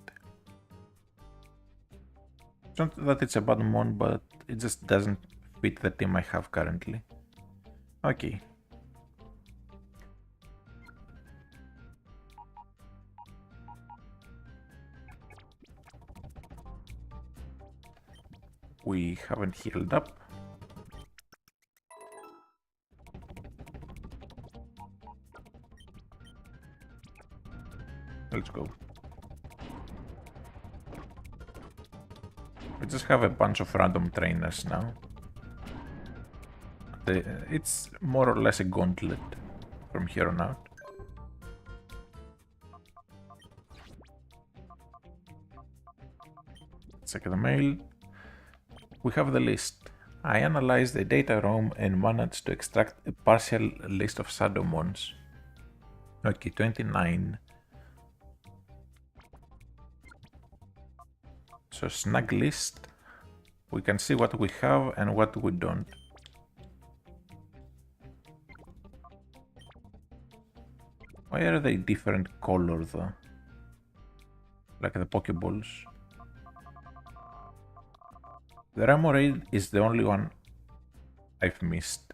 It's not that it's a bad mon, but it just doesn't fit the team I have currently. Okay. We haven't healed up. Let's go. We just have a bunch of random trainers now. It's more or less a gauntlet from here on out. Check the mail. We have the list. I analyzed the data ROM and managed to extract a partial list of Shadow Mons. Okay, 29. So snag list. We can see what we have and what we don't. Why are they different color though? Like the Pokeballs. The Remoraid is the only one I've missed.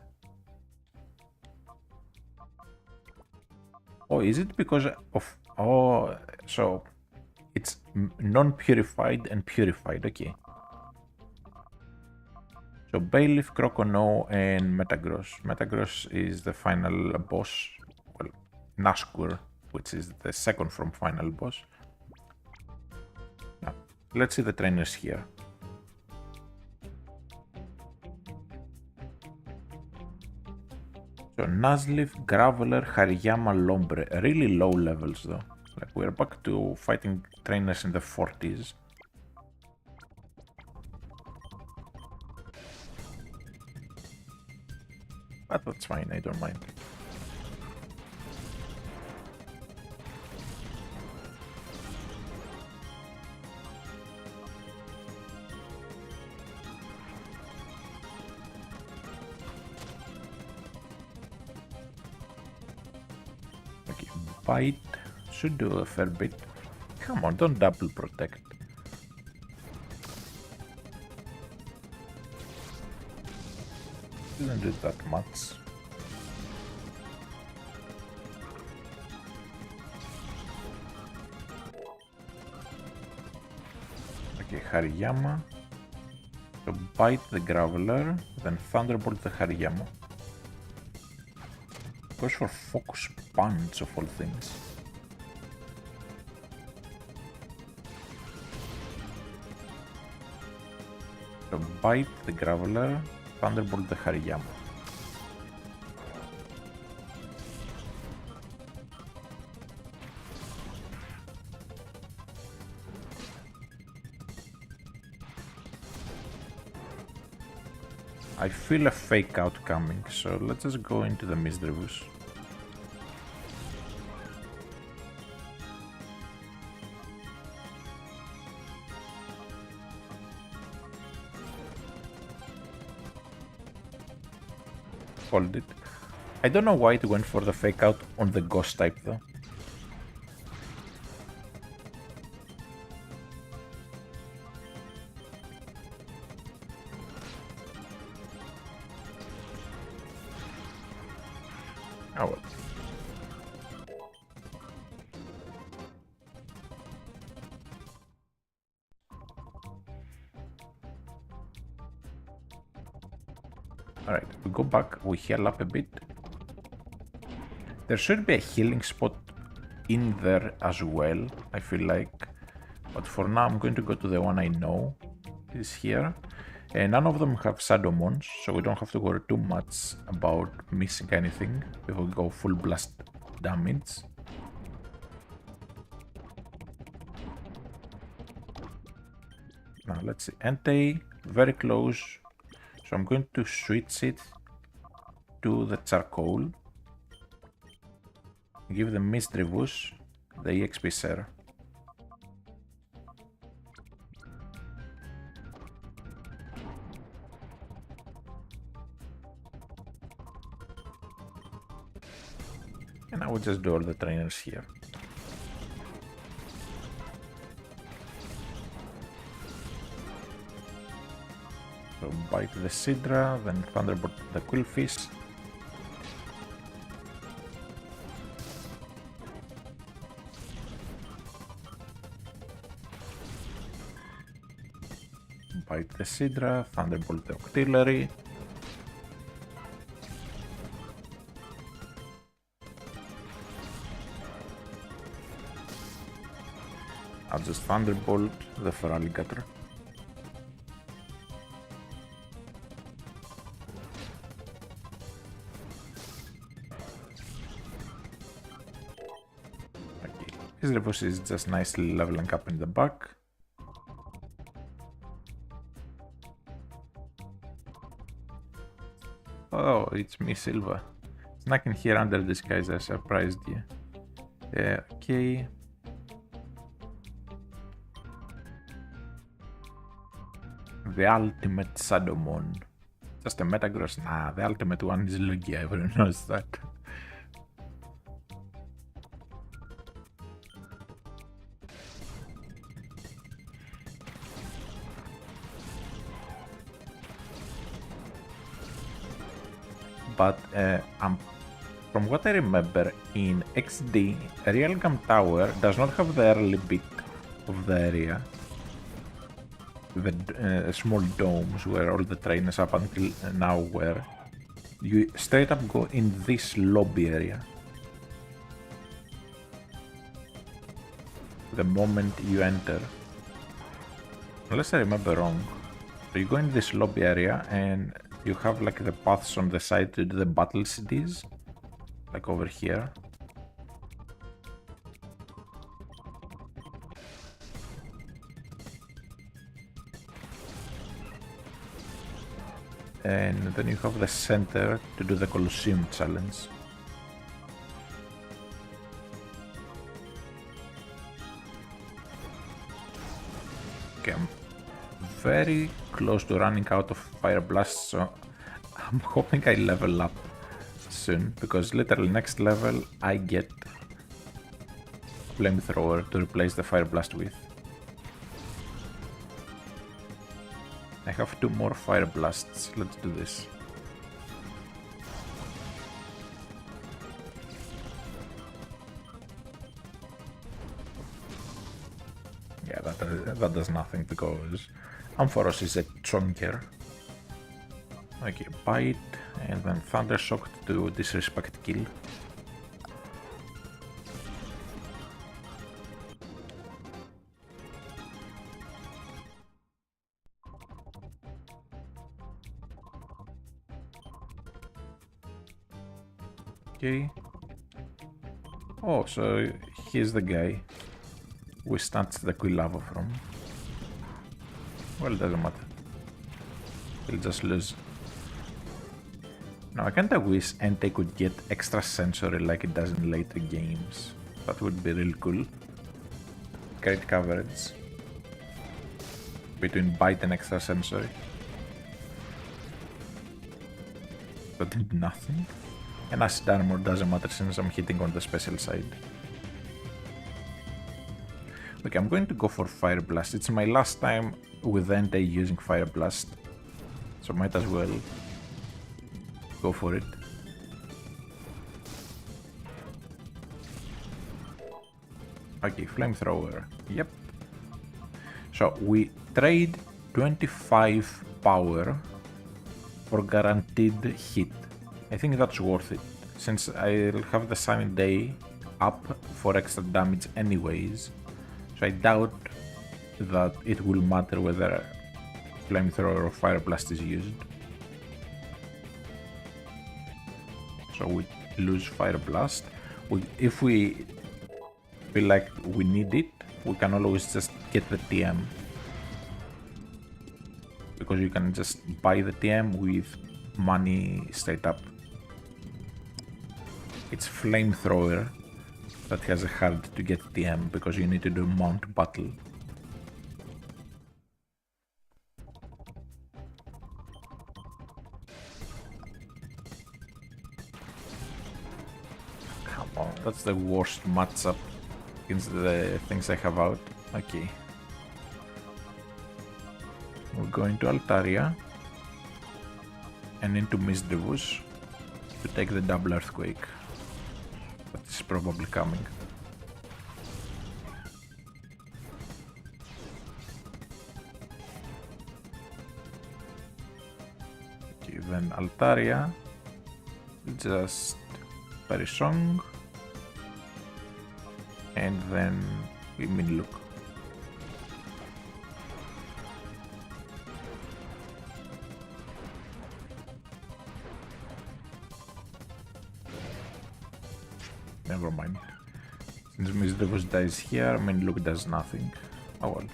Oh, is it because of... Oh, so it's non-purified and purified, okay. So Bailiff, Crocono, and Metagross. Metagross is the final boss. Well, Nazgûr, which is the second from final boss. Now, let's see the trainers here. So Nuzleaf, Graveler, Hariyama, Lombre. Really low levels though. Like we're back to fighting trainers in the 40s. But that's fine, I don't mind. Okay, Bite should do a fair bit. Come on, don't double protect. Didn't do that much. Okay, Hariyama. So Bite the Graveler, then Thunderbolt the Hariyama. Goes for Focus Punch of all things. So Bite the Graveler, Thunderbolt the Hariyama. I feel a fake out coming, so let's just go into the Misdreavus. Hold it. I don't know why it went for the fake out on the ghost type though. Oh well. Alright, we go back, we heal up a bit. There should be a healing spot in there as well, I feel like. But for now I'm going to go to the one I know. Is here. And none of them have shadow mons, so we don't have to worry too much about missing anything if we go full blast damage. Now let's see, Entei, very close. So I'm going to switch it to the charcoal. Give the Misdreavus the EXP share. And I will just do all the trainers here. So bite the Sidra, then Thunderbolt the Quillfish. Bite the Sidra, Thunderbolt the Octillery. I'll just Thunderbolt the Feraligatr. Okay, his Revus is just nicely leveling up in the back. Oh, it's me, Silva. Snacking here under disguise, I surprised you. Yeah, okay. The ultimate Sadomon. Just a Metagross? Nah, the ultimate one is Lugia, everyone knows that. But from what I remember, in XD, Realgam Tower does not have the early bit of the area. The small domes where all the trainers up until now were. You straight up go in this lobby area. The moment you enter. Unless I remember wrong. So you go in this lobby area and you have like the paths on the side to the battle cities. Like over here. And then you have the center to do the Colosseum challenge. Okay, I'm very close to running out of Fire Blast, so I'm hoping I level up soon, because literally next level I get Flamethrower to replace the Fire Blast with. I have 2 more Fire Blasts, let's do this. Yeah, that does nothing because Ampharos is a chonker. Okay, Bite and then Thunder Shock to disrespect kill. Okay. Oh, so he's the guy we snatched the Quilava from. Well, doesn't matter. He'll just lose. Now, I kinda wish Entei could get extra sensory like it does in later games. That would be real cool. Great coverage between bite and extra sensory. That did nothing. And acid armor doesn't matter since I'm hitting on the special side. Okay, I'm going to go for Fire Blast. It's my last time with Entei using Fire Blast, so might as well go for it. Okay, Flamethrower. Yep. So we trade 25 power for guaranteed hit. I think that's worth it, since I'll have the Sunny Day up for extra damage anyways. So I doubt that it will matter whether Flamethrower or Fire Blast is used. So we lose Fire Blast. If we feel like we need it, we can always just get the TM. Because you can just buy the TM with money straight up. It's Flamethrower that has a hard to get TM because you need to do mount battle. Come on, that's the worst matchup against the things I have out. Okay. We'll go into Altaria and into Misdreavus to take the double earthquake. That is probably coming. Okay, then Altaria, just very strong, and then we look. Never mind. Since Misdreavus dies here, Minlook does nothing. Oh well.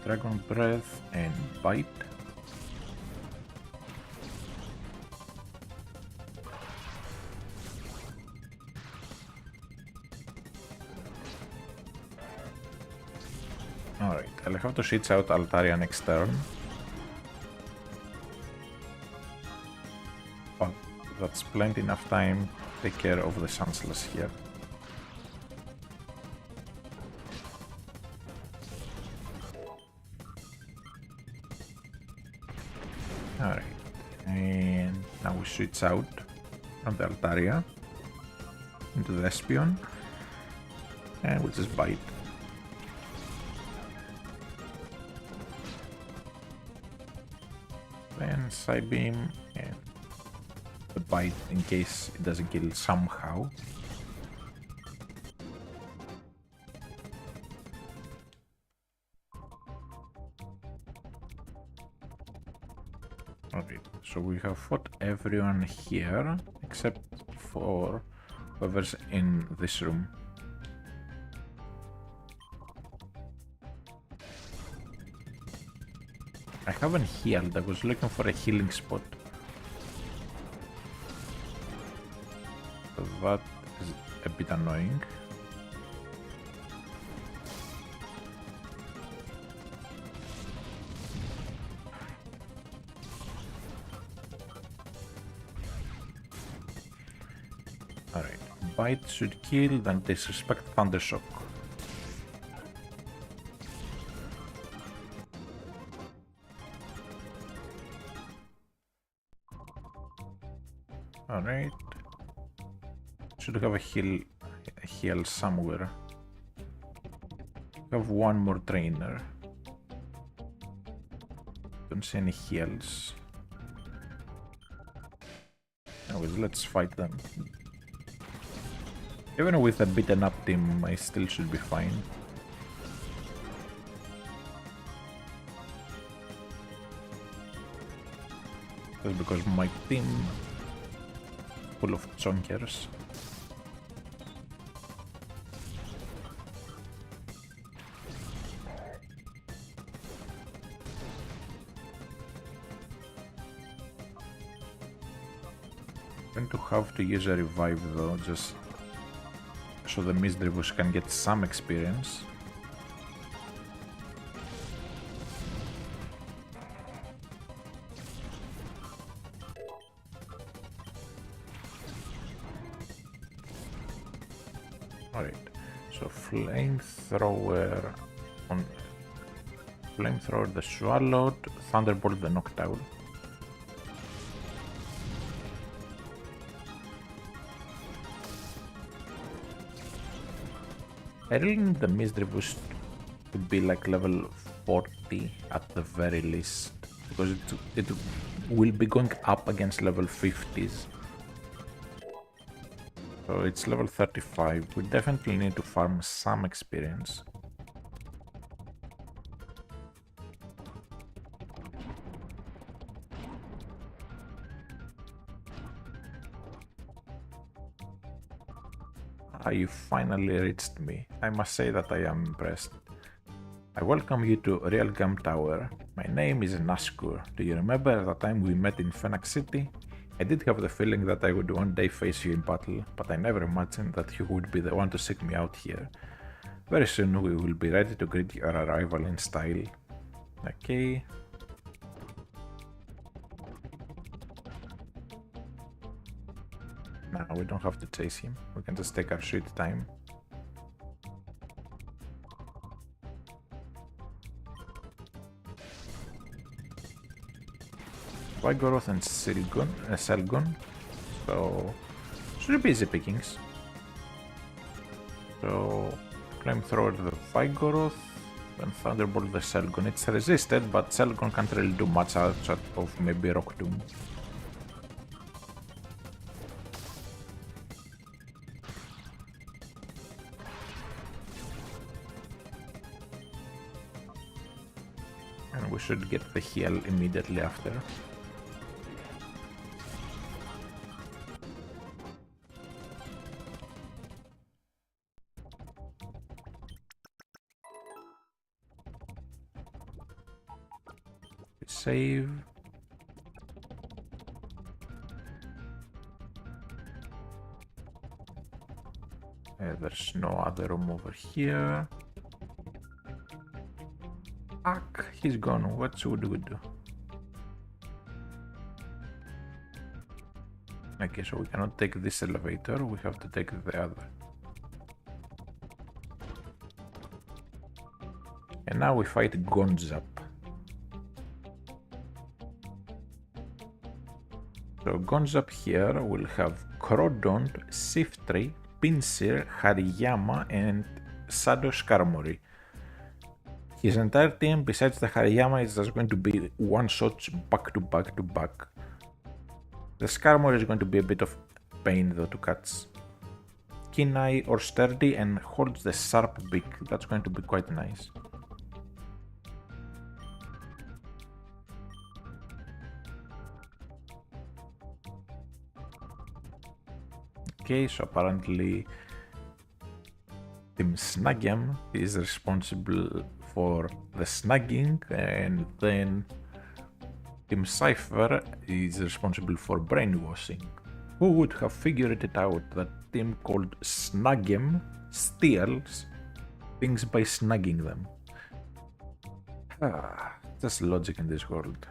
Dragon Breath and Bite. Alright, I'll have to switch out Altaria next turn. But that's plenty enough time to take care of the Sunsless here. Alright, and now we switch out from the Altaria into the Espion, and we'll just bite. Then Psybeam and the bite in case it doesn't kill somehow. Okay, so we have fought everyone here except for whoever's in this room. I haven't healed, I was looking for a healing spot. So that is a bit annoying. Alright, Bite should kill, then Disrespect Thundershock. Alright. Should have a heal somewhere. We have one more trainer. Don't see any heals. Anyways, let's fight them. Even with a beaten up team, I still should be fine. Just because my team full of chonkers. I'm going to have to use a revive though, just so the Misdreavus can get some experience. Alright, so Flamethrower on Flamethrower the Swallowed, Thunderbolt the Noctowl. I really need the Misdreavus to be like level 40 at the very least, because it will be going up against level 50s. So it's level 35, we definitely need to farm some experience. Ah, you finally reached me. I must say that I am impressed. I welcome you to Real Gum Tower. My name is Naskur. Do you remember the time we met in Phoenix City? I did have the feeling that I would one day face you in battle, but I never imagined that you would be the one to seek me out here. Very soon we will be ready to greet your arrival in style. Okay. Now we don't have to chase him, we can just take our sweet time. Vigoroth and Selgon, so should be easy pickings. So Flamethrower the Vigoroth and Thunderbolt the Selgon. It's resisted, but Selgon can't really do much outside of maybe Rock Doom. And we should get the heal immediately after. Save. There's no other room over here. Fuck, he's gone. What should we do? Okay, so we cannot take this elevator, we have to take the other. And now we fight Gonzap. So Gonzap here will have Crodont, Shiftry, Pinsir, Hariyama and Shadow Skarmory. His entire team besides the Hariyama is just going to be one-shots back to back to back. The Skarmory is going to be a bit of pain though to catch. Keen Eye or Sturdy and holds the sharp beak, that's going to be quite nice. Okay, so apparently Team Snagem is responsible for the snagging, and then Team Cypher is responsible for brainwashing. Who would have figured it out that team called Snagem steals things by snagging them? Just logic in this world.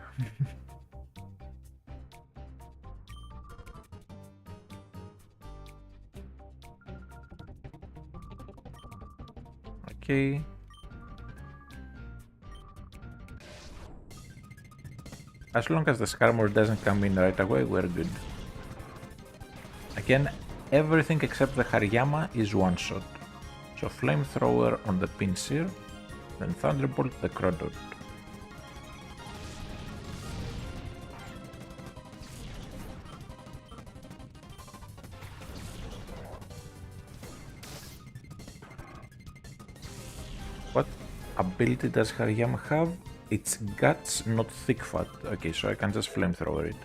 Okay. As long as the Skarmory doesn't come in right away, we're good. Again, everything except the Hariyama is one shot. So Flamethrower on the Pinsir, then Thunderbolt the Crodont. What ability does Hariyama have? It's guts, not thick fat. Okay, so I can just Flamethrower it.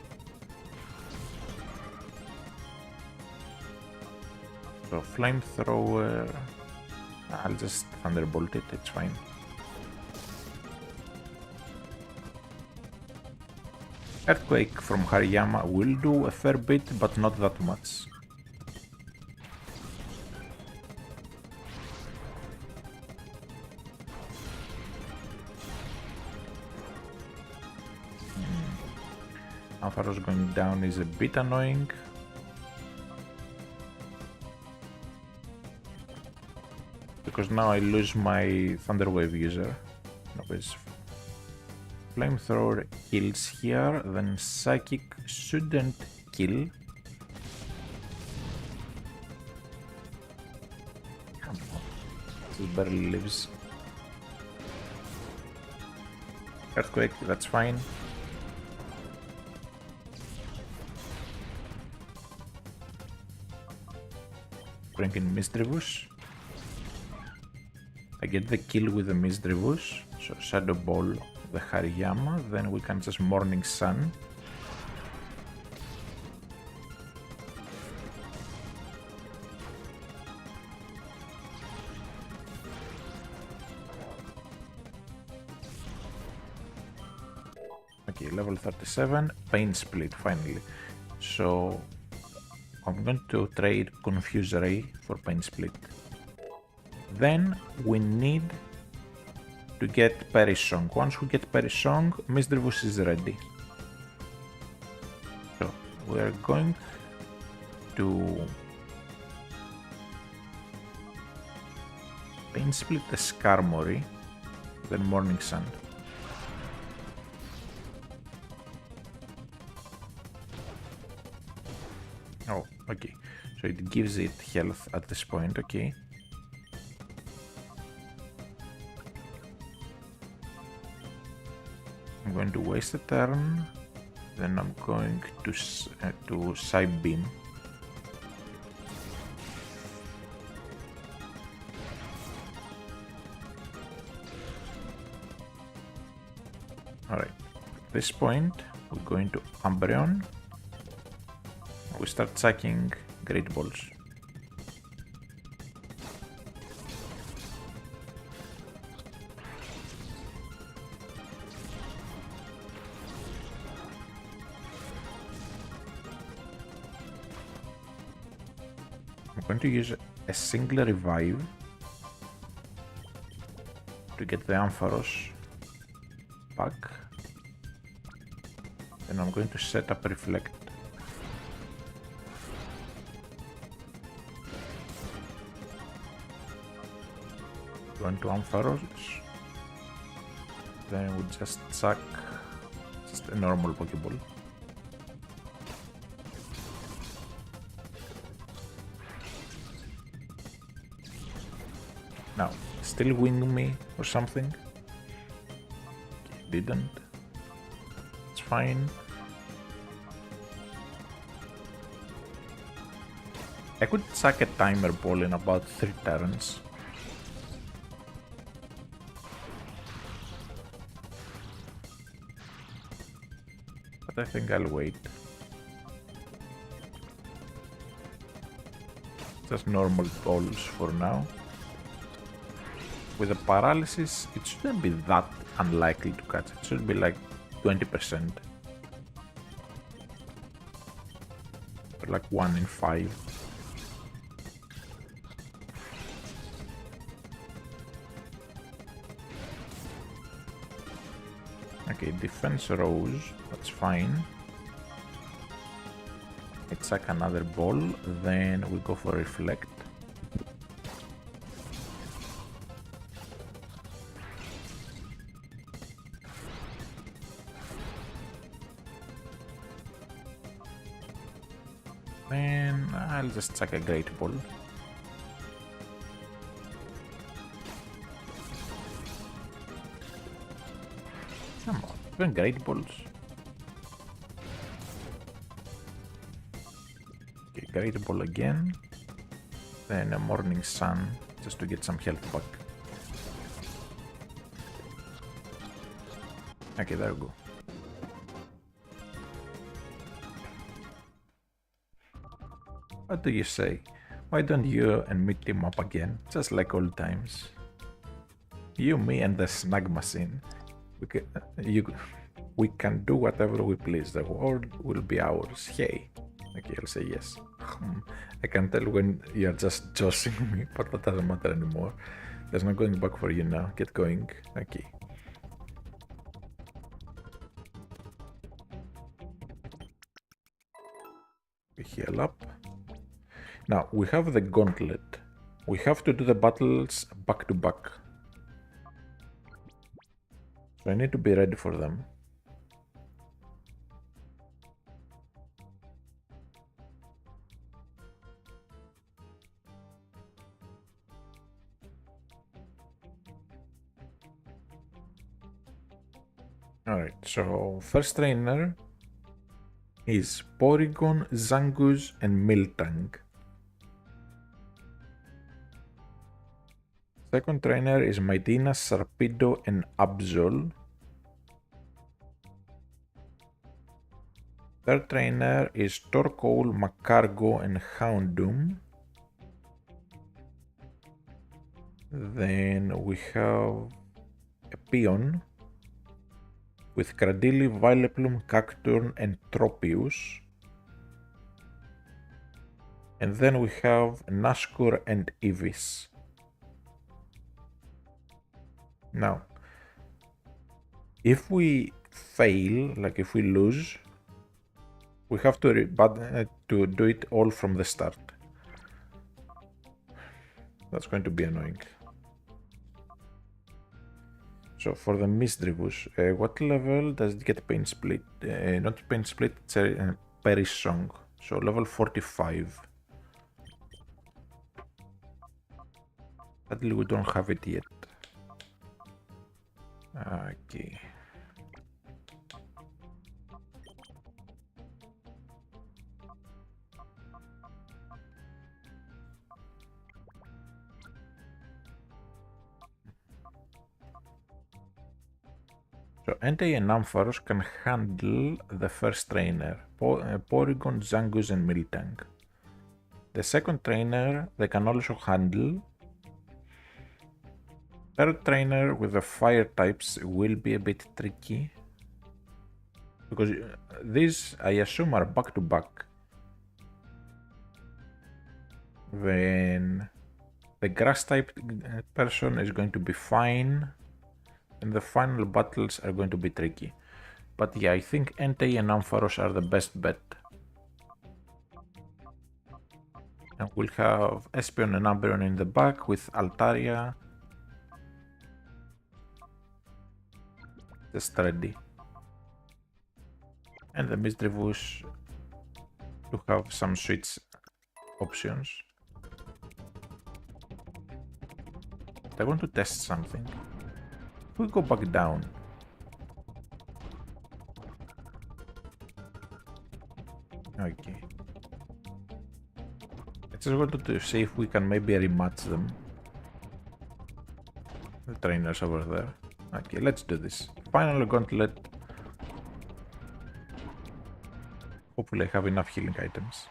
So Flamethrower... I'll just Thunderbolt it, it's fine. Earthquake from Hariyama will do a fair bit, but not that much. Ampharos going down is a bit annoying. Because now I lose my Thunderwave user. Nobody's Flamethrower kills here, then Psychic shouldn't kill. Come on. He barely lives. Earthquake, that's fine. Bring in Misdreavus. I get the kill with the Misdreavus, so Shadow Ball the Hariyama, then we can just Morning Sun. Okay, level 37, Pain Split finally. So I'm going to trade Confuse Ray for Pain Split. Then we need to get Perisong. Once we get Perisong, Misdreavus is ready. So we are going to Pain Split the Skarmory, then Morning Sun. Oh, okay. So it gives it health at this point, okay. I'm going to waste a turn, then I'm going to Side Beam. Alright, at this point we're going to Umbreon. We start sacking Great Balls. I'm going to use a single revive to get the Ampharos back. Then I'm going to set up Reflect. Going to Ampharos. Then we just sack just a normal Pokeball. Now, still wing me or something? Okay, didn't. It's fine. I could sack a Timer Ball in about 3 turns. But I think I'll wait. Just normal balls for now. With the paralysis, it shouldn't be that unlikely to catch. It should be like 20%. Or like 1 in 5. Okay, defense rose, that's fine. Let's sack another ball, then we go for Reflect. Then I'll just sack a Great Ball. Come on, even Great Balls. Okay, Great Ball again. Then a Morning Sun, just to get some health back. Okay, there we go. What do you say? Why don't you and me team up again, just like old times? You, me, and the snag machine. We can do whatever we please. The world will be ours. Hey. Okay, I'll say yes. I can tell when you're just joshing me, but that doesn't matter anymore. There's no going back for you now. Get going. Okay. Heal up. Now, we have the gauntlet. We have to do the battles back to back. So I need to be ready for them. Alright, so first trainer is Porygon, Zangoose, and Miltank. Second trainer is Mightyena, Sarpedo, and Absol. Third trainer is Torkoal, Macargo, and Houndoom. Then we have a Peon with Cradily, Vileplume, Cacturne, and Tropius. And then we have Nashkur and Eevee. Now, if we fail, like if we lose, we have to do it all from the start. That's going to be annoying. So for the Misdreavus, what level does it get Pain Split? Not Pain Split, it's a Perish Song. So level 45. Sadly, we don't have it yet. Okay. So Entei and Ampharos can handle the first trainer, Porygon, Zangoose, and Miltank. The second trainer they can also handle. Third trainer with the fire types will be a bit tricky. Because these, I assume, are back to back. Then the grass type person is going to be fine. And the final battles are going to be tricky. But yeah, I think Entei and Ampharos are the best bet. And we'll have Espeon and Umbreon in the back with Altaria just ready. And the Misdreavus to have some switch options. I want to test something. If we go back down, okay. I just wanted to see if we can maybe rematch them. The trainers over there. Okay, let's do this. Final gauntlet. Hopefully I have enough healing items.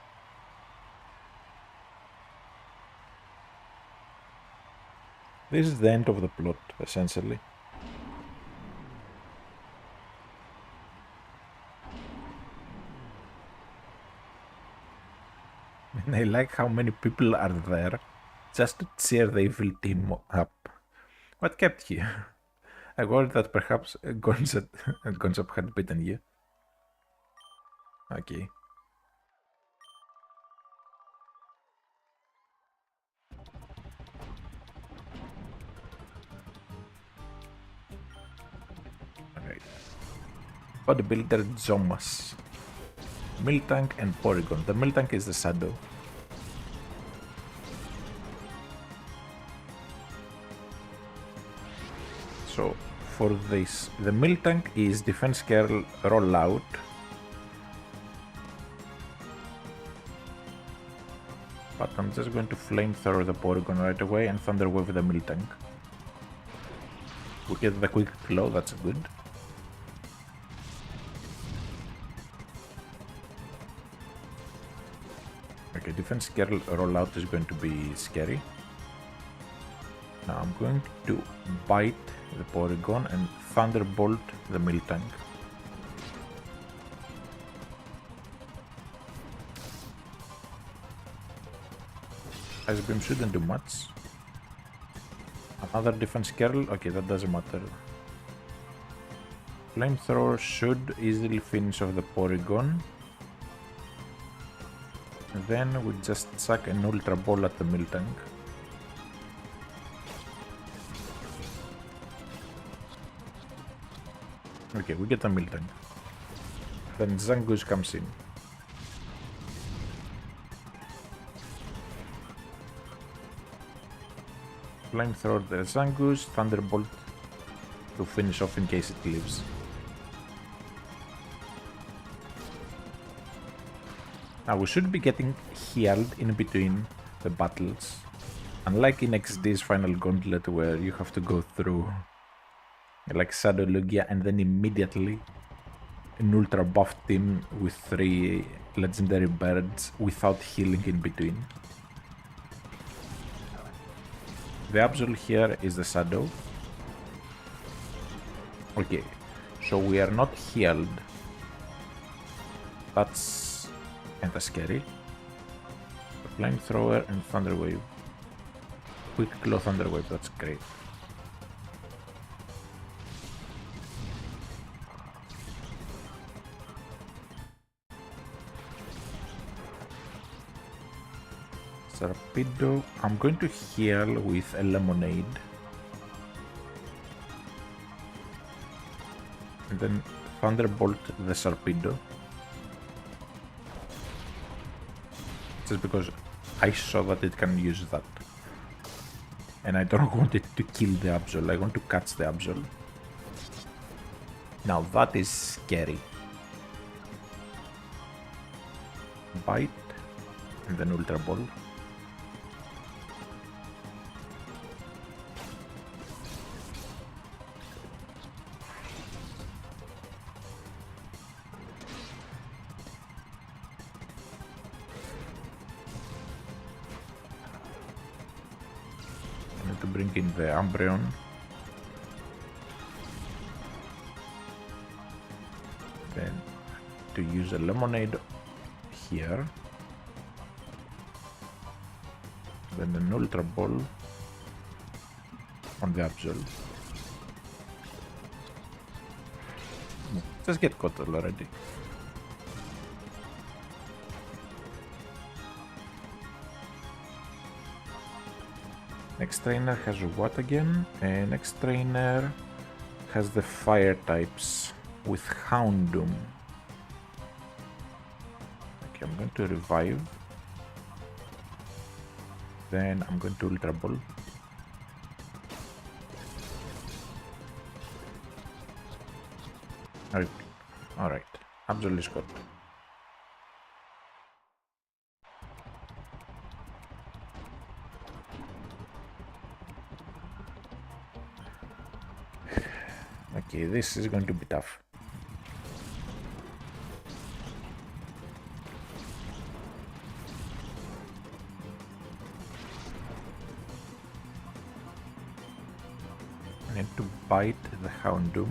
This is the end of the plot, essentially. And I like how many people are there just to cheer the evil team up. What kept you? I worried that perhaps Gonzop had beaten you. Okay. Alright. Bodybuilder Zomas. Miltank and Porygon. The Miltank is the shadow. So for this, the Miltank is Defense Curl Rollout. But I'm just going to Flamethrower the Porygon right away and Thunder Wave the Miltank. We get the Quick Claw, that's good. Okay, Defense Curl Rollout is going to be scary. Now I'm going to Bite the Porygon and Thunderbolt the Miltank. Ice Beam shouldn't do much. Another Defense Curl, okay, that doesn't matter. Flamethrower should easily finish off the Porygon. Then we just chuck an Ultra Ball at the Miltank. Okay, we get the Miltank. Then Zangoose comes in. Flamethrower the Zangoose, Thunderbolt to finish off in case it lives. Now we should be getting healed in between the battles, unlike in XD's Final Gauntlet where you have to go through like Shadow Lugia and then immediately an ultra buff team with 3 legendary birds without healing in between. The Absol here is the Shadow. Okay, so we are not healed. That's kinda scary. The Flamethrower and Thunder Wave. Quick Claw Thunder Wave, that's great. Torpedo. I'm going to heal with a Lemonade. And then Thunderbolt the Torpedo. Just because I saw that it can use that. And I don't want it to kill the Absol, I want to catch the Absol. Now that is scary. Bite. And then Ultra Ball. To bring in the Umbreon. Then to use a Lemonade here. Then an Ultra Ball on the Absol. Just get caught already. Next trainer has what again? Next trainer has the fire types with Houndoom. Okay, I'm going to revive. Then I'm going to Ultra Ball. Alright, Absol is good. Okay, this is going to be tough. I need to bite the Houndoom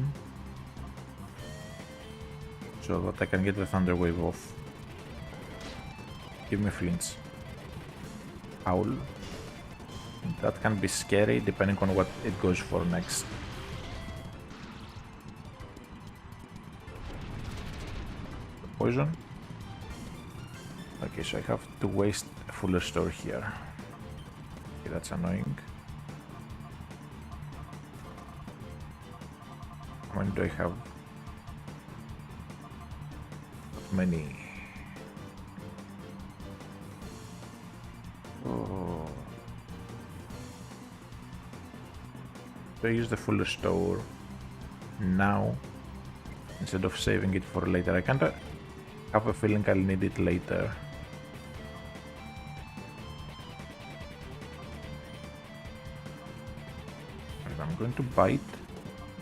so that I can get the Thunder Wave off. Give me flinch. Owl. That can be scary depending on what it goes for next. Poison. Okay, so I have to waste a fuller store here. Okay, that's annoying. How many do I have? Not many. Oh. Do I use the fuller store now instead of saving it for later? I can't. Have a feeling I'll need it later. And I'm going to bite.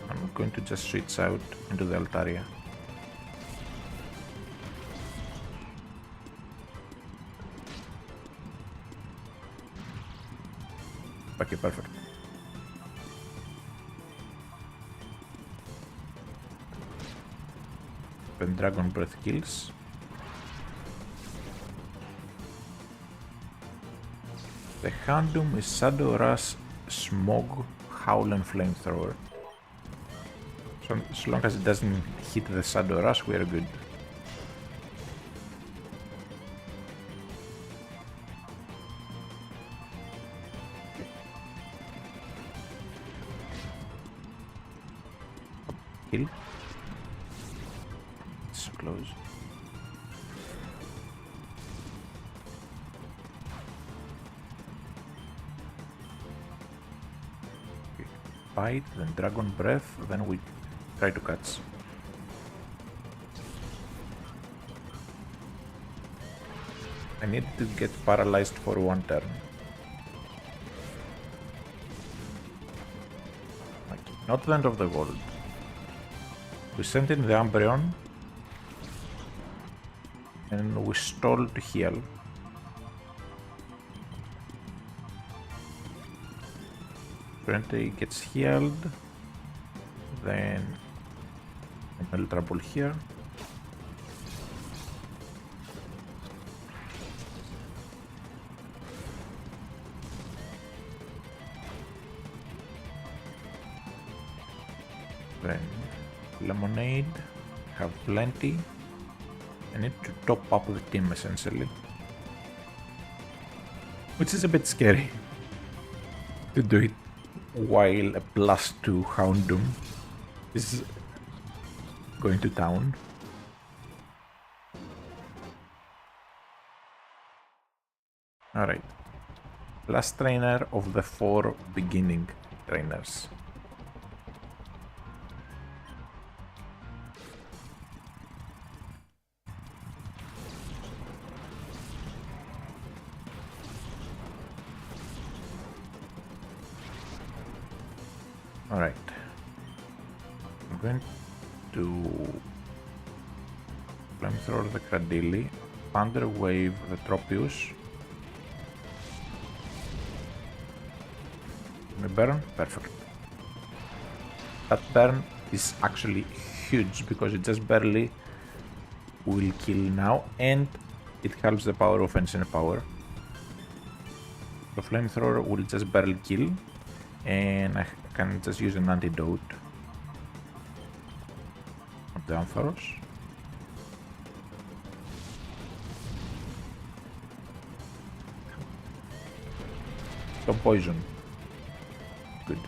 I'm going to just switch out into the Altaria. Okay, perfect. Then Dragon Breath kills. The Houndoom is Shadow Rush, Smog, Howl and Flamethrower. So as long as it doesn't hit the Shadow Rush, we are good. kill. It's so close. Okay. Bite, then Dragon Breath, then we try to catch. I need to get paralyzed for one turn. Okay, not the end of the world. We sent in the Umbreon and we stall to heal. Twenty gets healed, then I'm in trouble here. Then lemonade, have plenty. I need to top up the team essentially, which is a bit scary to do it while a +2 Houndoom is going to town. Alright, last trainer of the 4 beginning trainers. Alright, I'm going to flamethrower the Cradilly, Thunder Wave the Tropius. My burn? Perfect. That burn is actually huge because it just barely will kill now and it helps the power of Ancient Power. The flamethrower will just barely kill and I can just use an antidote of the Ampharos. Some poison. Good.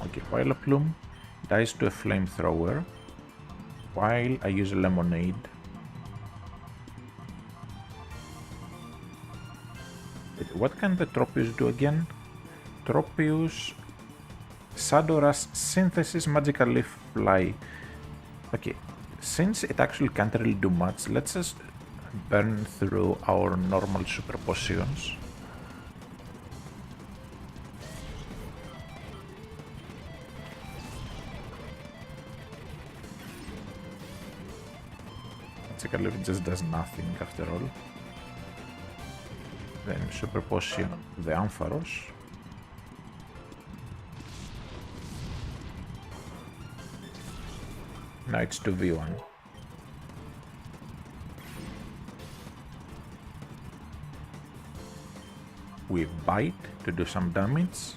Okay, Vileplume dies to a flamethrower while I use a lemonade. What can the Tropius do again? Tropius Shadowrush Synthesis Magically Fly. Okay, since it actually can't really do much, let's just burn through our normal super potions. Magically it just does nothing after all. Then super potion the Ampharos. Now it's 2v1. We bite to do some damage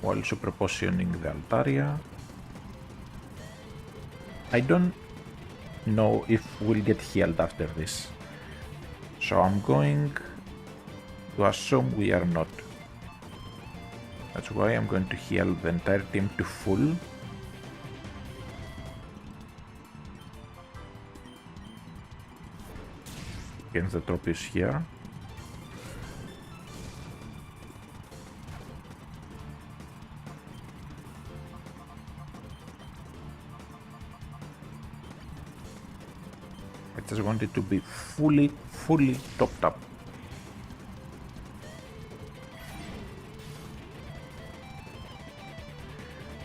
while super potioning the Altaria. I don't know if we'll get healed after this, so I'm going to assume we are not. That's why I'm going to heal the entire team to full. Against the Tropius here. I just want it to be fully topped up.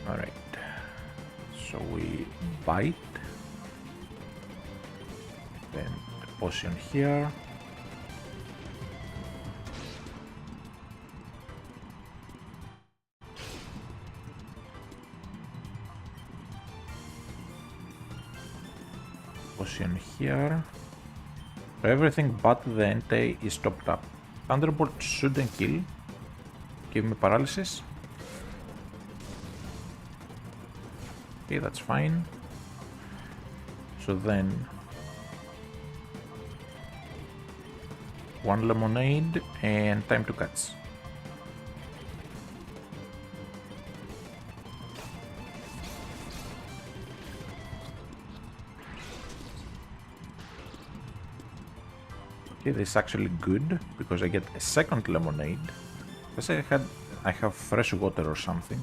Alright, so we bite, then the potion here, potion here, so everything but the Entei is topped up. Thunderbolt shouldn't kill, give me paralysis. Okay, that's fine. So then One lemonade and time to catch. Okay, this is actually good because I get a second lemonade. Because I have fresh water or something.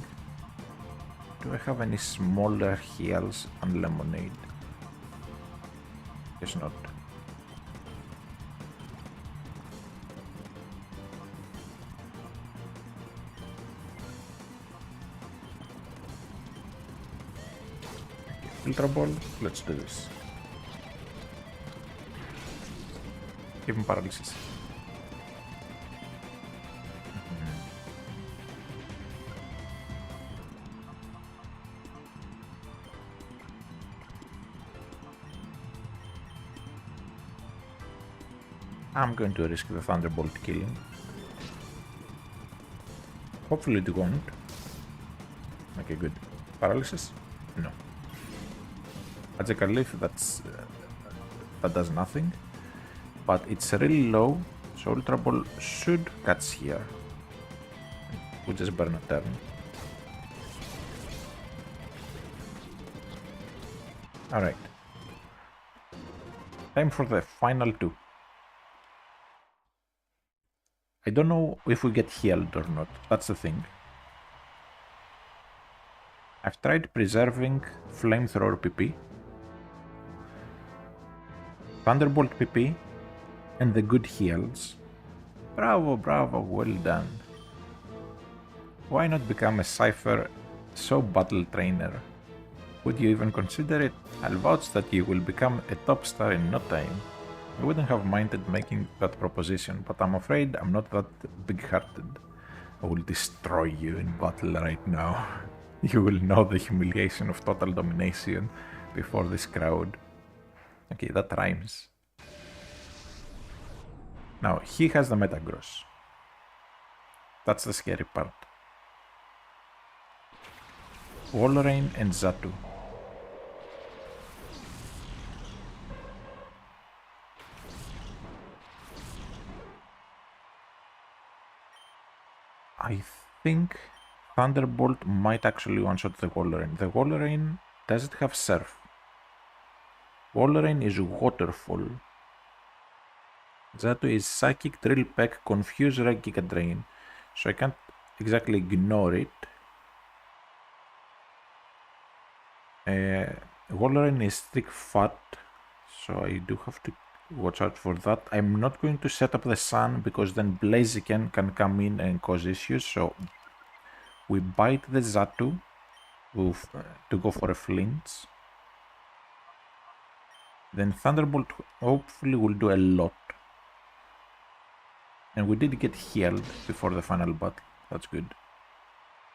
Do I have any smaller heals and lemonade? Guess not. Ultra Ball, let's do this. Give him paralysis. I'm going to risk the Thunderbolt killing. Hopefully it won't. Okay, good. Paralysis? No. Magical Leaf, that does nothing. But it's really low, so Ultra Ball should catch here. We just burn a turn. Alright. Time for the final two. I don't know if we get healed or not, that's the thing. I've tried preserving Flamethrower PP, Thunderbolt PP, and the good heals. Bravo, bravo, well done. Why not become a Cypher so battle trainer? Would you even consider it? I'll vouch that you will become a top star in no time. I wouldn't have minded making that proposition, but I'm afraid I'm not that big-hearted. I will destroy you in battle right now. You will know the humiliation of total domination before this crowd. Okay, that rhymes. Now, he has the Metagross. That's the scary part. Walrein and Xatu. I think Thunderbolt might actually one-shot the Walrein. The Walrein, does it have Surf? Walrein is Waterfall. Xatu is Psychic, Drill Peck, Confuse, Red Giga Drain. So I can't exactly ignore it. Walrein is thick fat, so I do have to watch out for that. I'm not going to set up the sun because then Blaziken can come in and cause issues. So we bite the Xatu to go for a flinch. Then Thunderbolt hopefully will do a lot. And we did get healed before the final battle. That's good.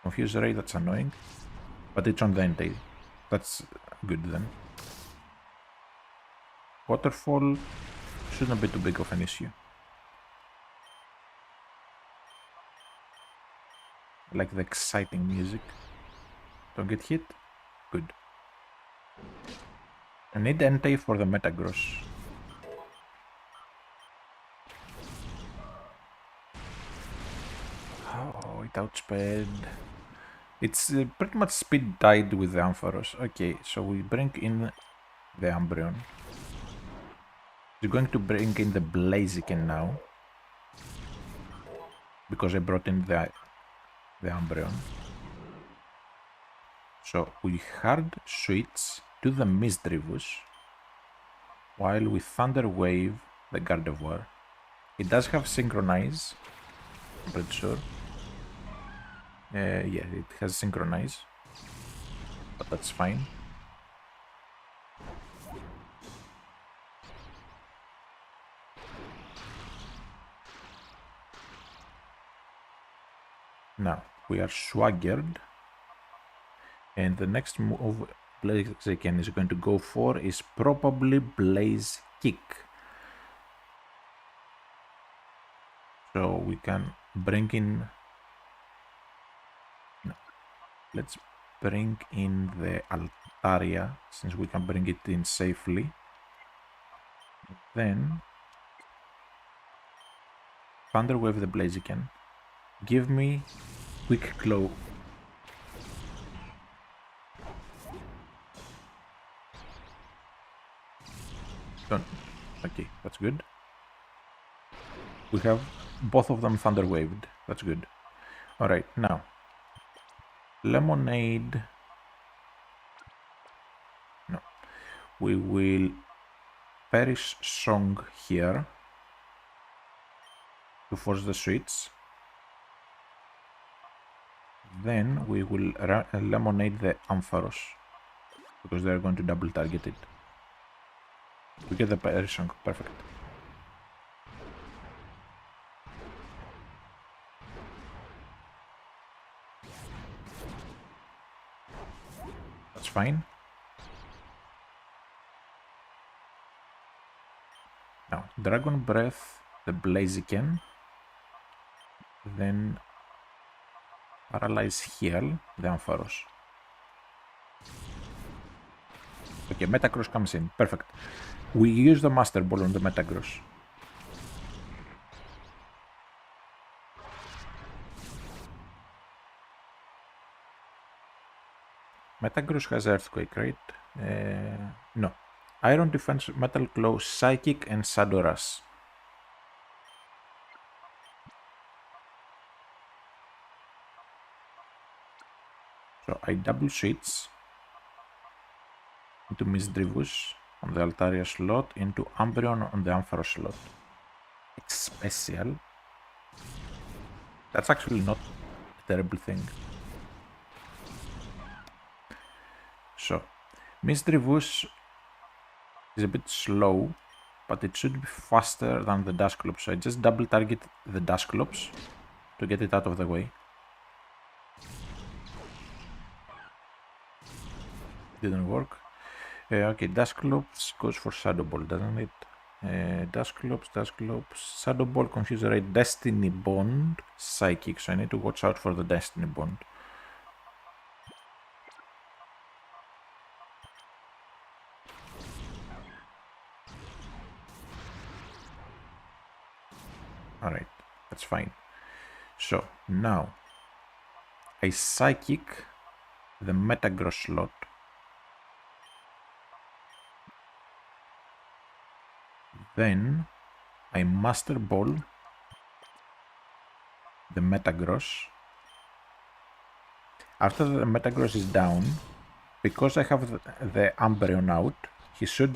Confuse Ray, that's annoying. But it's on the Entei. That's good then. Waterfall shouldn't be too big of an issue. I like the exciting music. Don't get hit. Good. I need Entei for the Metagross. Oh, it outsped. It's pretty much speed died with the Ampharos. Okay, so we bring in the Umbreon. We're going to bring in the Blaziken now. Because I brought in the Umbreon. So we hard switch to the Misdreavus. While we Thunder Wave the Gardevoir. It does have Synchronize. I'm pretty sure. Yeah, it has Synchronize. But that's fine. Now, we are swaggered. And the next move Blaziken is going to go for is probably Blaze Kick. So we can bring in... No. Let's bring in the Altaria, since we can bring it in safely. Then Thunder Wave the Blaziken. Give me Quick Claw. Don't. Okay, that's good. We have both of them Thunder Waved. That's good. Alright, now. Lemonade. No. We will Perish Song here to force the switch. Then we will Lemonade the Ampharos because they're going to double target it. We get the Perish Song. Perfect. That's fine. Now, Dragon Breath, the Blaziken, then Paralyze Heal, the Ampharos. Okay, Metagross comes in. Perfect. We use the Master Ball on the Metagross. Metagross has Earthquake, right? No. Iron Defense, Metal Claw, Psychic, and Shadow Rush. So I double switch into Misdreavus on the Altaria slot, into Umbreon on the Ampharos slot. It's special. That's actually not a terrible thing. So, Misdreavus is a bit slow, but it should be faster than the Dusclops. So I just double target the Dusclops to get it out of the way. Didn't work. Okay, Dusclops goes for Shadow Ball, doesn't it? Dusclops, Shadow Ball, Confuse Ray, Destiny Bond, Psychic. So I need to watch out for the Destiny Bond. Alright, that's fine. So now I Psychic the Metagross slot. Then I Master Ball the Metagross. After the Metagross is down, because I have the Umbreon out, he should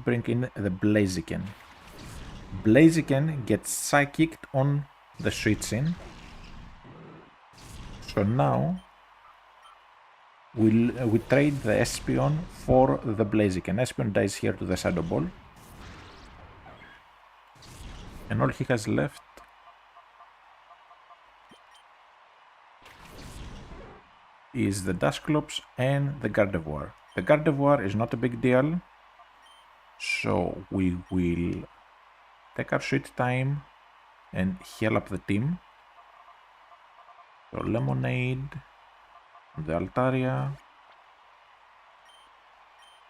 bring in the Blaziken. Blaziken gets Psychicked on the switch in. So now we trade the Espeon for the Blaziken. Espeon dies here to the Shadow Ball. And all he has left is the Dusclops and the Gardevoir. The Gardevoir is not a big deal, so we will take our sweet time and heal up the team. So Lemonade, the Altaria,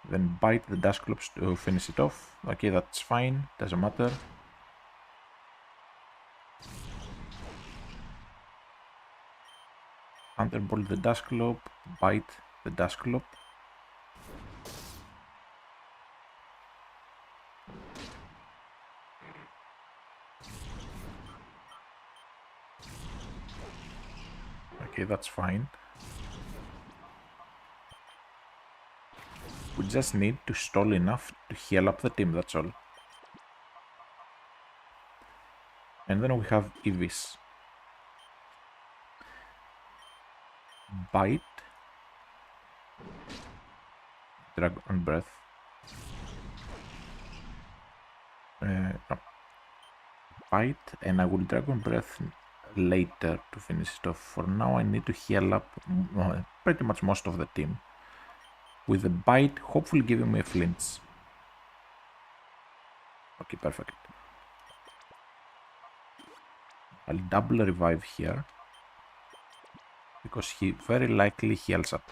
then bite the Dusclops to finish it off. Okay, that's fine, doesn't matter. Thunderbolt the Dusclop, bite the Dusclop. Okay, that's fine. We just need to stall enough to heal up the team, that's all. And then we have Eevees. Bite. Dragon Breath. No. Bite, and I will Dragon Breath later to finish it off. For now I need to heal up pretty much most of the team. With the bite, hopefully giving me a flinch. Okay, perfect. I'll double revive here, because he very likely heals up.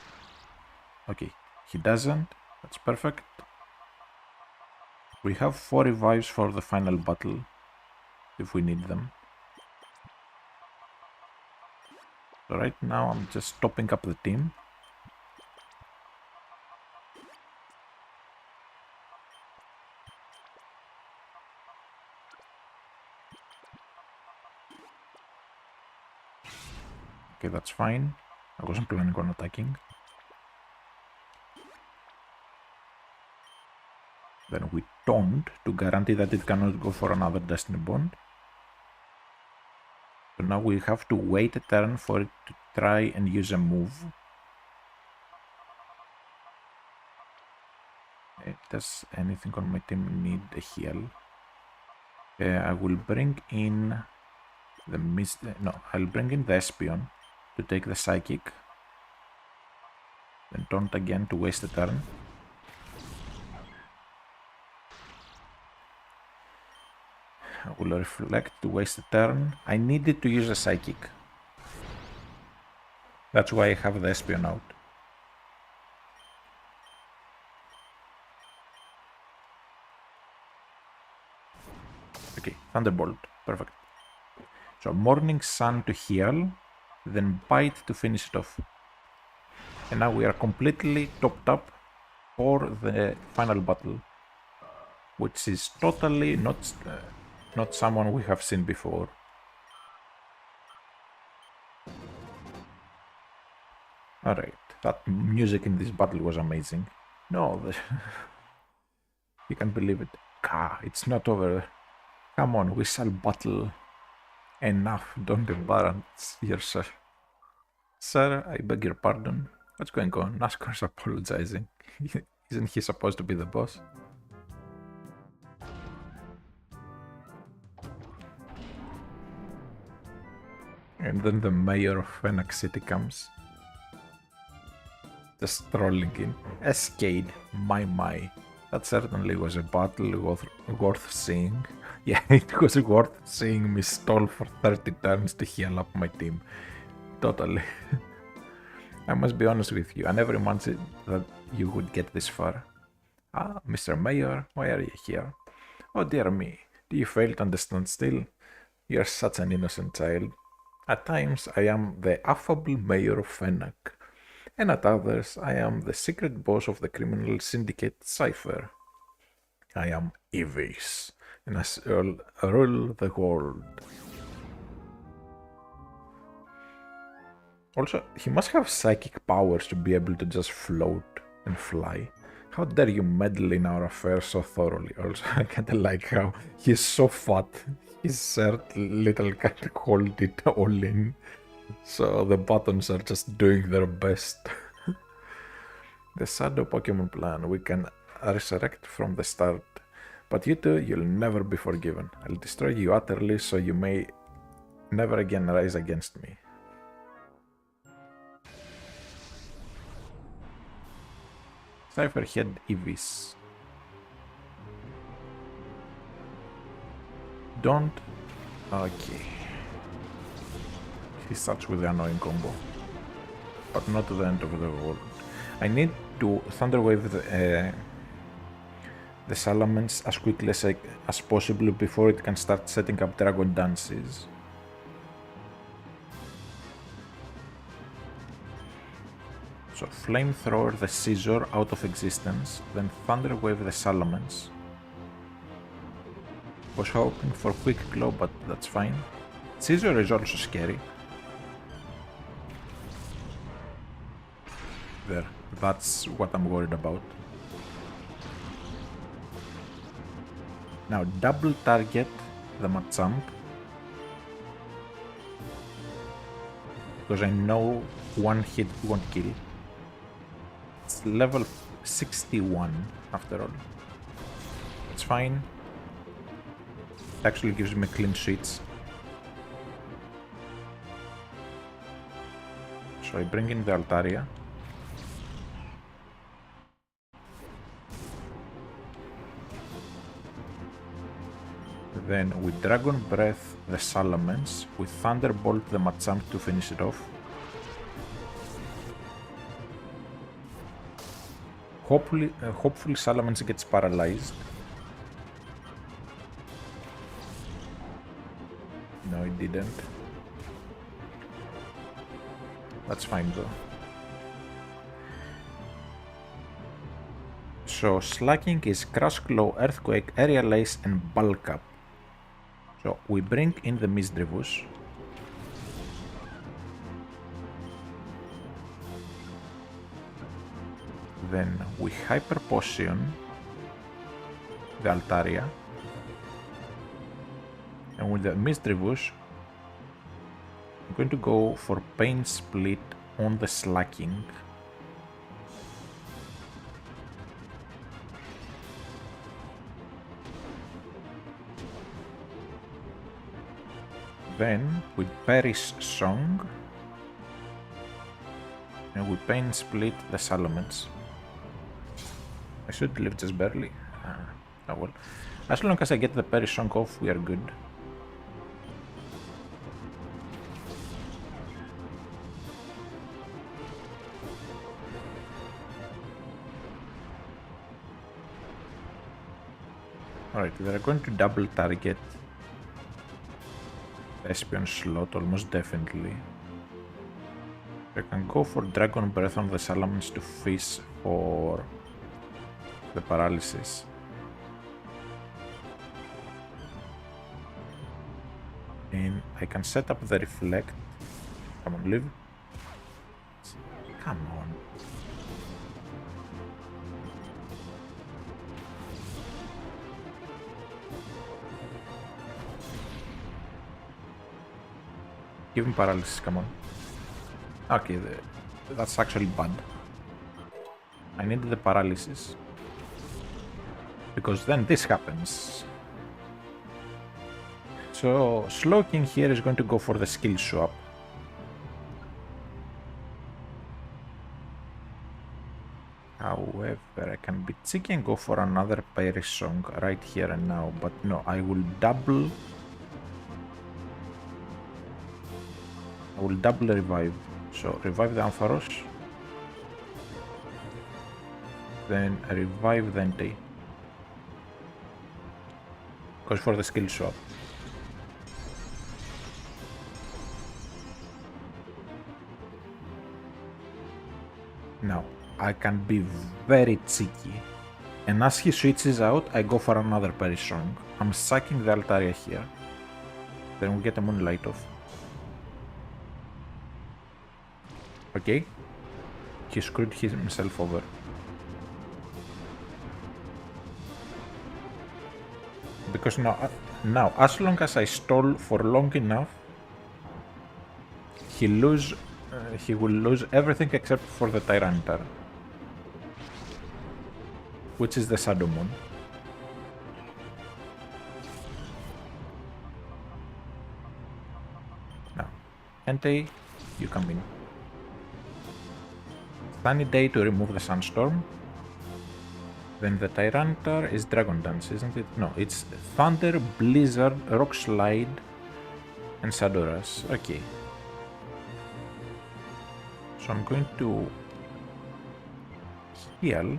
Okay, he doesn't. That's perfect. We have 4 revives for the final battle. if we need them. So right now I'm just topping up the team. Okay, that's fine. I wasn't planning on attacking. Then we taunt to guarantee that it cannot go for another Destiny Bond. So now we have to wait a turn for it to try and use a move. Does anything on my team need a heal? I will bring in the I'll bring in the Espion to take the Psychic. Then taunt again to waste a turn. I will reflect to waste a turn. I needed to use a Psychic. That's why I have the Espion out. Okay, Thunderbolt. Perfect. So Morning Sun to heal, then Bite to finish it off. And now we are completely topped up for the final battle, which is totally not someone we have seen before. Alright, that music in this battle was amazing. No, you can't believe it. It's not over. Come on, we shall battle. Enough, don't embarrass yourself. Sir, I beg your pardon. What's going on? NASCAR's apologizing. Isn't he supposed to be the boss? And then the mayor of Phoenix City comes. Just strolling in. Escade, my. That certainly was a battle worth seeing. Yeah, it was worth seeing me stall for 30 turns to heal up my team. Totally. I must be honest with you, I never imagined that you would get this far. Mr. Mayor, why are you here? Oh dear me, do you fail to understand still? You're such an innocent child. At times I am the affable mayor of Fennec, and at others I am the secret boss of the criminal syndicate Cypher. I am Evis, and I shall rule the world. Also, he must have psychic powers to be able to just float and fly. How dare you meddle in our affairs so thoroughly? Also, I kinda like how he's so fat, his shirt little can't hold it all in. So the buttons are just doing their best. The Shadow Pokemon plan, we can resurrect from the start. But you two, you'll never be forgiven. I'll destroy you utterly so you may never again rise against me. Cypherhead Evis. Don't... Okay. He starts with the annoying combo. But not to the end of the world. I need to Thunder Wave the Salamence as quickly as possible before it can start setting up Dragon Dances. So Flamethrower the Scissor out of existence, then Thunder Wave the Salamence. Was hoping for Quick Glow, but that's fine. Scissor is also scary. There, that's what I'm worried about. Now double target the Machamp, because I know one hit won't kill. It's level 61 after all. It's fine. It actually gives me clean sheets. So I bring in the Altaria. Then we Dragon Breath the Salamence, we Thunderbolt the Machamp to finish it off. Hopefully Salamence gets paralyzed. No, it didn't. That's fine though. So slacking is crush, claw, earthquake, aerial ace, and bulk up. So we bring in the misdrivus. Then we hyper potion the Altaria. And with the misdrivus, I'm going to go for pain split on the slacking. Then we perish song and we pain split the Salamence. I should live just barely. Oh well. As long as I get the perish song off, we are good. Alright, they're going to double target Espion slot almost definitely. I can go for Dragon Breath on the Salamence to fish for the paralysis. And I can set up the Reflect. Come on, live. Come on. Give him paralysis, come on. Okay, that's actually bad. I need the paralysis. Because then this happens. So, Slow King here is going to go for the skill swap. However, I can be cheeky and go for another Perish Song right here and now. But no, I will double revive. So revive the Ampharos. Then revive the Entei. Goes for the skill swap. Now, I can be very cheeky. And as he switches out, I go for another Perish Song. I'm sacking the Altaria here. Then we get a Moonlight off. Okay, he screwed himself over. Because now, as long as I stall for long enough, he will lose everything except for the Tyranitar, which is the Shadow Moon. Now, Entei, you come in. Sunny Day to remove the Sunstorm. Then the Tyranitar is Dragon Dance, isn't it? No, it's Thunder, Blizzard, Rock Slide, and Shadoras. Okay. So I'm going to heal.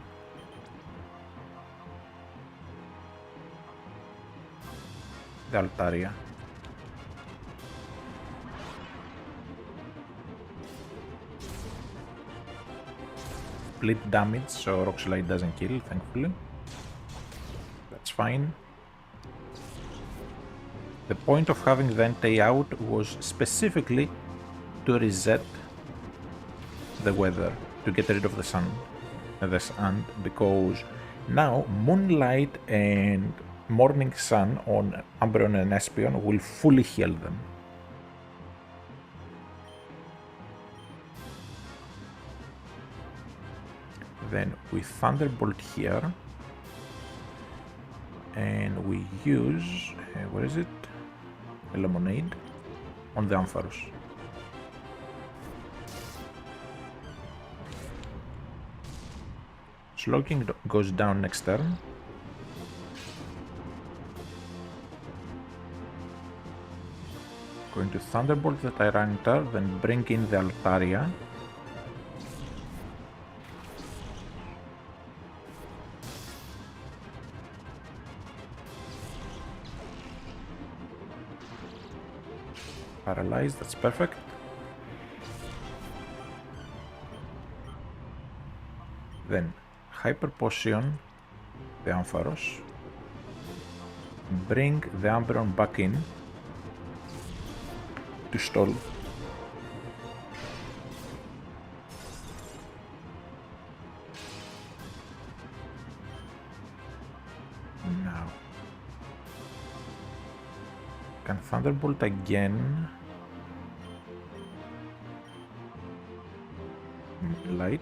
The Altaria. Split damage, so Rock Slide doesn't kill, thankfully. That's fine. The point of having the Entei out was specifically to reset the weather, to get rid of the sun, because now Moonlight and Morning Sun on Umbreon and Espion will fully heal them. Then we Thunderbolt here, and we use, where is it? A Lemonade on the Ampharos. Slow King goes down next turn. Going to Thunderbolt the Tyranitar, then bring in the Altaria. Paralyzed, that's perfect. Then Hyper Potion the Ampharos. Bring the Umbreon back in to stall. Now. Can Thunderbolt again. Light.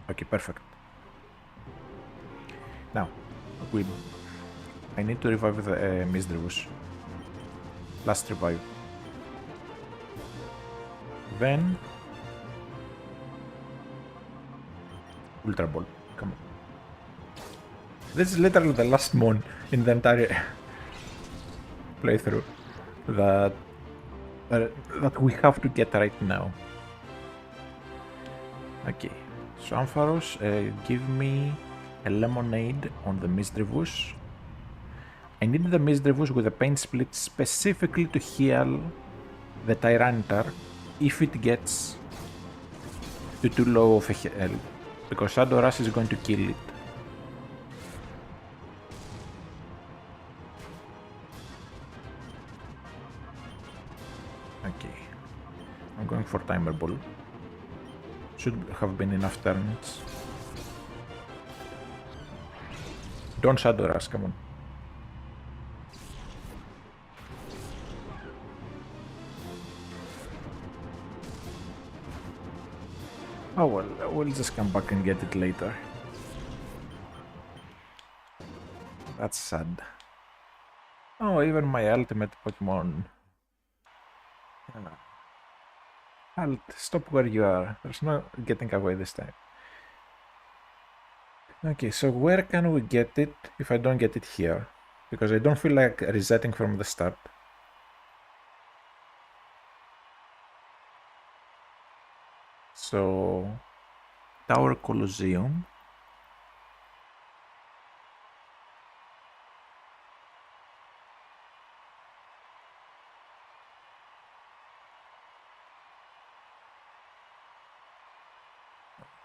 Okay, perfect. Now, I need to revive the Misdreavus. Last revive. Then Ultra Ball. Come on. This is literally the last mon in the entire playthrough that we have to get right now. Okay, so Ampharos, give me a lemonade on the Misdreavus. I need the Misdreavus with a pain split specifically to heal the Tyranitar if it gets to too low of a health, because Shadow Rush is going to kill it. Okay, I'm going for Timer Ball. Should have been enough turns. Don't Shadow Rush, come on. Oh well, we'll just come back and get it later. That's sad. Oh, even my ultimate Pokemon. Alt, stop where you are. There's no getting away this time. Okay, so where can we get it if I don't get it here? Because I don't feel like resetting from the start. So, Tower Colosseum.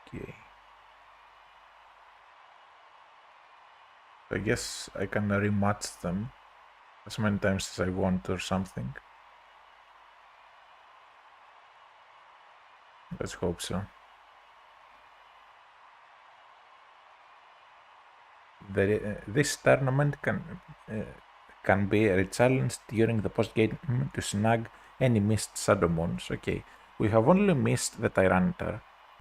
Okay. I guess I can rematch them as many times as I want or something. Let's hope so. This tournament can be rechallenged during the post-game to snag any missed Shadow Mons. Okay, we have only missed the Tyranitar.